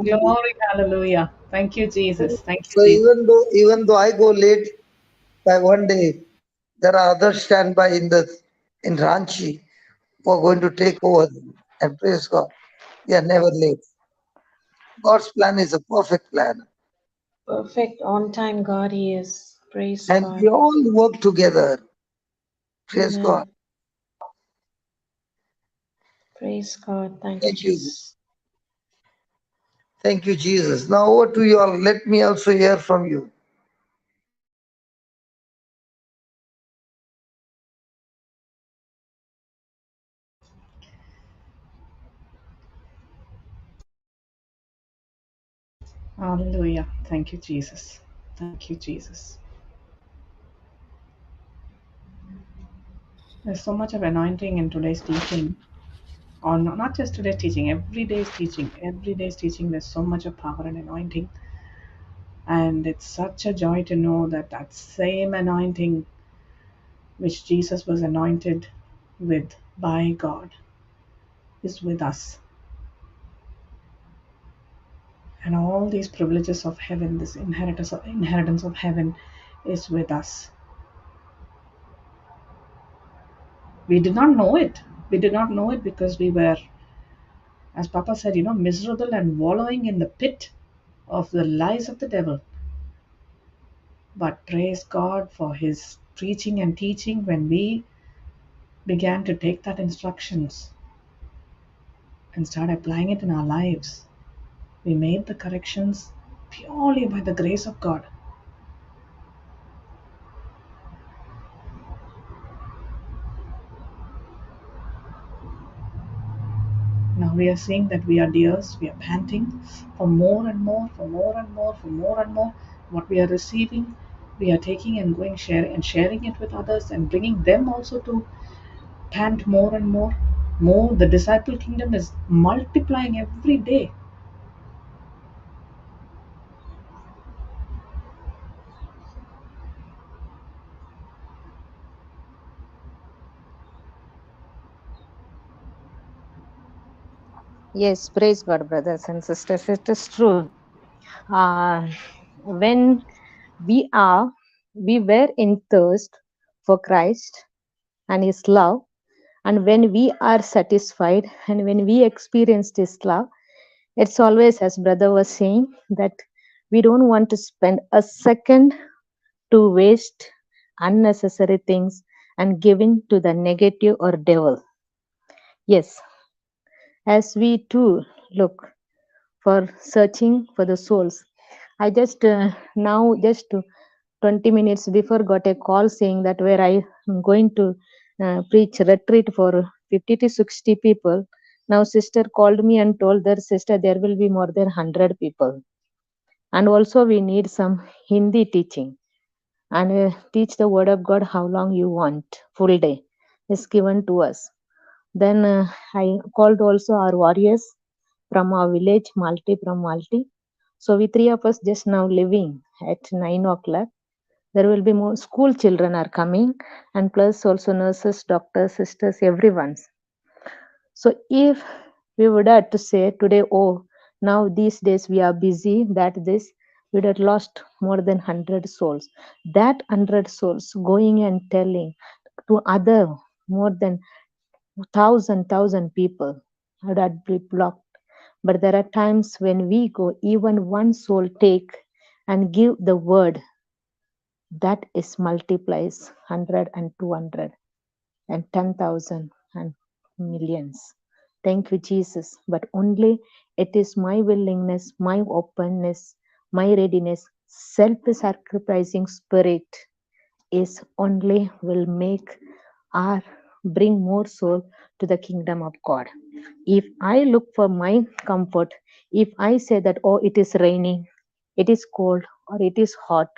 Glory, hallelujah. Thank you, Jesus. Thank you, So Jesus. even though I go late by 1 day, there are others standby in Ranchi who are going to take over. And praise God, we are never late. God's plan is a perfect plan. Perfect on time God He is. Praise And we God. all work together. Praise God. Amen. Praise God. Thank you, Thank you. Jesus. Thank you, Jesus. Now over to you all. Let me also hear from you. Hallelujah. Thank you, Jesus. Thank you, Jesus. There's so much of anointing in today's teaching. Or not just today's teaching, every day's teaching. Every day's teaching, there's so much of power and anointing. And it's such a joy to know that that same anointing which Jesus was anointed with by God is with us. And all these privileges of heaven, this inheritance of heaven is with us. We did not know it. We did not know it because we were, as Papa said, miserable and wallowing in the pit of the lies of the devil. But praise God for his preaching and teaching when we began to take that instructions and start applying it in our lives. We made the corrections purely by the grace of God. Now we are seeing that we are deers, we are panting for more and more, for more and more, for more and more. What we are receiving, we are taking and sharing it with others and bringing them also to pant more and more. More, the disciple kingdom is multiplying every day. Yes, praise God, brothers and sisters. It is true. When we were in thirst for Christ and His love, and when we are satisfied and when we experience His love, it's always, as brother was saying, that we don't want to spend a second to waste unnecessary things and giving to the negative or devil. Yes, as we too look for searching for the souls. I just now just 20 minutes before got a call saying that where I am going to preach retreat for 50 to 60 people. Now sister called me and told that sister there will be more than 100 people. And also we need some Hindi teaching and teach the word of God how long you want. Full day is given to us. Then I called also our warriors from our village, from Malti. So we three of us just now living at 9 o'clock. There will be more school children are coming and plus also nurses, doctors, sisters, everyone's. So if we would have to say today, oh, now these days we are busy, that this, we would have lost more than 100 souls. That 100 souls going and telling to other more than thousand people would have been blocked. But there are times when we go, even one soul take and give the word, that is multiplies 100 and 200 and 10,000 and millions. Thank you, Jesus. But only it is my willingness, my openness, my readiness, self-sacrificing spirit is only will make or bring more soul to the kingdom of God. If I look for my comfort, if I say that, oh, it is raining, it is cold, or it is hot,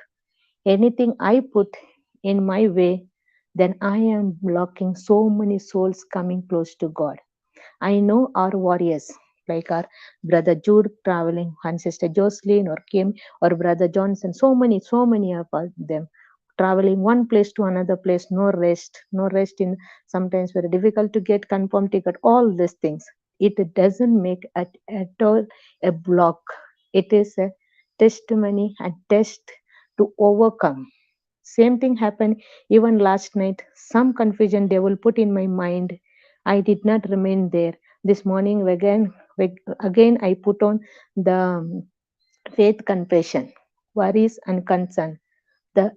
anything I put in my way, then I am blocking so many souls coming close to God. I know our warriors, like our brother Jude traveling, and sister Jocelyn or Kim or brother Johnson, so many of them traveling one place to another place, no rest in sometimes very difficult to get confirmed ticket, all these things. It doesn't make at all a block. It is a testimony and test to overcome. Same thing happened even last night. Some confusion they will put in my mind. I did not remain there. This morning again I put on the faith confession, worries and concern. The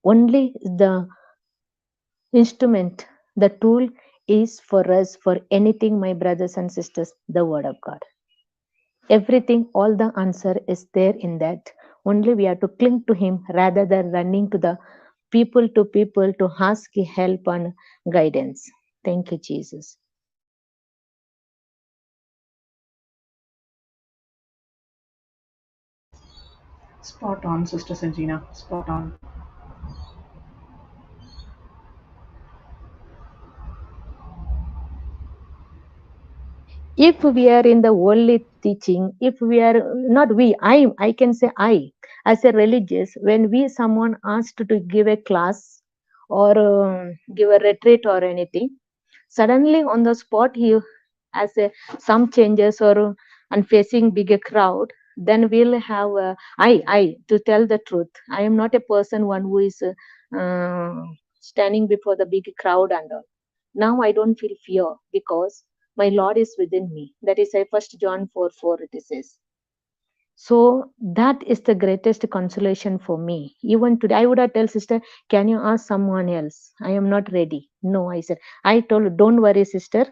only the Instrument, the tool is for us for anything, my brothers and sisters, the word of God. Everything, all the answer is there in that. Only we have to cling to him rather than running to the people to ask help and guidance. Thank you, Jesus. Spot on, Sister Sanjina. Spot on. If we are in the worldly teaching, if we are not we, I can say I, as a religious, when we someone asked to give a class or give a retreat or anything, suddenly on the spot he has some changes or and facing bigger crowd, then we'll have I to tell the truth. I am not a person one who is standing before the big crowd and all. Now I don't feel fear because my Lord is within me. That is First John 4:4 it says. So that is the greatest consolation for me. Even today, I would have tell sister, can you ask someone else? I am not ready. No, I said, I told, don't worry, sister.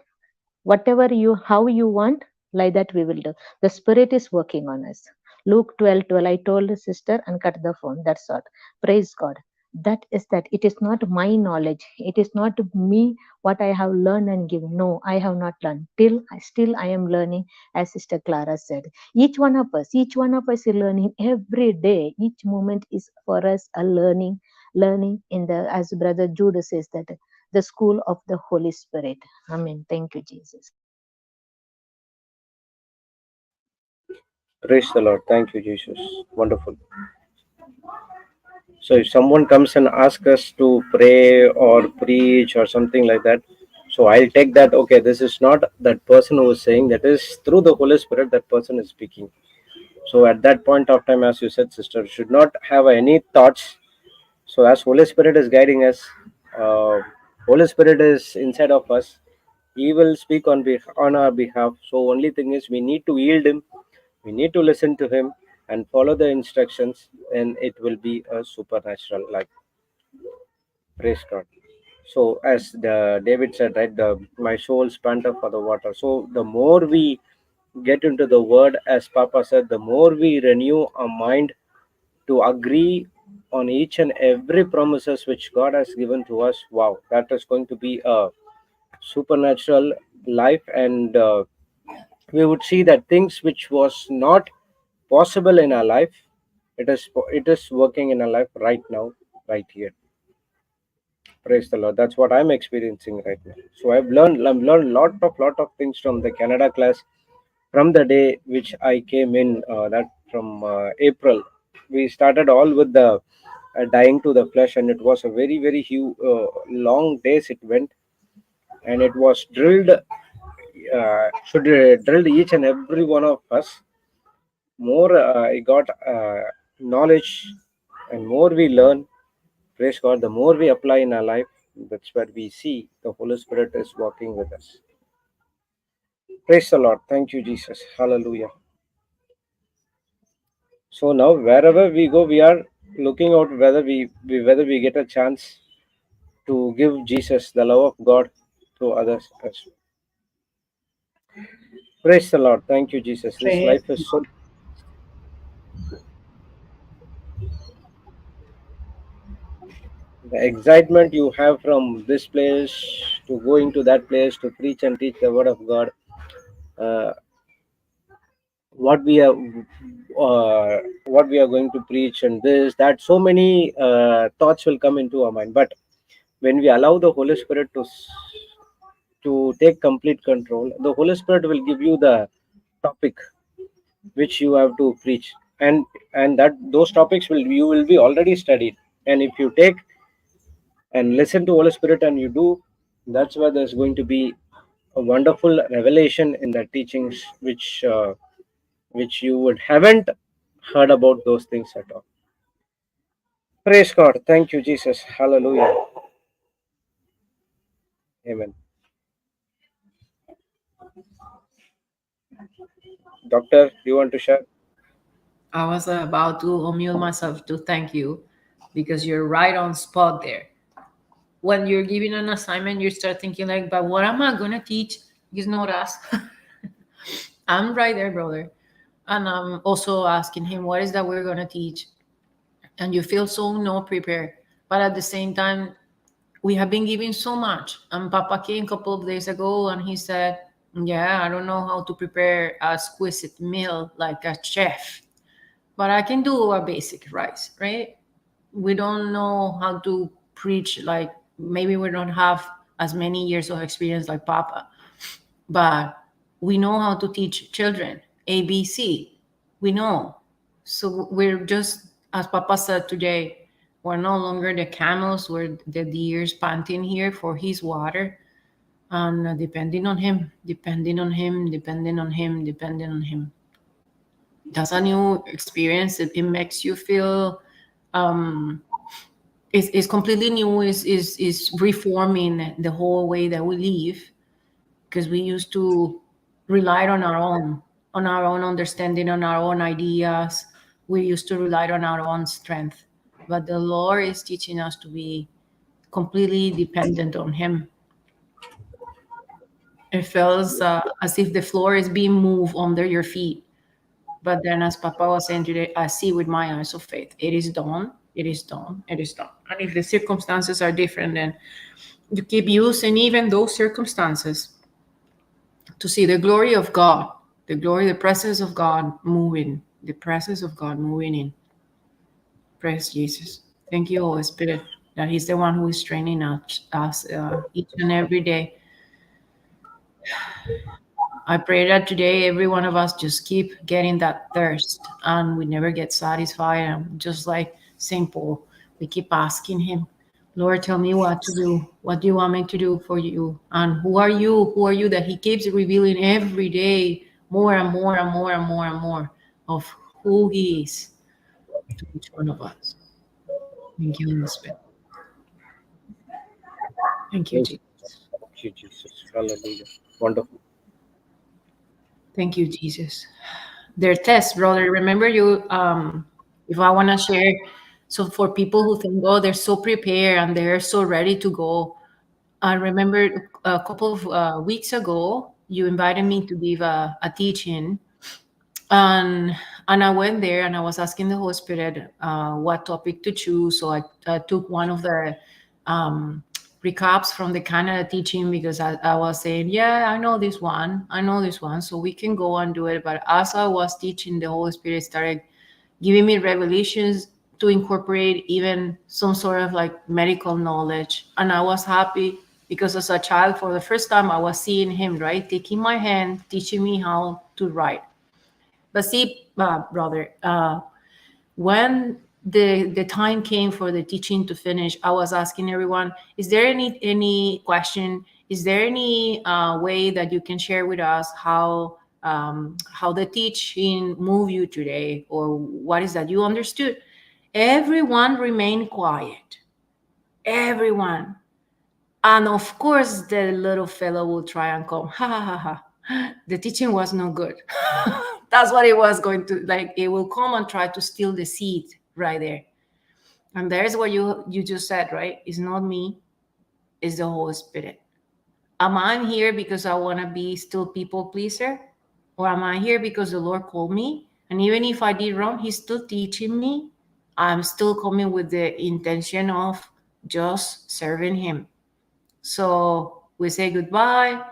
Whatever you, how you want, like that we will do. The Spirit is working on us. Luke 12:12. I told the sister and cut the phone. That's all. Praise God. That is that. It is not my knowledge. It is not me what I have learned and given. No, I have not learned. Still I am learning, as Sister Clara said. Each one of us is learning every day. Each moment is for us a learning in the, as Brother Jude says, that the school of the Holy Spirit. Amen. Thank you, Jesus. Praise the Lord. Thank you, Jesus. Wonderful. So if someone comes and asks us to pray or preach or something like that, so I'll take that, okay, this is not that person who is saying, that is through the Holy Spirit that person is speaking. So at that point of time, as you said, sister, should not have any thoughts. So as Holy Spirit is guiding us, uh, Holy Spirit is inside of us. He will speak on our behalf. So only thing is we need to yield him. We need to listen to him and follow the instructions, and it will be a supernatural life. Praise God. So as the David said, right, the my soul's panteth for the water. So the more we get into the word, as Papa said, the more we renew our mind to agree on each and every promises which God has given to us. Wow, that is going to be a supernatural life, and we would see that things which was not possible in our life, it is working in our life right now, right here. Praise the Lord. That's what I'm experiencing right now. So I've learned lot of things from the Canada class, from the day which I came in, that from April. We started all with the dying to the flesh, and it was a very very huge, long days it went, and it was drilled, drilled each and every one of us. More I got knowledge, and more we learn. Praise God. The more we apply in our life, that's where we see the Holy Spirit is working with us. Praise the Lord. Thank you, Jesus. Hallelujah. So now wherever we go, we are looking out whether we get a chance to give Jesus, the love of God, to others. Praise the Lord. Thank you, Jesus. This Praise life is so, the excitement you have from this place to going to that place to preach and teach the word of God. Uh, what we are what we are going to preach, and this that, so many thoughts will come into our mind. But when we allow the Holy Spirit to take complete control, the Holy Spirit will give you the topic which you have to preach, and that those topics will you will be already studied. And if you take and listen to Holy Spirit and you do, that's where there's going to be a wonderful revelation in the teachings which you would haven't heard about those things at all. Praise God. Thank you, Jesus. Hallelujah. Amen. Doctor, you want to share? I was about to unmute myself to thank you because you're right on spot there. when you're giving an assignment, you start thinking like, but what am I gonna teach? It's not us. I'm right there, brother. And I'm also asking him, what is that we're gonna teach? And you feel so not prepared. But at the same time, we have been giving so much. And Papa came a couple of days ago and he said, yeah, I don't know how to prepare a exquisite meal like a chef, but I can do a basic rice, right? We don't know how to preach, like maybe we don't have as many years of experience like Papa, but we know how to teach children ABC. We know. So we're just, as Papa said today, we're no longer the camels, we're the deers panting here for his water, and depending on him, depending on him, depending on him, depending on him. That's a new experience. It makes you feel it's completely new. Is reforming the whole way that we live, because we used to rely on our own understanding, on our own ideas. We used to rely on our own strength, but the Lord is teaching us to be completely dependent on Him. It feels as if the floor is being moved under your feet. But then, as Papa was saying today, I see with my eyes of faith, it is done, it is done, it is done. And if the circumstances are different, then you keep using even those circumstances to see the glory of God, the glory, the presence of God moving, the presence of God moving in. Praise Jesus. Thank you, Holy Spirit, that He's the one who is training us each and every day. I pray that today every one of us just keep getting that thirst and we never get satisfied. And just like St. Paul, we keep asking him, Lord, tell me what to do. What do you want me to do for you? And who are you? Who are you? That he keeps revealing every day more and more and more and more and more of who he is to each one of us. Thank you, Holy Spirit. Thank you, Jesus. Thank you, Jesus. Hallelujah. Wonderful. Thank you, Jesus. Their tests, brother. Remember you, if I want to share, so for people who think, oh, they're so prepared and they're so ready to go. I remember a couple of weeks ago, you invited me to give a teaching, and I went there and I was asking the Holy Spirit what topic to choose. So I took one of the recaps from the Canada teaching, because I was saying, yeah, I know this one, so we can go and do it. But as I was teaching, the Holy Spirit started giving me revelations to incorporate even some sort of like medical knowledge. And I was happy because as a child, for the first time, I was seeing him, right, taking my hand, teaching me how to write. But see, brother, when the time came for the teaching to finish, I was asking everyone, is there any question? Is there any way that you can share with us how the teaching moved you today, or what is that you understood? Everyone remained quiet. Everyone. And of course, the little fellow will try and come, ha ha ha ha. The teaching was no good. That's what it was going to, like, it will come and try to steal the seed right there. And there's what you just said, right? It's not me, it's the Holy Spirit. Am I here because I want to be still people pleaser? Or am I here because the Lord called me? And even if I did wrong, He's still teaching me. I'm still coming with the intention of just serving Him. So we say goodbye.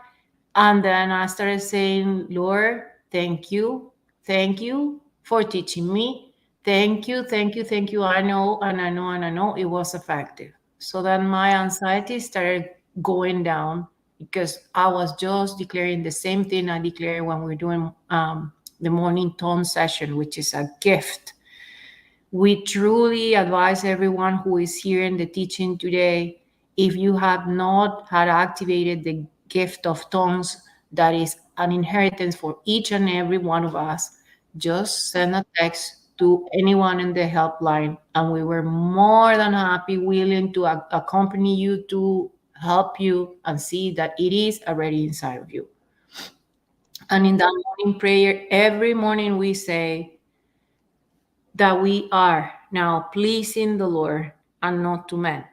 And then I started saying, Lord, thank you. Thank you for teaching me. Thank you, thank you, thank you. I know, and I know, and I know it was effective. So then my anxiety started going down, because I was just declaring the same thing I declared when we were doing the morning tone session, which is a gift. We truly advise everyone who is hearing the teaching today, if you have not had activated the gift of tongues, that is an inheritance for each and every one of us, just send a text to anyone in the helpline, and we were more than happy, willing to accompany you, to help you and see that it is already inside of you. And in that morning prayer, every morning we say that we are now pleasing the Lord and not to men.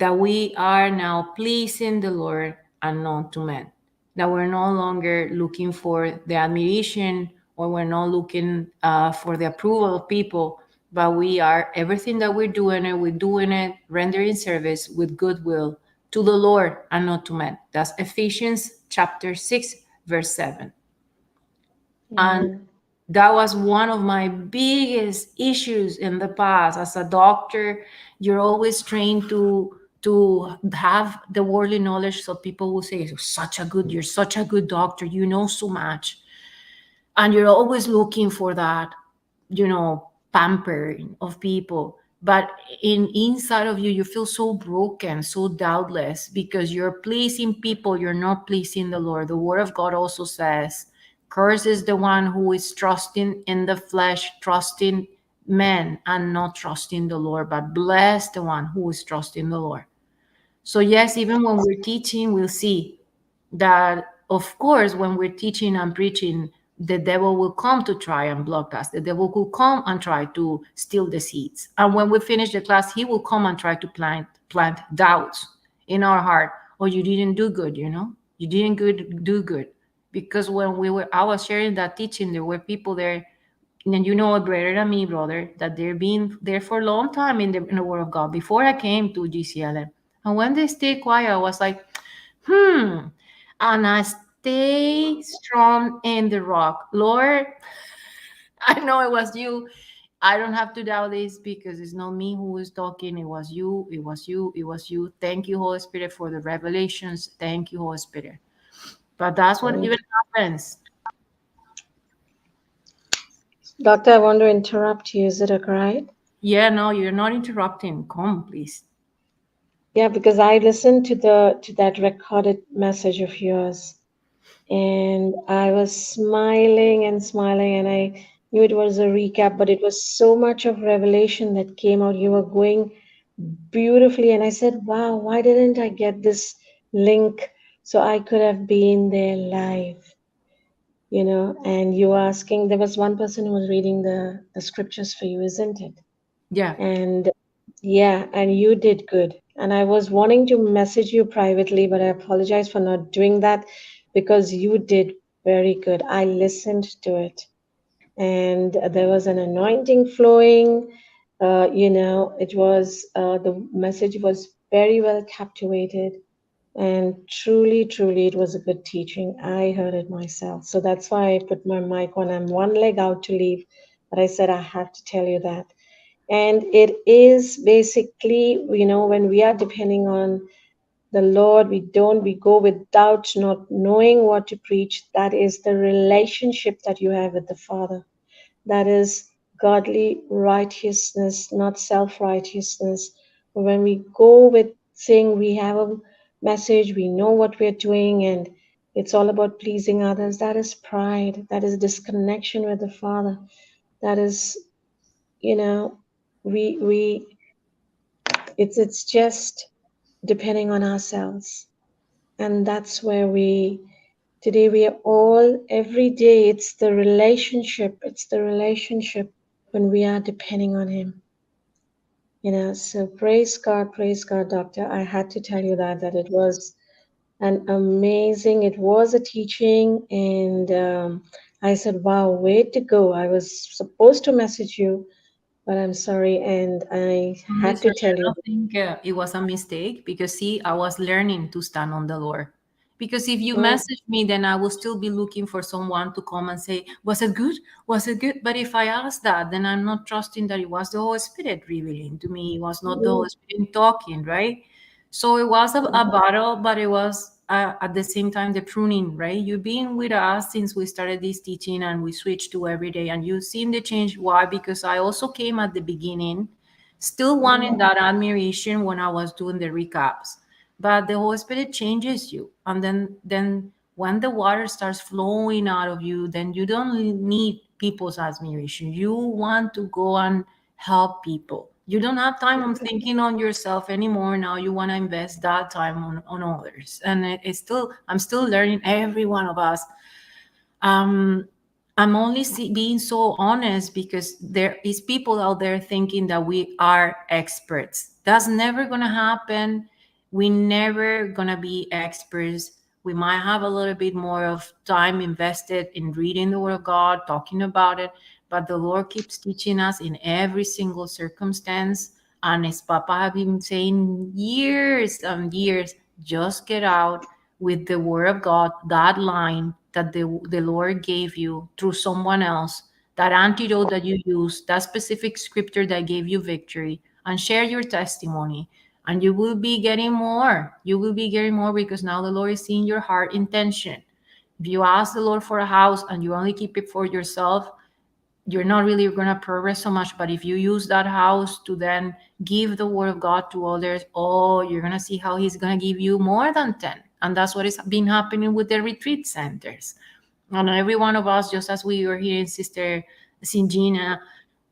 that we are now pleasing the Lord and not to men. That we're no longer looking for the admiration, or we're not looking for the approval of people, but we are, everything that we're doing it rendering service with goodwill to the Lord and not to men. That's Ephesians chapter 6, verse 7. And Amen. that was one of my biggest issues in the past. As a doctor, you're always trained to have the worldly knowledge, so people will say, you're such a good doctor, you know so much. And you're always looking for that, pampering of people. But inside of you, you feel so broken, so doubtless, because you're pleasing people, you're not pleasing the Lord. The Word of God also says, "Cursed is the one who is trusting in the flesh, trusting men, and not trusting the Lord. But blessed the one who is trusting the Lord." So yes, even when we're teaching, we'll see that, of course, when we're teaching and preaching, the devil will come to try and block us. The devil will come and try to steal the seeds. And when we finish the class, he will come and try to plant doubts in our heart. Oh, you didn't do good, you didn't do good. Because when I was sharing that teaching, there were people there, and you know it better than me, brother, that they've been there for a long time in the Word of God before I came to JCILM. And when they stayed quiet, I was like, and I stay strong in the rock. Lord, I know it was you. I don't have to doubt this, because it's not me who is talking. It was you. It was you. It was you. Thank you, Holy Spirit, for the revelations. Thank you, Holy Spirit. But that's what even happens. Doctor, I want to interrupt you. Is it okay? Yeah, no, you're not interrupting. Come, please. Yeah, because I listened to that recorded message of yours, and I was smiling and smiling, and I knew it was a recap, but it was so much of revelation that came out. You were going beautifully, and I said, wow, why didn't I get this link so I could have been there live? And you were asking, there was one person who was reading the scriptures for you, isn't it? Yeah. And yeah, and you did good. And I was wanting to message you privately, but I apologize for not doing that, because you did very good. I listened to it, and there was an anointing flowing. It was the message was very well captivated, and truly, truly, it was a good teaching. I heard it myself. So that's why I put my mic on. I'm one leg out to leave, but I said I have to tell you that. And it is basically, when we are depending on the Lord, we go without not knowing what to preach. That is the relationship that you have with the Father. That is godly righteousness, not self-righteousness. When we go with saying we have a message, we know what we're doing, and it's all about pleasing others, that is pride. That is disconnection with the Father. That is, we it's just depending on ourselves. And that's where today we are all, every day, it's the relationship when we are depending on Him. So praise God, Doctor. I had to tell you that it was it was a teaching, and I said, wow, way to go. I was supposed to message you, but I'm sorry, and I had to Listen, tell I you. don't think it was a mistake, because see, I was learning to stand on the Lord. Because if you Mm, message me, then I will still be looking for someone to come and say, "Was it good? Was it good?" But if I ask that, then I'm not trusting that it was the Holy Spirit revealing to me. It was not the mm, Holy Spirit talking, right? So it was a battle, but it was at the same time the pruning, right? You've been with us since we started this teaching, and we switched to every day, and you've seen the change. Why? Because I also came at the beginning still wanting that admiration when I was doing the recaps. But the Holy Spirit changes you. And then when the water starts flowing out of you, then you don't need people's admiration. You want to go and help people. You don't have time on thinking on yourself anymore. Now you want to invest that time on others. And I'm still learning, every one of us. I'm only being so honest because there is people out there thinking that we are experts. That's never going to happen. We never gonna be experts. We might have a little bit more of time invested in reading the Word of God, talking about it, but the Lord keeps teaching us in every single circumstance. And as Papa have been saying years and years, just get out with the Word of God, that line that the Lord gave you through someone else, that antidote that you use, that specific scripture that gave you victory, and share your testimony. And you will be getting more. You will be getting more because now the Lord is seeing your heart intention. If you ask the Lord for a house and you only keep it for yourself, you're not really going to progress so much. But if you use that house to then give the word of God to others, oh, you're going to see how he's going to give you more than 10. And that's what has been happening with the retreat centers. And every one of us, just as we were hearing Sister Sinjina,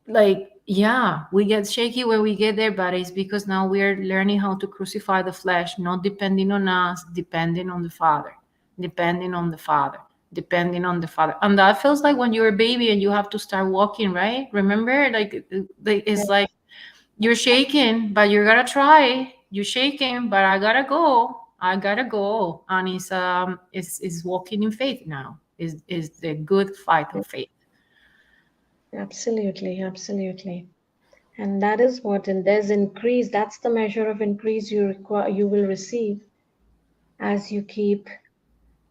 like, yeah, we get shaky when we get there, but it's because now we're learning how to crucify the flesh, not depending on us, depending on the Father, depending on the Father, depending on the Father. And that feels like when you're a baby and you have to start walking, right? Remember, like it's like you're shaking, but you gotta try. You're shaking, but I gotta go. I gotta go. And it's walking in faith now. Is the good fight of faith. Absolutely, absolutely. And that is what, and there's increase. That's the measure of increase you require, you will receive as you keep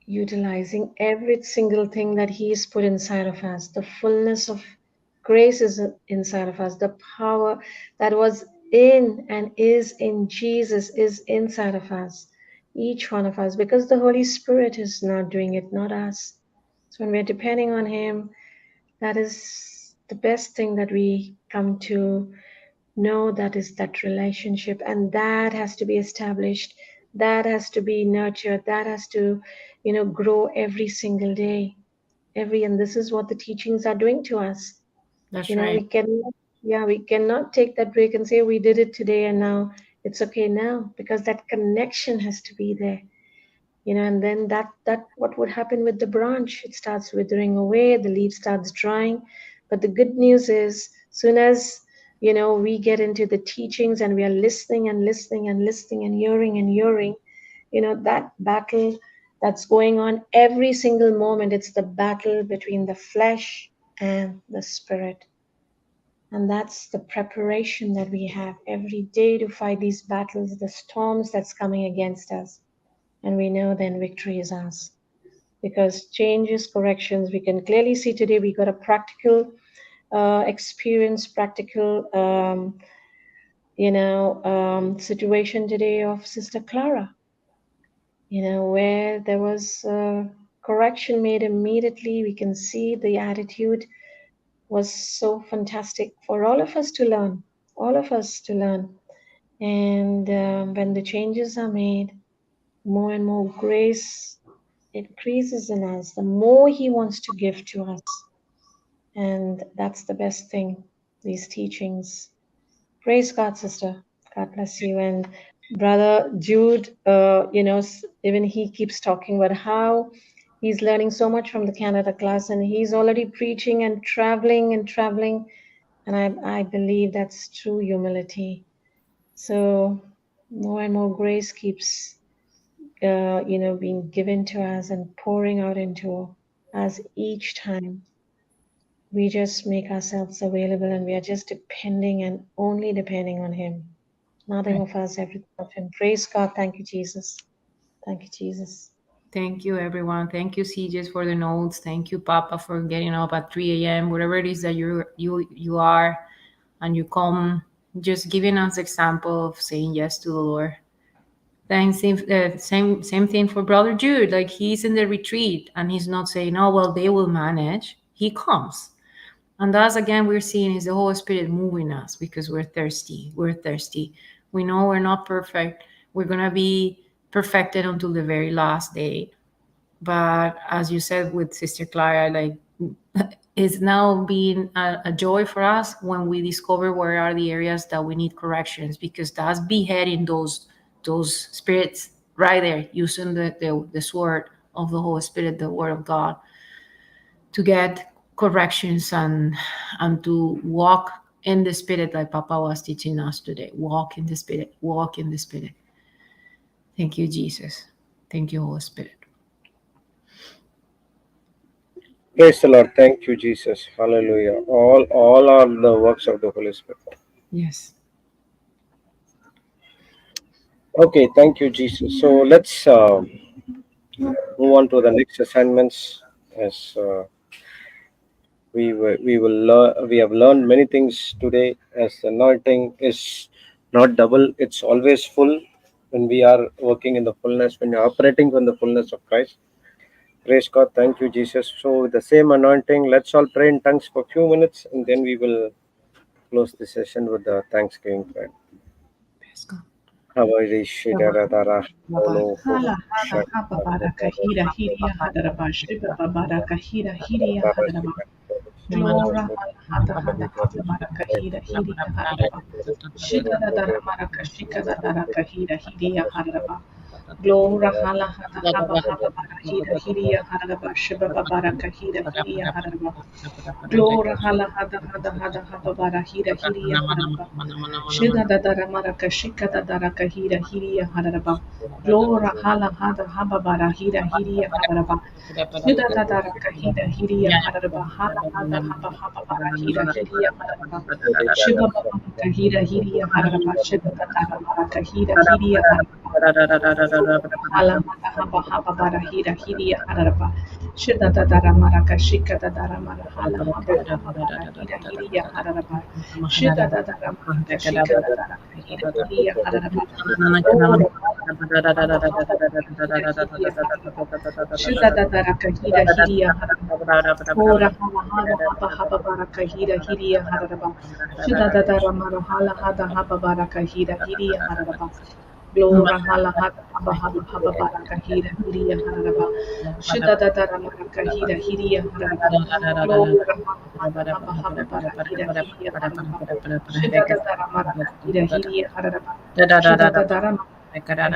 utilizing every single thing that He's put inside of us. The fullness of grace is inside of us. The power that was in and is in Jesus is inside of us, each one of us, because the Holy Spirit is not doing it, not us. So when we're depending on Him, that is the best thing that we come to know, that is that relationship, and that has to be established, that has to be nurtured, that has to grow every single day, and this is what the teachings are doing to us. That's right. We cannot take that break and say we did it today and now it's okay now, because that connection has to be there. And then that what would happen with the branch, it starts withering away, the leaf starts drying. But the good news is, soon as we get into the teachings and we are listening and listening and listening and hearing, that battle that's going on every single moment, it's the battle between the flesh and the spirit. And that's the preparation that we have every day to fight these battles, the storms that's coming against us. And we know then victory is ours, because changes, corrections, we can clearly see today we got a practical experience, practical situation today of Sister Clara, where there was correction made immediately. We can see the attitude was so fantastic for all of us to learn, And when the changes are made, more and more grace increases in us, the more He wants to give to us. And that's the best thing, these teachings. Praise God, sister. God bless you. And Brother Jude, even he keeps talking about how he's learning so much from the Canada class, and he's already preaching and traveling. And I believe that's true humility. So more and more grace keeps being given to us and pouring out into us each time. We just make ourselves available, and we are just depending and only depending on Him. Nothing of us, everything of Him. Praise God. Thank you, Jesus. Thank you, Jesus. Thank you, everyone. Thank you, CJs, for the notes. Thank you, Papa, for getting up at 3 a.m. Whatever it is that you are, and you come, just giving us example of saying yes to the Lord. Thanks. Same thing for Brother Jude. Like, he's in the retreat and he's not saying, "Oh well, they will manage." He comes, and that's again we're seeing is the Holy Spirit moving us because we're thirsty. We're thirsty. We know we're not perfect. We're gonna be perfected until the very last day. But as you said with Sister Clara, like, it's now being a joy for us when we discover where are the areas that we need corrections, because that's beheading those spirits right there, using the sword of the Holy Spirit, the Word of God, to get corrections and to walk in the Spirit, like Papa was teaching us today. Walk in the Spirit. Walk in the Spirit. Thank you, Jesus. Thank you, Holy Spirit. Praise the Lord. Thank you, Jesus. Hallelujah. All are the works of the Holy Spirit. Yes. Okay, thank you, Jesus. So let's move on to the next assignments. As we have learned many things today. As the anointing is not double, it's always full. When we are working in the fullness, when you're operating from the fullness of Christ. Praise God. Thank you, Jesus. So with the same anointing, let's all pray in tongues for a few minutes, and then we will close the session with the Thanksgiving prayer. Praise God. Hala hada haba baraka hira hiria hadaraba shiba baraka hira hiria hadaraba. Glora hada hada haba baraka hira hiria hadaraba. Shida da dara maraka shika da daraka hira hiria hadaraba. Glora hala hada haba haba bara hira hiria hadaraba shiba baraka hira hiria hadaraba. Glora hala hada hada hada haba bara hira hiria hadaraba. Shida da dara maraka shika da daraka hira hiria hadaraba. Glora hala hada haba bara hira hiria hadaraba. Shida da daraka hira hiria hadaraba. Hala hada haba haba bara hira hiria hadaraba. Shiba baba kahira hiria hadaraba. Shida da dara maraka hira hiria hadaraba. Hala hada haba haba bara hira hiria hadaraba. Shida da dara maraka shika da dara mara hala haba haba bara hira hiria hadaraba. Shida da dara maraka shika da dara hira hiria hadaraba. Ora haba haba bara hira hiria hadaraba. Shida da dara kahira hiria hadaraba. Ora hala hada haba haba bara kahira hiria hadaraba. Shida da dara mara hala hada haba bara kahira hiria hadaraba. Glora hala hada haba haba haba bara kahira hiria hadaraba. Shida da dara mara kahira hiria hadaraba. Glora hala haba haba bara hira hiria hadaraba. Shida da dara mara kahira hiria hadaraba. Shida da dara mara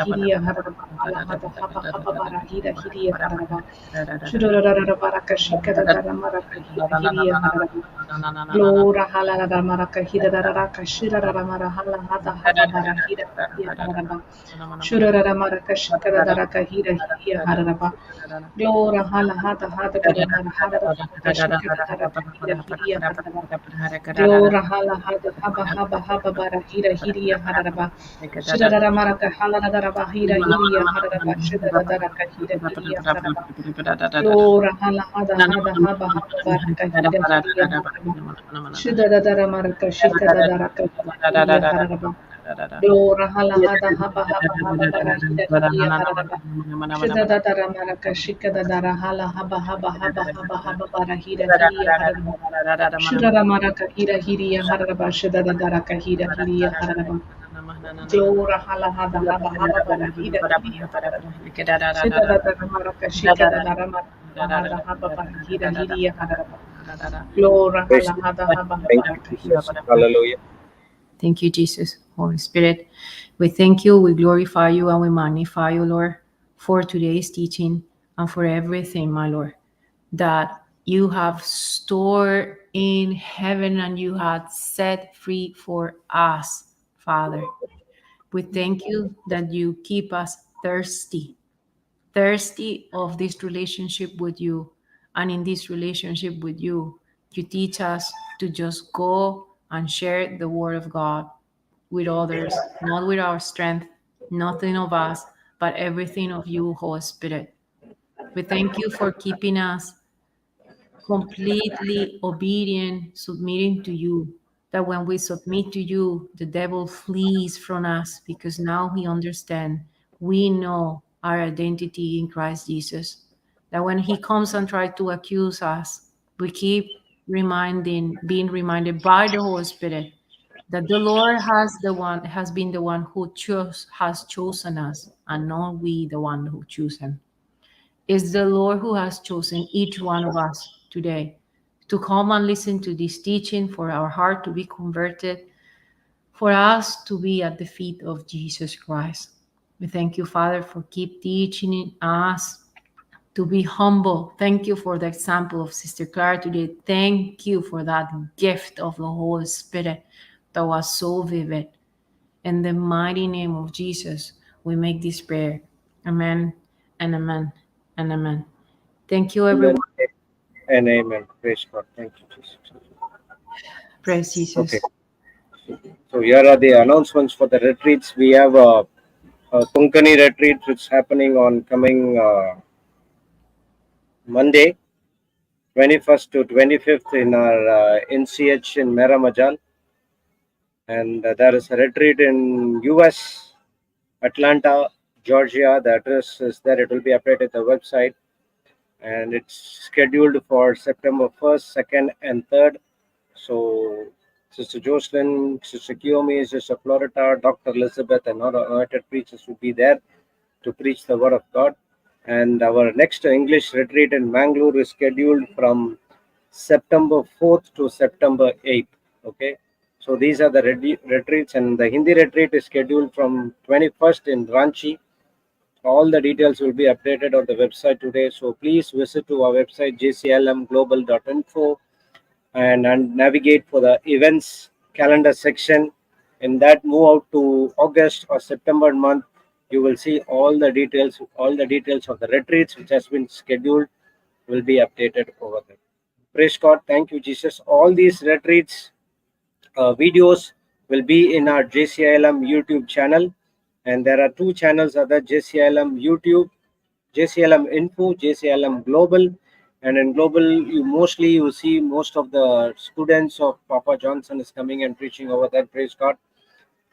hiria hadaraba. Hala hada haba haba bara hira hiria hadaraba. Shida da dara mara kashika da dara mara kahira hiria hadaraba. Glora hala da dara mara kahira da dara kashira da dara mara hala hada haba bara hira hiria hadaraba. Shida da dara mara kashika da dara kahira hiria hadaraba. Glora hala hada hada da mara hada da kashika da dara kahira hiria hadaraba. Glora hala hada haba haba haba bara hira hiria hadaraba. Shida da dara mara kahala da dara bahira hiria hadaraba. Shida da dara kahira hiria hadaraba. Glora hala hada hada haba haba baraka hira hiria haraba. Shida da dara maraka shika da dara kahira hiria haraba. Glora hala hada haba haba haba bara hira hiria haraba. Shida da dara maraka shika da dara hala haba haba haba haba haba bara hira hiria haraba. Shida da maraka hira hiria haraba. Shida da dara kahira hiria haraba. Glora hala hada haba haba bara hira hiria haraba. Shida da dara maraka shika da dara maraka hada haba bara hira hiria haraba. Glora Praise hala hada God. haba Thank haba you, Jesus. Hallelujah. Thank you, Jesus, Holy Spirit. We thank you, we glorify you, and we magnify you, Lord, for today's teaching and for everything, my Lord, that you have stored in heaven and you had set free for us, Father. We thank you that you keep us thirsty of this relationship with you. And in this relationship with you, you teach us to just go and share the word of God with others, not with our strength, nothing of us, but everything of you, Holy Spirit. We thank you for keeping us completely obedient, submitting to you. That when we submit to you, the devil flees from us because now we understand, we know our identity in Christ Jesus. That when he comes and tries to accuse us, we keep being reminded by the Holy Spirit that the Lord has been the one who has chosen us, and not we the one who choose him. It's the Lord who has chosen each one of us today to come and listen to this teaching, for our heart to be converted, for us to be at the feet of Jesus Christ. We thank you, Father, for keep teaching us to be humble. Thank you for the example of Sister Clara today. Thank you for that gift of the Holy Spirit that was so vivid. In the mighty name of Jesus, we make this prayer. Amen and amen and amen. Thank you, Amen everyone. and amen. Praise God. Thank you, Jesus. Praise Jesus. Okay. So here are the announcements for the retreats. We have a Konkani retreat which is happening on coming Monday, 21st to 25th in our NCH in Meramajal. And there is a retreat in US, Atlanta, Georgia. The address is there. It will be updated at the website. And it's scheduled for September 1st, 2nd, and 3rd. So Sister Jocelyn, Sister Kiyomi, Sister Florita, Dr. Elizabeth, and other anointed preachers will be there to preach the word of God. And our next English retreat in Mangalore is scheduled from September 4th to September 8th. Okay. So these are the retreats, and the Hindi retreat is scheduled from 21st in Ranchi. All the details will be updated on the website today. So please visit to our website jcilmglobal.info and navigate for the events calendar section. In that, move out to August or September month. You will see all the details of the retreats which has been scheduled will be updated over there. Praise God. Thank you, Jesus. All these retreats videos will be in our JCILM YouTube channel, and there are two channels other JCILM YouTube, JCILM Info, JCILM Global. And in Global, you see most of the students of Papa Johnson is coming and preaching over there. Praise God.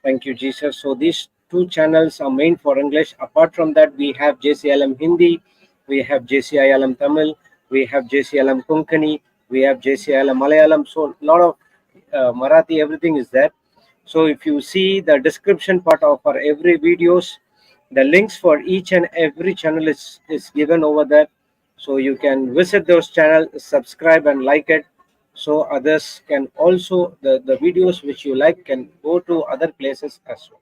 Thank you, Jesus. So these two channels are main for English. Apart from that, we have JCILM Hindi, we have JCILM Tamil, we have JCILM Konkani, we have JCILM Malayalam. So a lot of Marathi, everything is there. So if you see the description part of our every videos, the links for each and every channel is given over there. So you can visit those channels, subscribe and like it, so others can also the videos which you like can go to other places as well.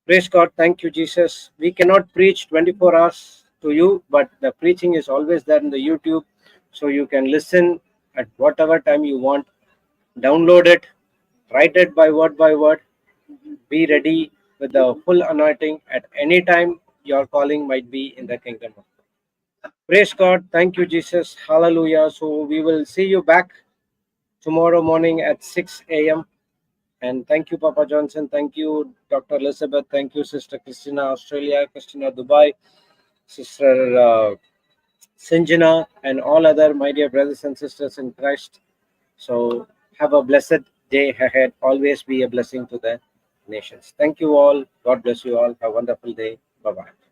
Praise God. Thank you, Jesus. We cannot preach 24 hours to you, but the preaching is always there in the YouTube, so you can listen at whatever time you want. Download it, write it by word, be ready with the full anointing at any time your calling might be in the kingdom of God. Praise God. Thank you, Jesus. Hallelujah. So we will see you back tomorrow morning at 6 a.m. And thank you, Papa Johnson. Thank you, Dr. Elizabeth. Thank you, Sister Christina, Australia, Christina, Dubai, Sister Sinjana, and all other my dear brothers and sisters in Christ. So have a blessed day ahead. Always be a blessing to the nations. Thank you all. God bless you all. Have a wonderful day. Bye-bye.